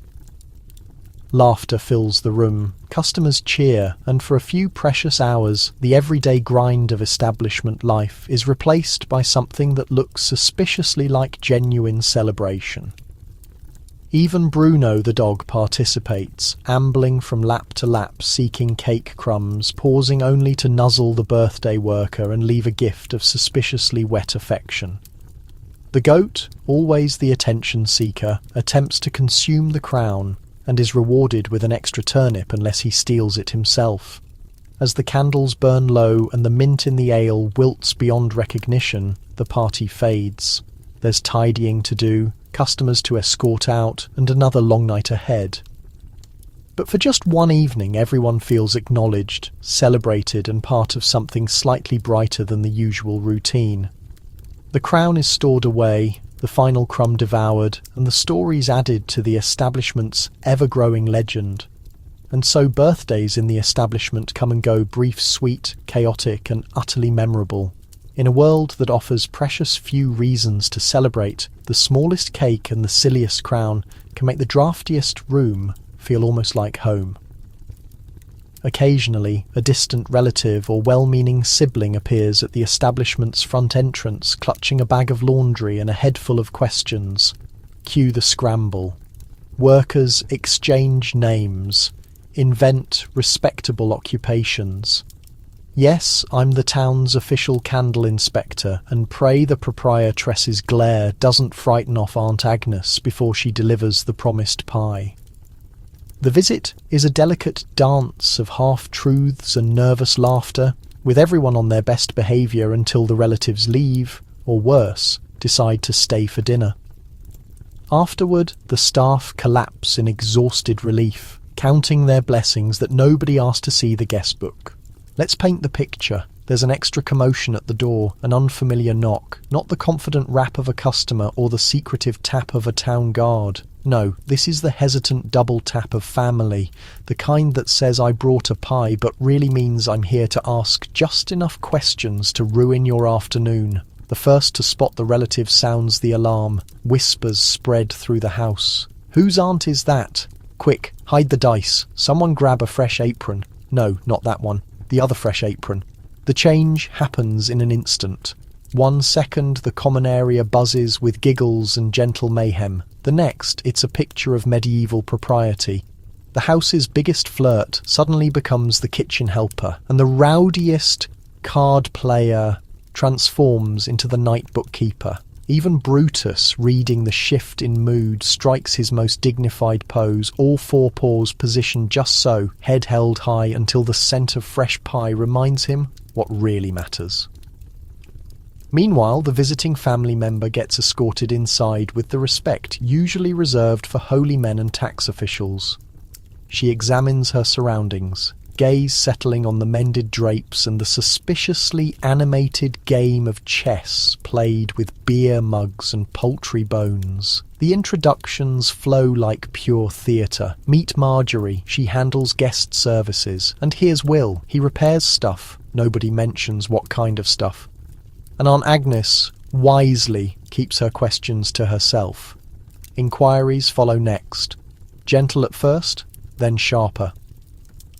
Laughter fills the room, customers cheer, and for a few precious hours, the everyday grind of establishment life is replaced by something that looks suspiciously like genuine celebration. Even Bruno the dog participates, ambling from lap to lap seeking cake crumbs, pausing only to nuzzle the birthday worker and leave a gift of suspiciously wet affection. The goat, always the attention seeker, attempts to consume the crown and is rewarded with an extra turnip unless he steals it himself. As the candles burn low and the mint in the ale wilts beyond recognition, the party fades. There's tidying to do, customers to escort out, and another long night ahead. But for just one evening, everyone feels acknowledged, celebrated, and part of something slightly brighter than the usual routine. The crown is stored away, the final crumb devoured, and the stories added to the establishment's ever-growing legend. And so birthdays in the establishment come and go, brief, sweet, chaotic, and utterly memorable. In a world that offers precious few reasons to celebrate, the smallest cake and the silliest crown can make the draftiest room feel almost like home. Occasionally, a distant relative or well-meaning sibling appears at the establishment's front entrance, clutching a bag of laundry and a head full of questions. Cue the scramble. Workers exchange names, invent respectable occupations. Yes, I'm the town's official candle inspector, and pray the proprietress's glare doesn't frighten off Aunt Agnes before she delivers the promised pie. The visit is a delicate dance of half-truths and nervous laughter, with everyone on their best behaviour until the relatives leave, or worse, decide to stay for dinner. Afterward, the staff collapse in exhausted relief, counting their blessings that nobody asked to see the guest book. Let's paint the picture. There's an extra commotion at the door, an unfamiliar knock, not the confident rap of a customer or the secretive tap of a town guard. No, this is the hesitant double tap of family, the kind that says I brought a pie but really means I'm here to ask just enough questions to ruin your afternoon. The first to spot the relative sounds the alarm. Whispers spread through the house. Whose aunt is that? Quick, hide the dice. Someone grab a fresh apron. No, not that one. The other fresh apron. The change happens in an instant. 1 second, the common area buzzes with giggles and gentle mayhem. The next, it's a picture of medieval propriety. The house's biggest flirt suddenly becomes the kitchen helper, and the rowdiest card player transforms into the night bookkeeper. Even Brutus, reading the shift in mood, strikes his most dignified pose, all 4 paws positioned just so, head held high until the scent of fresh pie reminds him what really matters. Meanwhile, the visiting family member gets escorted inside with the respect usually reserved for holy men and tax officials. She examines her surroundings, gaze settling on the mended drapes and the suspiciously animated game of chess played with beer mugs and poultry bones. The introductions flow like pure theatre. Meet Marjorie, she handles guest services. And here's Will, he repairs stuff. Nobody mentions what kind of stuff. And Aunt Agnes wisely keeps her questions to herself. Inquiries follow next. Gentle at first, then sharper.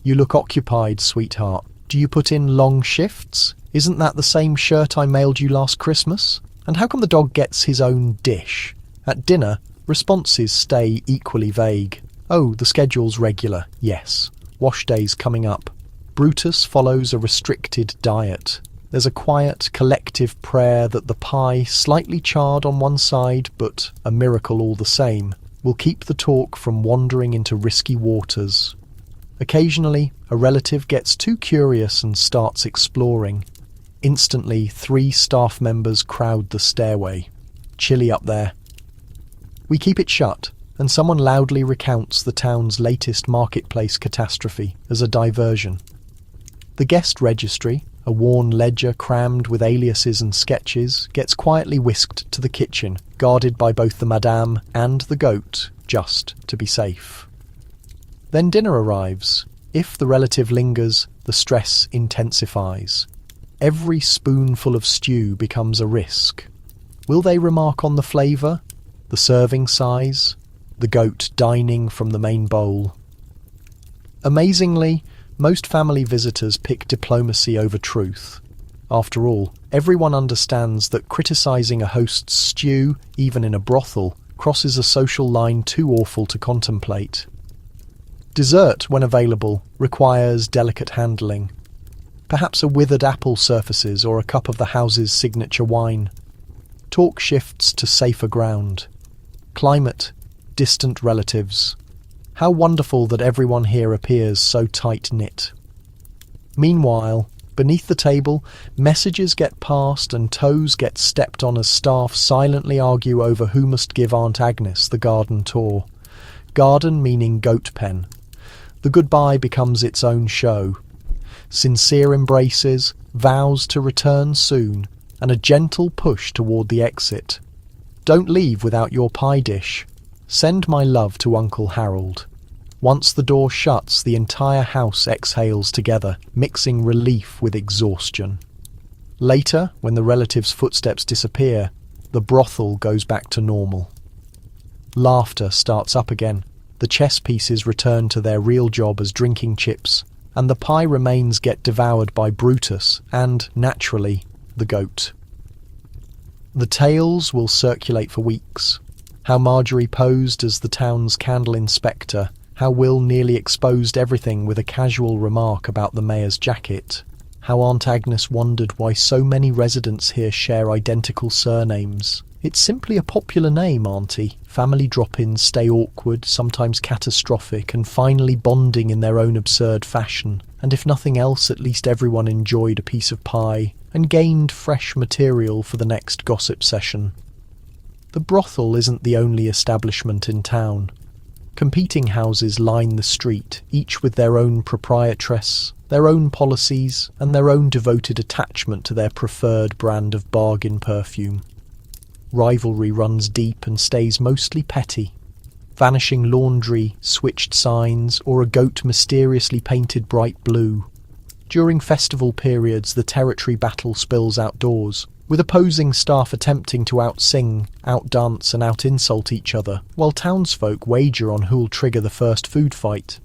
You look occupied, sweetheart. Do you put in long shifts? Isn't that the same shirt I mailed you last Christmas? And how come the dog gets his own dish? At dinner, responses stay equally vague. Oh, the schedule's regular. Yes. Wash days coming up. Brutus follows a restricted diet. There's a quiet, collective prayer that the pie, slightly charred on one side, but a miracle all the same, will keep the talk from wandering into risky waters. Occasionally, a relative gets too curious and starts exploring. Instantly, 3 staff members crowd the stairway. Chilly up there. We keep it shut, and someone loudly recounts the town's latest marketplace catastrophe as a diversion. The guest registry, a worn ledger crammed with aliases and sketches, gets quietly whisked to the kitchen, guarded by both the madame and the goat, just to be safe. Then dinner arrives. If the relative lingers, the stress intensifies. Every spoonful of stew becomes a risk. Will they remark on the flavour, the serving size, the goat dining from the main bowl? Amazingly, most family visitors pick diplomacy over truth. After all, everyone understands that criticising a host's stew, even in a brothel, crosses a social line too awful to contemplate. Dessert, when available, requires delicate handling. Perhaps a withered apple surfaces or a cup of the house's signature wine. Talk shifts to safer ground. Climate, distant relatives. How wonderful that everyone here appears so tight-knit. Meanwhile, beneath the table, messages get passed and toes get stepped on as staff silently argue over who must give Aunt Agnes the garden tour. Garden meaning goat pen. The goodbye becomes its own show. Sincere embraces, vows to return soon, and a gentle push toward the exit. Don't leave without your pie dish. Send my love to Uncle Harold. Once the door shuts, the entire house exhales together, mixing relief with exhaustion. Later, when the relatives' footsteps disappear, the brothel goes back to normal. Laughter starts up again. The chess pieces return to their real job as drinking chips, and the pie remains get devoured by Brutus and, naturally, the goat. The tales will circulate for weeks. How Marjorie posed as the town's candle inspector, how Will nearly exposed everything with a casual remark about the mayor's jacket, how Aunt Agnes wondered why so many residents here share identical surnames. It's simply a popular name, Auntie. Family drop-ins stay awkward, sometimes catastrophic, and finally bonding in their own absurd fashion. And if nothing else, at least everyone enjoyed a piece of pie and gained fresh material for the next gossip session. The brothel isn't the only establishment in town. Competing houses line the street, each with their own proprietress, their own policies, and their own devoted attachment to their preferred brand of bargain perfume. Rivalry runs deep and stays mostly petty. Vanishing laundry, switched signs, or a goat mysteriously painted bright blue. During festival periods, the territory battle spills outdoors, with opposing staff attempting to outsing, outdance and out-insult each other, while townsfolk wager on who'll trigger the first food fight.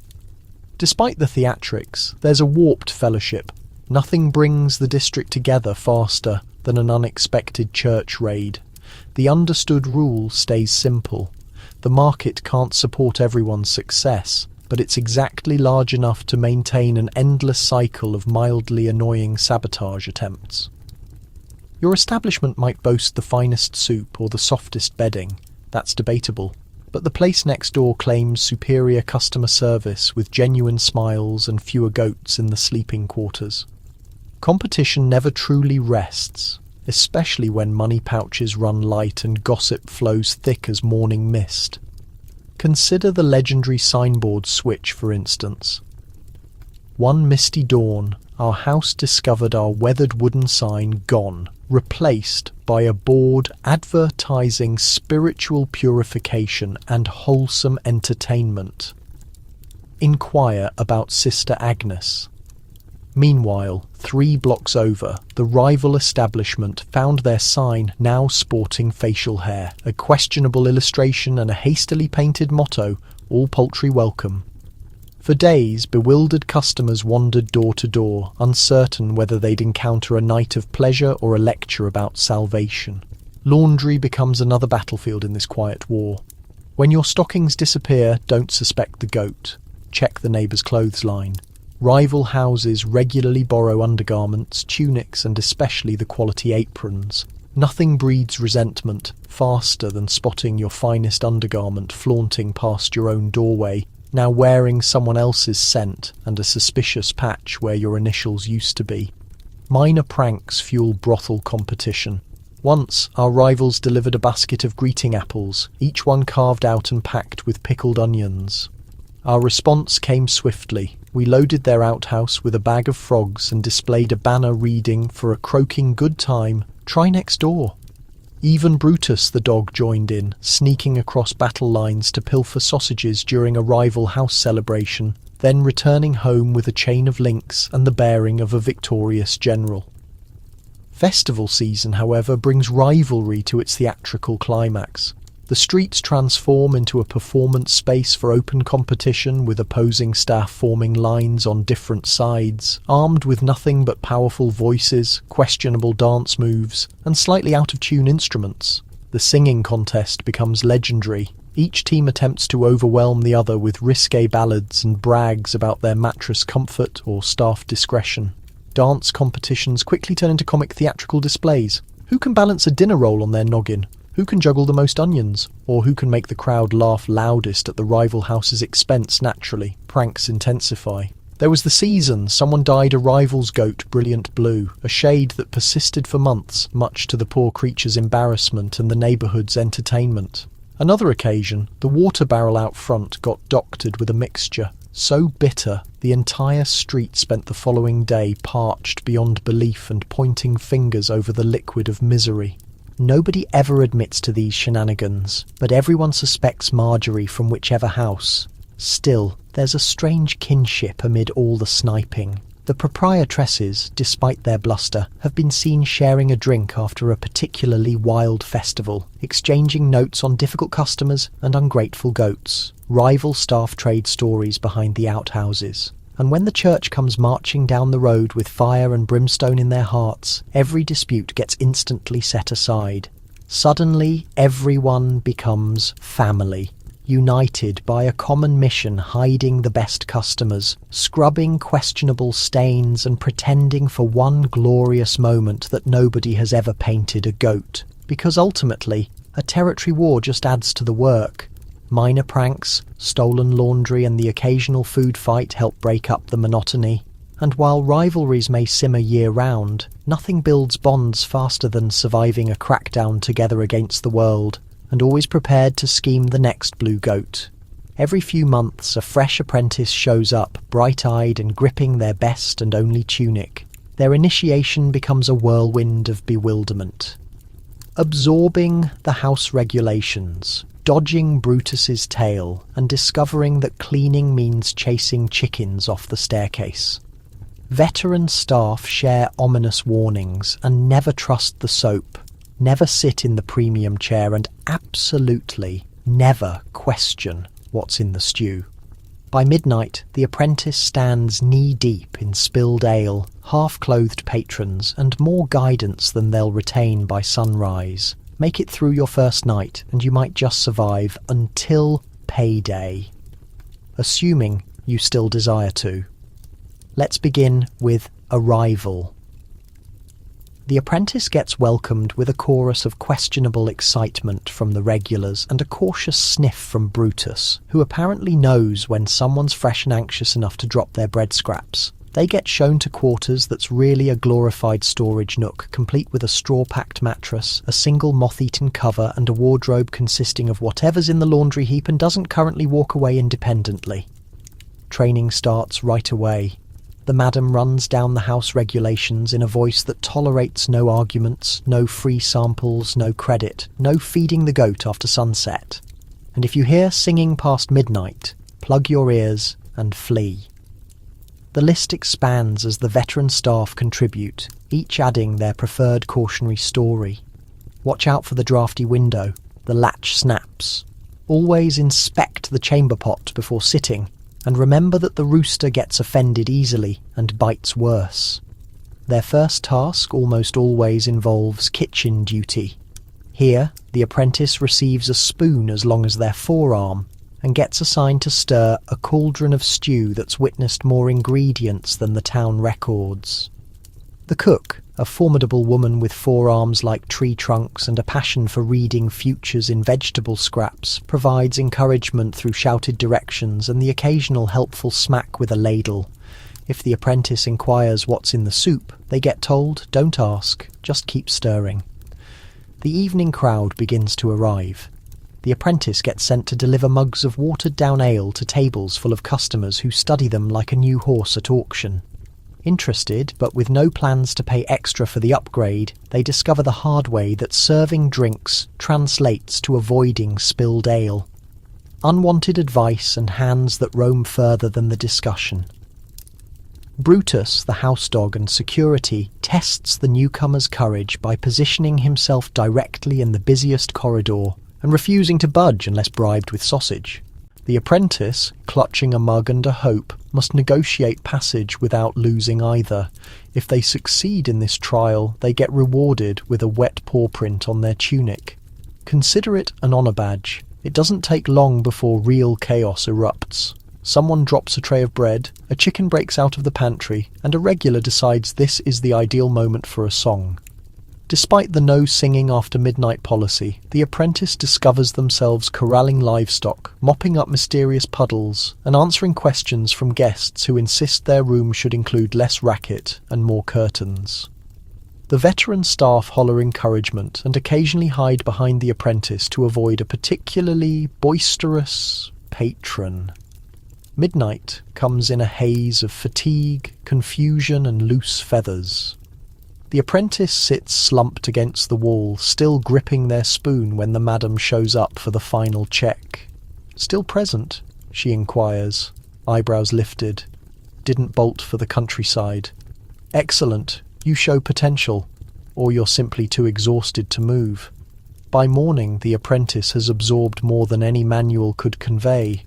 Despite the theatrics, there's a warped fellowship. Nothing brings the district together faster than an unexpected church raid. The understood rule stays simple. The market can't support everyone's success, but it's exactly large enough to maintain an endless cycle of mildly annoying sabotage attempts. Your establishment might boast the finest soup or the softest bedding. That's debatable. But the place next door claims superior customer service with genuine smiles and fewer goats in the sleeping quarters. Competition never truly rests, especially when money pouches run light and gossip flows thick as morning mist. Consider the legendary signboard switch, for instance. One misty dawn, our house discovered our weathered wooden sign gone, replaced by a board advertising spiritual purification and wholesome entertainment. Inquire about Sister Agnes. Meanwhile, 3 blocks over, the rival establishment found their sign now sporting facial hair, a questionable illustration and a hastily painted motto, "All poultry welcome." For days, bewildered customers wandered door to door, uncertain whether they'd encounter a night of pleasure or a lecture about salvation. Laundry becomes another battlefield in this quiet war. When your stockings disappear, don't suspect the goat. Check the neighbour's clothesline. Rival houses regularly borrow undergarments, tunics, and especially the quality aprons. Nothing breeds resentment faster than spotting your finest undergarment flaunting past your own doorway, now wearing someone else's scent and a suspicious patch where your initials used to be. Minor pranks fuel brothel competition. Once, our rivals delivered a basket of greeting apples, each one carved out and packed with pickled onions. Our response came swiftly. We loaded their outhouse with a bag of frogs and displayed a banner reading, "For a croaking good time, try next door." Even Brutus the dog joined in, sneaking across battle lines to pilfer sausages during a rival house celebration, then returning home with a chain of links and the bearing of a victorious general. Festival season, however, brings rivalry to its theatrical climax. The streets transform into a performance space for open competition, with opposing staff forming lines on different sides, armed with nothing but powerful voices, questionable dance moves, and slightly out-of-tune instruments. The singing contest becomes legendary. Each team attempts to overwhelm the other with risque ballads and brags about their mattress comfort or staff discretion. Dance competitions quickly turn into comic theatrical displays. Who can balance a dinner roll on their noggin? Who can juggle the most onions? Or who can make the crowd laugh loudest at the rival house's expense naturally? Pranks intensify. There was the season someone dyed a rival's goat brilliant blue, a shade that persisted for months, much to the poor creature's embarrassment and the neighbourhood's entertainment. Another occasion, the water barrel out front got doctored with a mixture so bitter the entire street spent the following day parched beyond belief and pointing fingers over the liquid of misery. Nobody ever admits to these shenanigans, but everyone suspects Marjorie from whichever house. Still, there's a strange kinship amid all the sniping. The proprietresses, despite their bluster, have been seen sharing a drink after a particularly wild festival, exchanging notes on difficult customers and ungrateful goats. Rival staff trade stories behind the outhouses. And when the church comes marching down the road with fire and brimstone in their hearts, every dispute gets instantly set aside. Suddenly, everyone becomes family. united by a common mission, hiding the best customers, scrubbing questionable stains and pretending for one glorious moment that nobody has ever painted a goat. Because ultimately, a territory war just adds to the work. Minor pranks, stolen laundry and the occasional food fight help break up the monotony. And while rivalries may simmer year-round, nothing builds bonds faster than surviving a crackdown together against the world, and always prepared to scheme the next blue goat. Every few months a fresh apprentice shows up, bright-eyed and gripping their best and only tunic. Their initiation becomes a whirlwind of bewilderment. Absorbing the house regulations, dodging Brutus's tail, and discovering that cleaning means chasing chickens off the staircase. Veteran staff share ominous warnings and never trust the soap, never sit in the premium chair, and absolutely never question what's in the stew. By midnight, the apprentice stands knee-deep in spilled ale, half-clothed patrons, and more guidance than they'll retain by sunrise. Make it through your first night, and you might just survive until payday. Assuming you still desire to. Let's begin with arrival. The apprentice gets welcomed with a chorus of questionable excitement from the regulars and a cautious sniff from Brutus, who apparently knows when someone's fresh and anxious enough to drop their bread scraps. They get shown to quarters that's really a glorified storage nook, complete with a straw-packed mattress, a single moth-eaten cover, and a wardrobe consisting of whatever's in the laundry heap and doesn't currently walk away independently. Training starts right away. The madam runs down the house regulations in a voice that tolerates no arguments, no free samples, no credit, no feeding the goat after sunset. And if you hear singing past midnight, plug your ears and flee. The list expands as the veteran staff contribute, each adding their preferred cautionary story. Watch out for the drafty window, the latch snaps. Always inspect the chamber pot before sitting, and remember that the rooster gets offended easily and bites worse. Their first task almost always involves kitchen duty. Here, the apprentice receives a spoon as long as their forearm, and gets assigned to stir a cauldron of stew that's witnessed more ingredients than the town records. The cook, a formidable woman with forearms like tree trunks and a passion for reading futures in vegetable scraps, provides encouragement through shouted directions and the occasional helpful smack with a ladle. If the apprentice inquires what's in the soup, they get told, "Don't ask, just keep stirring." The evening crowd begins to arrive. The apprentice gets sent to deliver mugs of watered-down ale to tables full of customers who study them like a new horse at auction. Interested, but with no plans to pay extra for the upgrade, they discover the hard way that serving drinks translates to avoiding spilled ale. Unwanted advice and hands that roam further than the discussion. Brutus, the house dog and security, tests the newcomer's courage by positioning himself directly in the busiest corridor and refusing to budge unless bribed with sausage. The apprentice, clutching a mug and a hope, must negotiate passage without losing either. If they succeed in this trial, they get rewarded with a wet paw print on their tunic. Consider it an honour badge. It doesn't take long before real chaos erupts. Someone drops a tray of bread, a chicken breaks out of the pantry, and a regular decides this is the ideal moment for a song. Despite the no singing after midnight policy, the apprentice discovers themselves corralling livestock, mopping up mysterious puddles, and answering questions from guests who insist their room should include less racket and more curtains. The veteran staff holler encouragement and occasionally hide behind the apprentice to avoid a particularly boisterous patron. Midnight comes in a haze of fatigue, confusion, and loose feathers. The apprentice sits slumped against the wall, still gripping their spoon when the madam shows up for the final check. "Still present?" she inquires, eyebrows lifted. "Didn't bolt for the countryside." "Excellent, you show potential, or you're simply too exhausted to move." By morning, the apprentice has absorbed more than any manual could convey.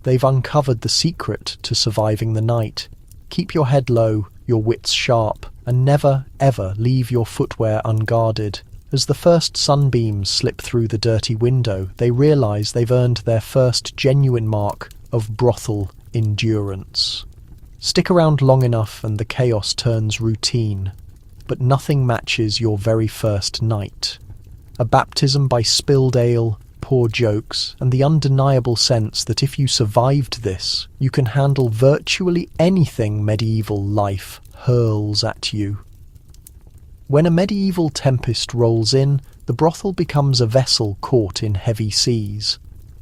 They've uncovered the secret to surviving the night. Keep your head low, your wits sharp, and never, ever leave your footwear unguarded. As the first sunbeams slip through the dirty window, they realise they've earned their first genuine mark of brothel endurance. Stick around long enough and the chaos turns routine, but nothing matches your very first night. A baptism by spilled ale, poor jokes, and the undeniable sense that if you survived this, you can handle virtually anything medieval life hurls at you. When a medieval tempest rolls in, the brothel becomes a vessel caught in heavy seas.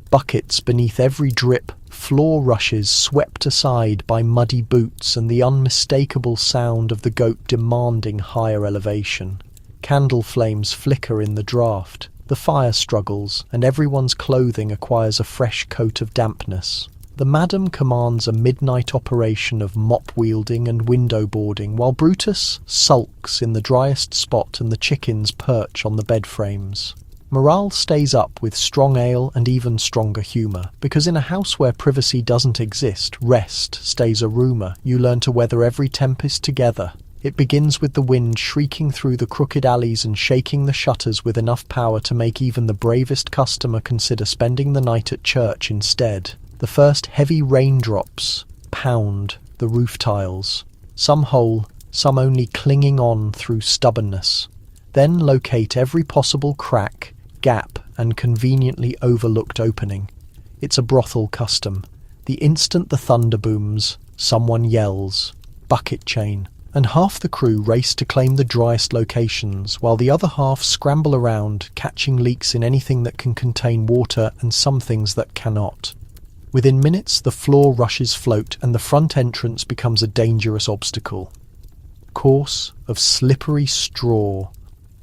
Buckets beneath every drip, floor rushes swept aside by muddy boots and the unmistakable sound of the goat demanding higher elevation. Candle flames flicker in the draught, the fire struggles, and everyone's clothing acquires a fresh coat of dampness. The madam commands a midnight operation of mop-wielding and window-boarding, while Brutus sulks in the driest spot and the chickens perch on the bed frames. Morale stays up with strong ale and even stronger humour, because in a house where privacy doesn't exist, rest stays a rumour. You learn to weather every tempest together. It begins with the wind shrieking through the crooked alleys and shaking the shutters with enough power to make even the bravest customer consider spending the night at church instead. The first heavy raindrops pound the roof tiles, some whole, some only clinging on through stubbornness. Then locate every possible crack, gap, and conveniently overlooked opening. It's a brothel custom. The instant the thunder booms, someone yells, "Bucket chain," and half the crew race to claim the driest locations, while the other half scramble around, catching leaks in anything that can contain water and some things that cannot. Within minutes, the floor rushes float and the front entrance becomes a dangerous obstacle. Course of slippery straw,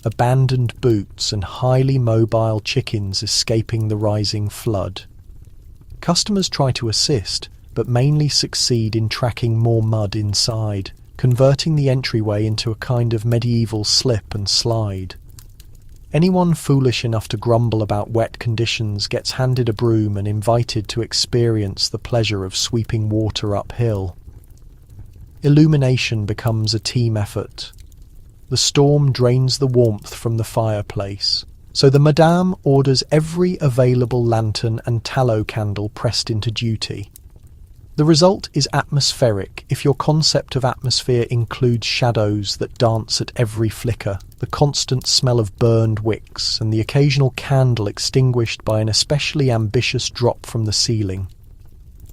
abandoned boots, and highly mobile chickens escaping the rising flood. Customers try to assist, but mainly succeed in tracking more mud inside, converting the entryway into a kind of medieval slip and slide. Anyone foolish enough to grumble about wet conditions gets handed a broom and invited to experience the pleasure of sweeping water uphill. Illumination becomes a team effort. The storm drains the warmth from the fireplace, so the madame orders every available lantern and tallow candle pressed into duty. The result is atmospheric if your concept of atmosphere includes shadows that dance at every flicker, the constant smell of burned wicks, and the occasional candle extinguished by an especially ambitious drop from the ceiling.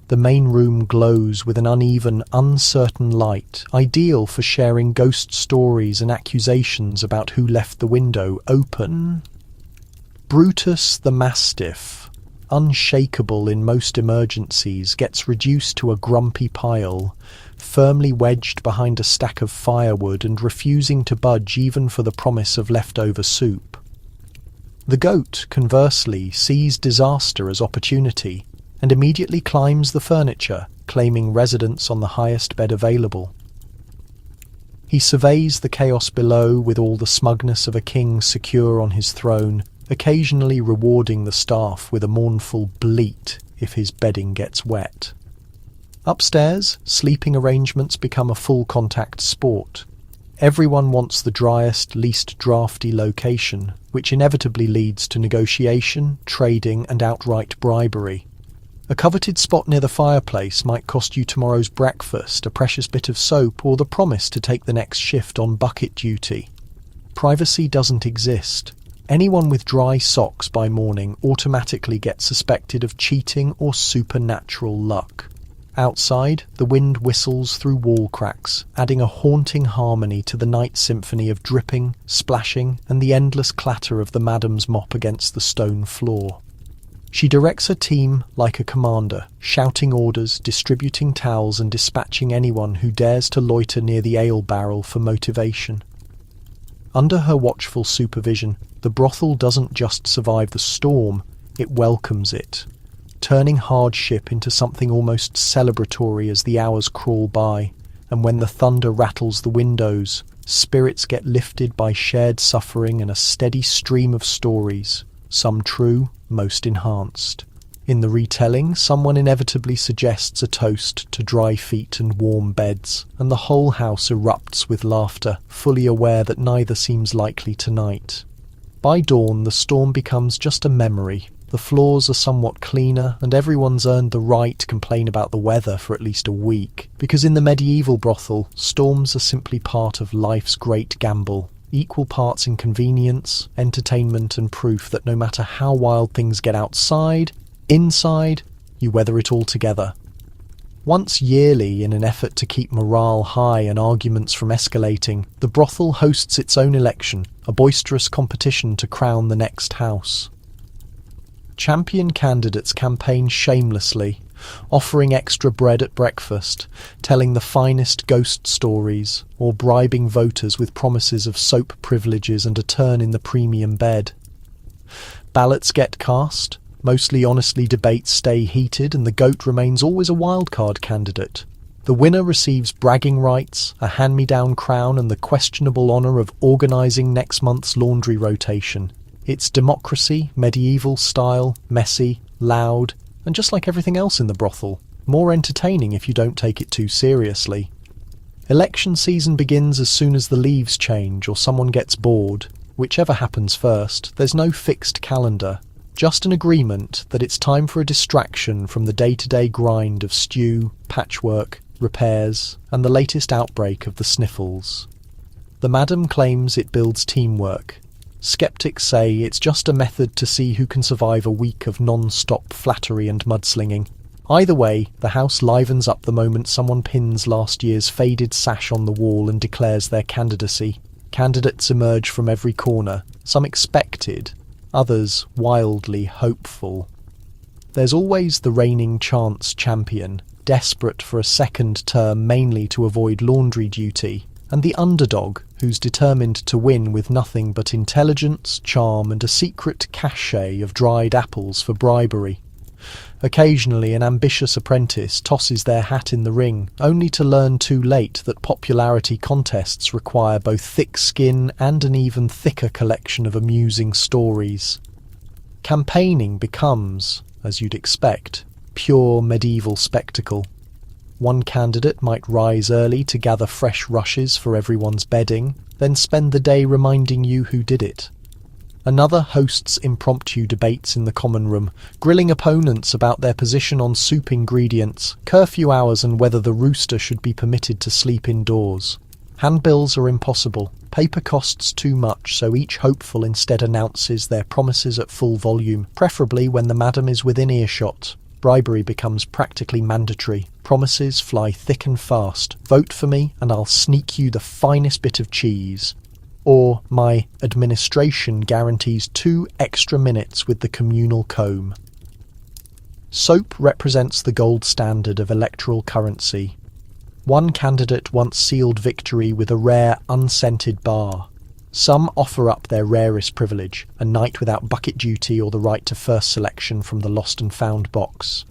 The main room glows with an uneven, uncertain light, ideal for sharing ghost stories and accusations about who left the window open. Brutus the Mastiff, unshakable in most emergencies, gets reduced to a grumpy pile, firmly wedged behind a stack of firewood and refusing to budge even for the promise of leftover soup. The goat, conversely, sees disaster as opportunity and immediately climbs the furniture, claiming residence on the highest bed available. He surveys the chaos below with all the smugness of a king secure on his throne, occasionally rewarding the staff with a mournful bleat if his bedding gets wet. Upstairs, sleeping arrangements become a full-contact sport. Everyone wants the driest, least drafty location, which inevitably leads to negotiation, trading, and outright bribery. A coveted spot near the fireplace might cost you tomorrow's breakfast, a precious bit of soap, or the promise to take the next shift on bucket duty. Privacy doesn't exist. Anyone with dry socks by morning automatically gets suspected of cheating or supernatural luck. Outside, the wind whistles through wall cracks, adding a haunting harmony to the night symphony of dripping, splashing, and the endless clatter of the madam's mop against the stone floor. She directs her team like a commander, shouting orders, distributing towels, and dispatching anyone who dares to loiter near the ale barrel for motivation. Under her watchful supervision, the brothel doesn't just survive the storm, it welcomes it, turning hardship into something almost celebratory as the hours crawl by, and when the thunder rattles the windows, spirits get lifted by shared suffering and a steady stream of stories, some true, most enhanced. In the retelling, someone inevitably suggests a toast to dry feet and warm beds, and the whole house erupts with laughter, fully aware that neither seems likely tonight. By dawn, the storm becomes just a memory. The floors are somewhat cleaner, and everyone's earned the right to complain about the weather for at least a week. Because in the medieval brothel, storms are simply part of life's great gamble. Equal parts inconvenience, entertainment, and proof that no matter how wild things get outside, inside, you weather it all together. Once yearly, in an effort to keep morale high and arguments from escalating, the brothel hosts its own election, a boisterous competition to crown the next house. Champion candidates campaign shamelessly, offering extra bread at breakfast, telling the finest ghost stories, or bribing voters with promises of soap privileges and a turn in the premium bed. Ballots get cast. Mostly honestly debates stay heated and the goat remains always a wildcard candidate. The winner receives bragging rights, a hand-me-down crown and the questionable honour of organising next month's laundry rotation. It's democracy, medieval style, messy, loud, and just like everything else in the brothel, more entertaining if you don't take it too seriously. Election season begins as soon as the leaves change or someone gets bored. Whichever happens first, there's no fixed calendar. Just an agreement that it's time for a distraction from the day-to-day grind of stew, patchwork, repairs, and the latest outbreak of the sniffles. The madam claims it builds teamwork. Skeptics say it's just a method to see who can survive a week of non-stop flattery and mudslinging. Either way, the house livens up the moment someone pins last year's faded sash on the wall and declares their candidacy. Candidates emerge from every corner, some expected, others wildly hopeful. There's always the reigning chance champion, desperate for a second term mainly to avoid laundry duty, and the underdog who's determined to win with nothing but intelligence, charm, and a secret cachet of dried apples for bribery. Occasionally an ambitious apprentice tosses their hat in the ring, only to learn too late that popularity contests require both thick skin and an even thicker collection of amusing stories. Campaigning becomes, as you'd expect, pure medieval spectacle. One candidate might rise early to gather fresh rushes for everyone's bedding, then spend the day reminding you who did it. Another hosts impromptu debates in the common room, grilling opponents about their position on soup ingredients, curfew hours and whether the rooster should be permitted to sleep indoors. Handbills are impossible. Paper costs too much, so each hopeful instead announces their promises at full volume, preferably when the madam is within earshot. Bribery becomes practically mandatory. Promises fly thick and fast. Vote for me and I'll sneak you the finest bit of cheese. Or my administration guarantees 2 extra minutes with the communal comb. Soap represents the gold standard of electoral currency. One candidate once sealed victory with a rare unscented bar. Some offer up their rarest privilege, a night without bucket duty or the right to first selection from the lost and found box.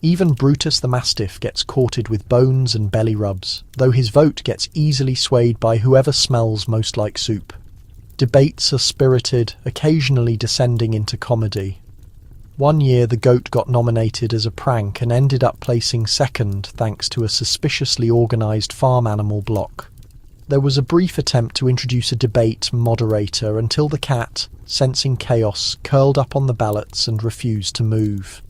Even Brutus the Mastiff gets courted with bones and belly rubs, though his vote gets easily swayed by whoever smells most like soup. Debates are spirited, occasionally descending into comedy. One year the goat got nominated as a prank and ended up placing second thanks to a suspiciously organised farm animal block. There was a brief attempt to introduce a debate moderator until the cat, sensing chaos, curled up on the ballots and refused to move.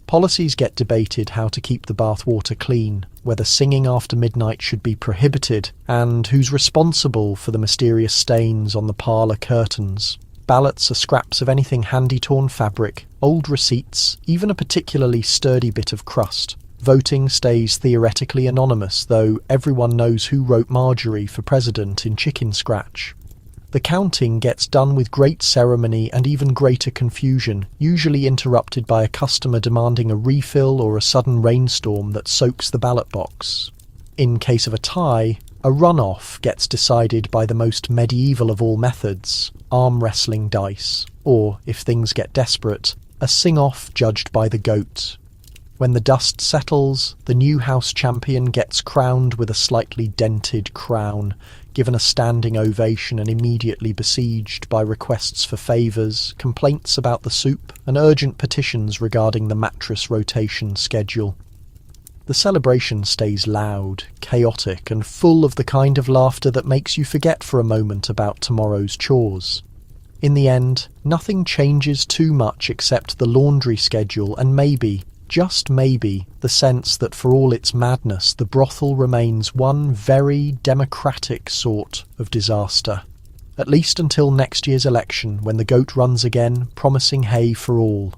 Policies get debated how to keep the bathwater clean, whether singing after midnight should be prohibited, and who's responsible for the mysterious stains on the parlour curtains. Ballots are scraps of anything handy-torn fabric, old receipts, even a particularly sturdy bit of crust. Voting stays theoretically anonymous, though everyone knows who wrote Marjorie for president in Chicken Scratch. The counting gets done with great ceremony and even greater confusion, usually interrupted by a customer demanding a refill or a sudden rainstorm that soaks the ballot box. In case of a tie, a runoff gets decided by the most medieval of all methods, arm wrestling dice, or, if things get desperate, a sing-off judged by the goat. When the dust settles, the new house champion gets crowned with a slightly dented crown, given a standing ovation and immediately besieged by requests for favours, complaints about the soup, and urgent petitions regarding the mattress rotation schedule. The celebration stays loud, chaotic, and full of the kind of laughter that makes you forget for a moment about tomorrow's chores. In the end, nothing changes too much except the laundry schedule and maybe, just maybe, the sense that for all its madness, the brothel remains one very democratic sort of disaster. At least until next year's election, when the goat runs again, promising hay for all.